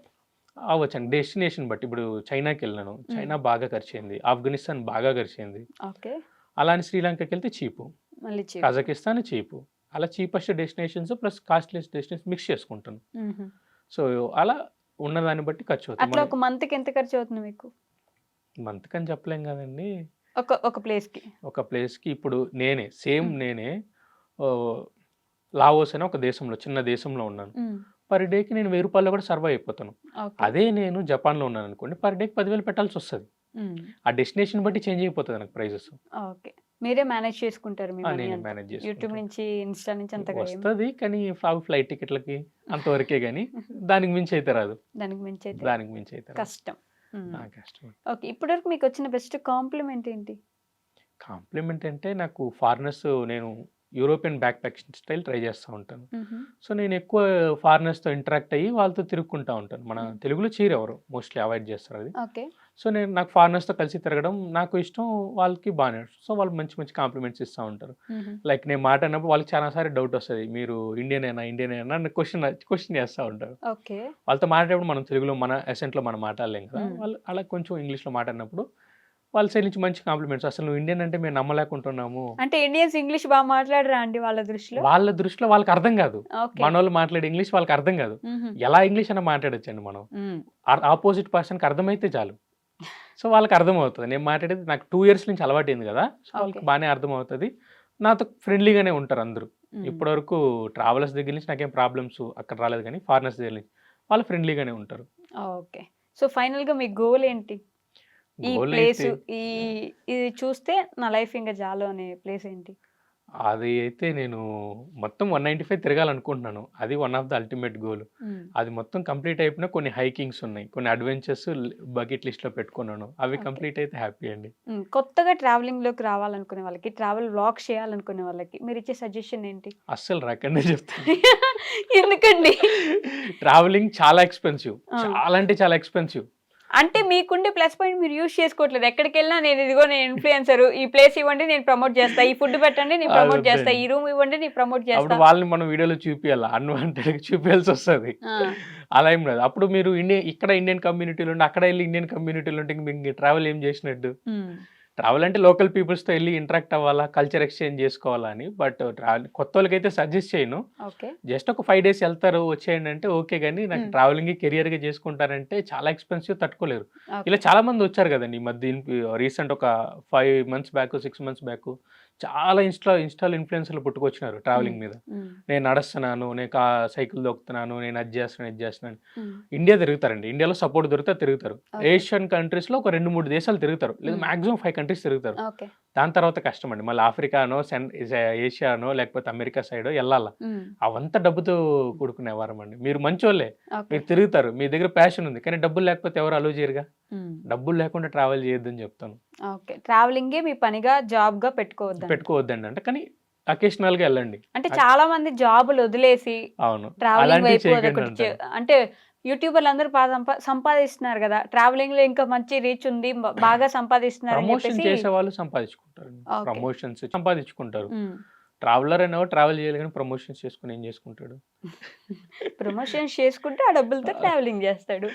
S2: అవ్వచ్చండి, డెస్టినేషన్ బట్టి. ఇప్పుడు చైనాకి వెళ్ళాను, చైనా బాగా ఖర్చు అయింది, ఆఫ్ఘనిస్తాన్ బాగా ఖర్చు అయింది.
S1: ఓకే.
S2: అలానే శ్రీలంకకి వెళ్తే చీపు,
S1: మళ్ళీ
S2: కజకిస్తాన్ చీపు, అలా cheapest destinations plus costless destination mix చేసుకుంటాను. సో అలా ఉన్నదాన్ని బట్టి ఖర్చు
S1: అట్లా
S2: అవుతుంది.
S1: ఒక మంత్ కి ఎంత ఖర్చు అవుతుంది మీకు?
S2: మంత్ కని చెప్పలేం కదండి.
S1: ఒక ప్లేస్ కి?
S2: ఒక ప్లేస్కి ఇప్పుడు నేనే లావోస్ అనే ఒక దేశంలో, చిన్న దేశంలో ఉన్నాను. పర్ డేకి నేను 1000 రూపాయలు కూడా సర్వైవ్ అయిపోతాను. అదే నేను జపాన్లో ఉన్నాను అనుకోండి, పర్ డేకి 10,000 పెట్టాల్సి వస్తుంది. ఆ డెస్టినేషన్ బట్టి చేంజ్ అయిపోతుంది నాకు ప్రైజెస్.
S1: ఓకే. మీరే మేనేజ్ చేసుకుంటారు మీ మనీ
S2: నేను
S1: అంతా?
S2: మేనేజ్
S1: యూట్యూబ్
S2: చేసుకుంటాను.
S1: నుంచి, ఇన్స్టా నుంచి అంతగా ఏం
S2: వస్తుంది, కానీ ఫ్లైట్ టికెట్లకి అంతవరకే, కానీ దానికి మించి అయితే రాదు.
S1: దానికి మించి అయితే
S2: దానికి మించి అయితే రాదు.
S1: కష్టం.
S2: కష్టం.
S1: ఓకే. ఇప్పటివరకు మీకు వచ్చిన బెస్ట్ కాంప్లిమెంట్ ఏంటి?
S2: కాంప్లిమెంట్ అంటే నాకు ఫారినర్స్, నేను European back packing style try చేస్తూ ఉంటాను. సో నేను ఎక్కువ ఫారినర్స్తో ఇంటరాక్ట్ అయ్యి వాళ్ళతో తిరుగుకుంటూ ఉంటాను. మన తెలుగులో ఎవరు మోస్ట్లీ అవాయిడ్ చేస్తారు అది.
S1: ఓకే.
S2: సో నాకు ఫారినర్స్తో కలిసి తిరగడం నాకు ఇష్టం, వాళ్ళకి బాగానే. సో వాళ్ళు మంచి మంచి కాంప్లిమెంట్స్ ఇస్తూ ఉంటారు. లైక్ నేను మాట్లాడినప్పుడు వాళ్ళకి చాలాసారి డౌట్ వస్తుంది, మీరు ఇండియనేనా అని క్వశ్చన్ చేస్తూ ఉంటారు.
S1: ఓకే.
S2: వాళ్ళతో మాట్లాడేటప్పుడు మనం తెలుగులో మన ఎసెంట్లో మనం మాట్లాడలేం కదా, వాళ్ళు అలా కొంచెం ఇంగ్లీష్లో మాట్లాడినప్పుడు వాళ్ళ సైడ్ నుంచి మంచి కాంప్లిమెంట్స్, అసలు నువ్వు ఇండియన్ అంటే మేము నమ్మలేకుంటున్నాము.
S1: అంటే ఇండియన్స్ ఇంగ్లీష్ బాగా మాట్లాడరా అండి వాళ్ళ దృష్టిలో?
S2: వాళ్ళ దృష్టిలో వాళ్ళకి అర్థం కాదు,
S1: ఓకే.
S2: మన వాళ్ళు మాట్లాడే ఇంగ్లీష్ వాళ్ళకి అర్థం కాదు. ఎలా ఇంగ్లీష్ అయినా మాట్లాడొచ్చండి మనం, ఆపోజిట్ పర్సన్కి అర్థమైతే చాలు. సో వాళ్ళకి అర్థమవుతుంది, నేను మాట్లాడేది నాకు 2 years నుంచి అలవాటైంది కదా, సో వాళ్ళకి బాగానే అర్థమవుతుంది. నాతో ఫ్రెండ్లీగానే ఉంటారు అందరూ. ఇప్పటివరకు ట్రావెలర్స్ దగ్గర నుంచి నాకేం ప్రాబ్లమ్స్ అక్కడ రాలేదు, కానీ ఫారినర్స్ దగ్గర నుంచి వాళ్ళు ఫ్రెండ్లీగానే ఉంటారు.
S1: ఓకే. సో ఫైనల్ గా మీ గోల్ ఏంటి? ఈ
S2: గోల్
S1: ప్లేస్,
S2: అయితే
S1: ఇది చూస్తే నా లైఫ్ ఇంకా చాలు అనే ప్లేస్ ఏంటి?
S2: అది అయితే నేను మొత్తం 195 తిరగాలనుకుంటున్నాను. అది one of the ultimate goal. అది మొత్తం కంప్లీట్ అయిపోయినా కొన్ని హైకింగ్స్ ఉన్నాయి, కొన్ని అడ్వెంచర్స్ బకెట్ లిస్ట్లో పెట్టుకున్నాను. అవి
S1: Okay.
S2: కంప్లీట్ అయితే హ్యాపీ అండి.
S1: కొత్తగా ట్రావెలింగ్లోకి రావాలనుకునే వాళ్ళకి, ట్రావెల్ వ్లాగ్ చేయాలనుకునే వాళ్ళకి మీరు ఇచ్చే సజెషన్ ఏంటి?
S2: అస్సలు రాకండి చెప్తాను.
S1: ఎందుకండి?
S2: ట్రావెలింగ్ చాలా ఎక్స్పెన్సివ్,
S1: ఆ.
S2: చాలా అంటే చాలా ఎక్స్పెన్సివ్.
S1: అంటే మీకుండే ప్లస్ పాయింట్ మీరు యూజ్ చేసుకోవట్లేదు. ఎక్కడికి వెళ్ళినా నేను ఇదిగో నేను ఇన్ఫ్లుయెన్సర్, ఈ ప్లేస్ ఇవ్వండి నేను ప్రమోట్ చేస్తా, ఈ ఫుడ్ పెట్టండి నేను ప్రమోట్ చేస్తా, ఈ రూమ్ ఇవ్వండి నేను ప్రమోట్
S2: అప్పుడు
S1: చేస్తా.
S2: వాళ్ళని మనం వీడియోలో చూపించాలి, అన్వాంటెడ్ చూపించాల్సి వస్తుంది.
S1: ఆ,
S2: అలా ఏం లేదు. అప్పుడు మీరు ఇక్కడ ఇండియన్ కమ్యూనిటీలో ఉండి అక్కడ వెళ్ళి ఇండియన్ కమ్యూనిటీలో ఉంటే మీకు ట్రావెల్ ఏం చేసినట్టు?
S1: ఉమ్,
S2: ట్రావెల్ అంటే లోకల్ పీపుల్స్తో వెళ్ళి ఇంటరాక్ట్ అవ్వాలా, కల్చర్ ఎక్స్చేంజ్ చేసుకోవాలా అని. బట్ కొత్త వాళ్ళకైతే సజెస్ట్ చేయను.
S1: ఓకే.
S2: జస్ట్ ఒక 5 days వెళ్తారు వచ్చేయండి అంటే ఓకే, కానీ నాకు ట్రావెలింగ్ కెరియర్గా చేసుకుంటారంటే చాలా ఎక్స్పెన్సివ్, తట్టుకోలేరు.
S1: ఓకే.
S2: ఇలా చాలా మంది వచ్చారు కదండి ఈ మధ్య. రీసెంట్ ఒక 5 months బ్యాక్, 6 months బ్యాక్ చాలా ఇన్స్టాల్ ఇన్ఫ్లుయెన్సర్లు పుట్టుకొచ్చినారు ట్రావెలింగ్ మీద.
S1: ఉమ్,
S2: నేను నడుస్తున్నాను, నేను సైకిల్ దొక్కుతున్నాను, నేను అది చేస్తున్నాను, ఇది చేస్తున్నాను.
S1: ఉమ్,
S2: ఇండియా తిరుగుతారండి, ఇండియాలో సపోర్ట్ దొరికితే తిరుగుతారు.
S1: Okay.
S2: ఏషియన్ కంట్రీస్లో ఒక 2-3 దేశాలు తిరుగుతారు, లేదా మాక్సిమం 5 countries తిరుగుతారు.
S1: ఓకే.
S2: దాని తర్వాత కష్టం అండి, మళ్ళీ ఆఫ్రికానో ఏషియానో లేకపోతే అమెరికా సైడో వెళ్ళాలా.
S1: ఉమ్,
S2: అవంతా డబ్బుతో కూడుకునే వారం అండి. మీరు మంచోళ్ళే,
S1: ఓకే.
S2: మీరు తిరుగుతారు, మీ దగ్గర ప్యాషన్ ఉంది, కానీ డబ్బులు లేకపోతే ఎవరు అలో చేయరుగా.
S1: ఉమ్,
S2: డబ్బులు లేకుండా ట్రావెల్ చేయొద్దని చెప్తాను.
S1: ఓకే. ట్రావెలింగే మీ పనిగా జాబ్ గా పెట్టుకోవద్దు.
S2: పెట్టుకోవద్దండి అంటే, కానీ అకేషనల్గా వెళ్ళండి.
S1: అంటే చాలా మంది జాబులు వదిలేసి
S2: అవును,
S1: ట్రావెలింగ్
S2: అలాంటివి
S1: వైపు
S2: చేయకండి
S1: ఒకటి
S2: అంటాను.
S1: అంటే యూట్యూబర్లు అందరూ సంపాదిస్తున్నారు కదా, ట్రావెలింగ్ లో ఇంకా మంచి రీచ్ ఉంది, బాగా సంపాదిస్తున్నారు అని
S2: ప్రమోషన్
S1: చెప్పేసి.
S2: చేసే వాళ్ళు సంపాదించుకుంటారు,
S1: Okay.
S2: ప్రమోషన్స్ సంపాదించుకుంటారు.
S1: ఉమ్.
S2: ట్రావెలర్ అనేవాడు ట్రావెల్ చేయాలి, కానీ ప్రమోషన్స్ చేసుకుని ఏం చేసుకుంటాడు?
S1: ప్రమోషన్స్ చేసుకుంటే ఆ డబ్బులతో ట్రావెలింగ్ చేస్తాడు.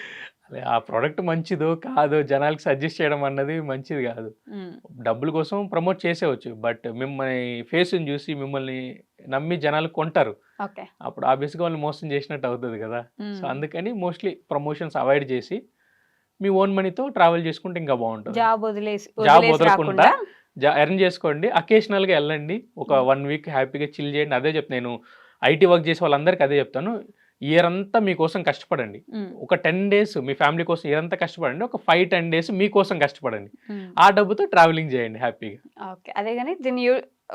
S2: అదే ఆ ప్రోడక్ట్ మంచిదో కాదో జనాలకి సజెస్ట్ చేయడం అన్నది మంచిది కాదు.
S1: ఉమ్,
S2: డబ్బుల కోసం ప్రమోట్ చేసేవచ్చు, బట్ మిమ్మల్ని ఫేస్ని చూసి మిమ్మల్ని నమ్మి జనాలు కొంటారు.
S1: ఓకే.
S2: అప్పుడు ఆబ్వియస్గా వాళ్ళు మోసం చేసినట్టు అవుతుంది కదా.
S1: ఉమ్.
S2: సో అందుకని మోస్ట్లీ ప్రమోషన్స్ అవాయిడ్ చేసి మీ ఓన్ మనీతో ట్రావెల్ చేసుకుంటే ఇంకా బాగుంటుంది.
S1: జాబ్
S2: జాబ్
S1: వదిలేసి
S2: వదలకుండా
S1: రాకుండా.
S2: ఎర్న్ చేసుకోండి, అకేషనల్గా వెళ్ళండి, ఒక 1 week హ్యాపీగా చిల్ చేయండి. అదే చెప్తాను నేను, ఐటీ వర్క్ చేసే వాళ్ళందరికీ అదే చెప్తాను. ఇయర్ అంతా మీకోసం కష్టపడండి.
S1: ఉమ్,
S2: ఒక 10 days మీ ఫ్యామిలీ కోసం ఇయర్ అంతా కష్టపడండి, ఒక 5-10 days మీకోసం కష్టపడండి.
S1: ఉమ్.
S2: ఆ డబ్బుతో ట్రావెలింగ్ చేయండి హ్యాపీగా.
S1: ఓకే. అదే కానీ దీన్ని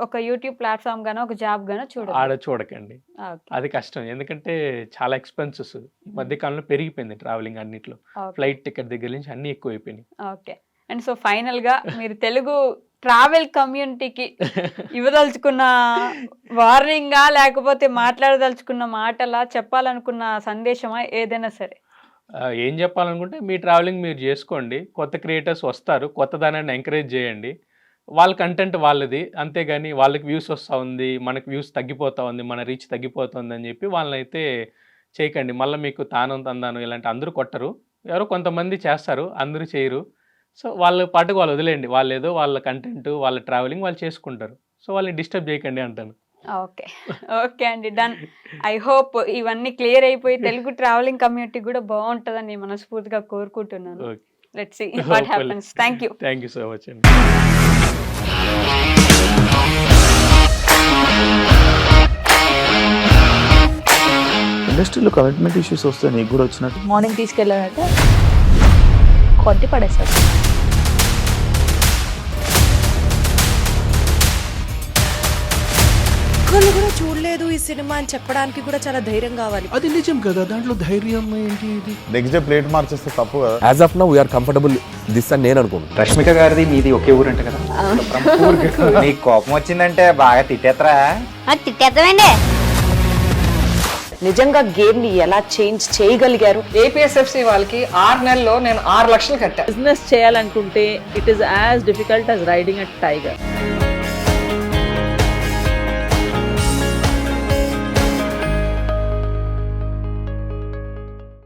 S1: ఒక యూట్యూబ్ ప్లాట్ఫామ్ గానో ఒక జాబ్ గానో చూడండి.
S2: ఆడ చూడకండి,
S1: ఓకే.
S2: అది కష్టం. ఎందుకంటే చాలా ఎక్స్పెన్సెస్ ఈ మధ్య కాలంలో పెరిగిపోయింది ట్రావెలింగ్ అన్నిట్లో.
S1: ఓకే.
S2: ఫ్లైట్ టికెట్ దగ్గర నుంచి అన్ని ఎక్కువ అయిపోయినాయి.
S1: ఓకే. అండ్ సో ఫైనల్ గా మీరు తెలుగు ట్రావెల్ కమ్యూనిటీకి ఇవ్వదలుచుకున్న వార్నింగా, లేకపోతే మాట్లాడదలుచుకున్న మాటలా, చెప్పాలనుకున్న సందేశమా, ఏదైనా సరే?
S2: ఏం చెప్పాలనుకుంటే మీ ట్రావెలింగ్ మీరు చేసుకోండి, కొత్త క్రియేటర్స్ వస్తారు, కొత్త దానాన్ని ఎంకరేజ్ చేయండి. వాళ్ళ కంటెంట్ వాళ్ళది, అంతేగాని వాళ్ళకి వ్యూస్ వస్తూ ఉంది, మనకి వ్యూస్ తగ్గిపోతూ ఉంది, మన రీచ్ తగ్గిపోతుంది అని చెప్పి వాళ్ళనైతే చేయకండి. మళ్ళీ మీకు తాను తందాను ఇలాంటి అందరూ కొట్టరు, ఎవరో కొంతమంది చేస్తారు, అందరూ చేయరు. సో వాళ్ళ పాటుకు వాళ్ళు వదిలేయండి, వాళ్ళు ఏదో వాళ్ళ కంటెంట్ వాళ్ళ ట్రావెలింగ్ వాళ్ళు చేసుకుంటారు. సో వాళ్ళని డిస్టర్బ్ చేయకండి అంటాను.
S1: ఓకే. ఓకే అండి, డన్. ఐ హోప్ ఇవన్నీ క్లియర్ అయిపోయి తెలుగు ట్రావెలింగ్ కమ్యూనిటీ కూడా బాగుంటుందని మనస్ఫూర్తిగా కోరుకుంటున్నాను.
S2: Okay,
S1: let's see what happens. Thank you.
S2: Thank you so much అండి.
S6: ఇండస్ట్రీలో కమిట్మెంట్ ఇష్యూస్ వస్తే నీకు కూడా వచ్చినట్టు?
S7: మార్నింగ్ తీసుకెళ్ళాలంటే కొట్టి పడేస్తాడు.
S8: ఒక్కళ్ళు కూడా చూడలేదు ఈ సినిమా అని చెప్పడానికి కూడా చాలా ధైర్యం కావాలి.
S9: అది నిజం కదా, దాంట్లో ధైర్యం ఏంటి? ఇది
S6: నెక్స్ట్ డే ప్లేట్ మార్చేస్తే తప్పు కదా.
S10: As of now we are comfortable this అని నేను అనుకుంటున్నాను.
S11: రష్మిక గారిది మీది ఒకే ఊరంట కదా. నీకు కోపం వచ్చిందంటే బాగా తిట్టేత్తరా?
S7: తిట్టేద్దామండి.
S8: నిజంగా గేమ్ ని ఎలా చేంజ్ చేయగలిగారు?
S12: ఏపీఎస్ఎఫ్సి వాళ్ళకి 6 నెలల్లో నేను 6 లక్షలు కట్టా.
S7: బిజినెస్ చేయాలనుకుంటే it is as difficult as riding a tiger.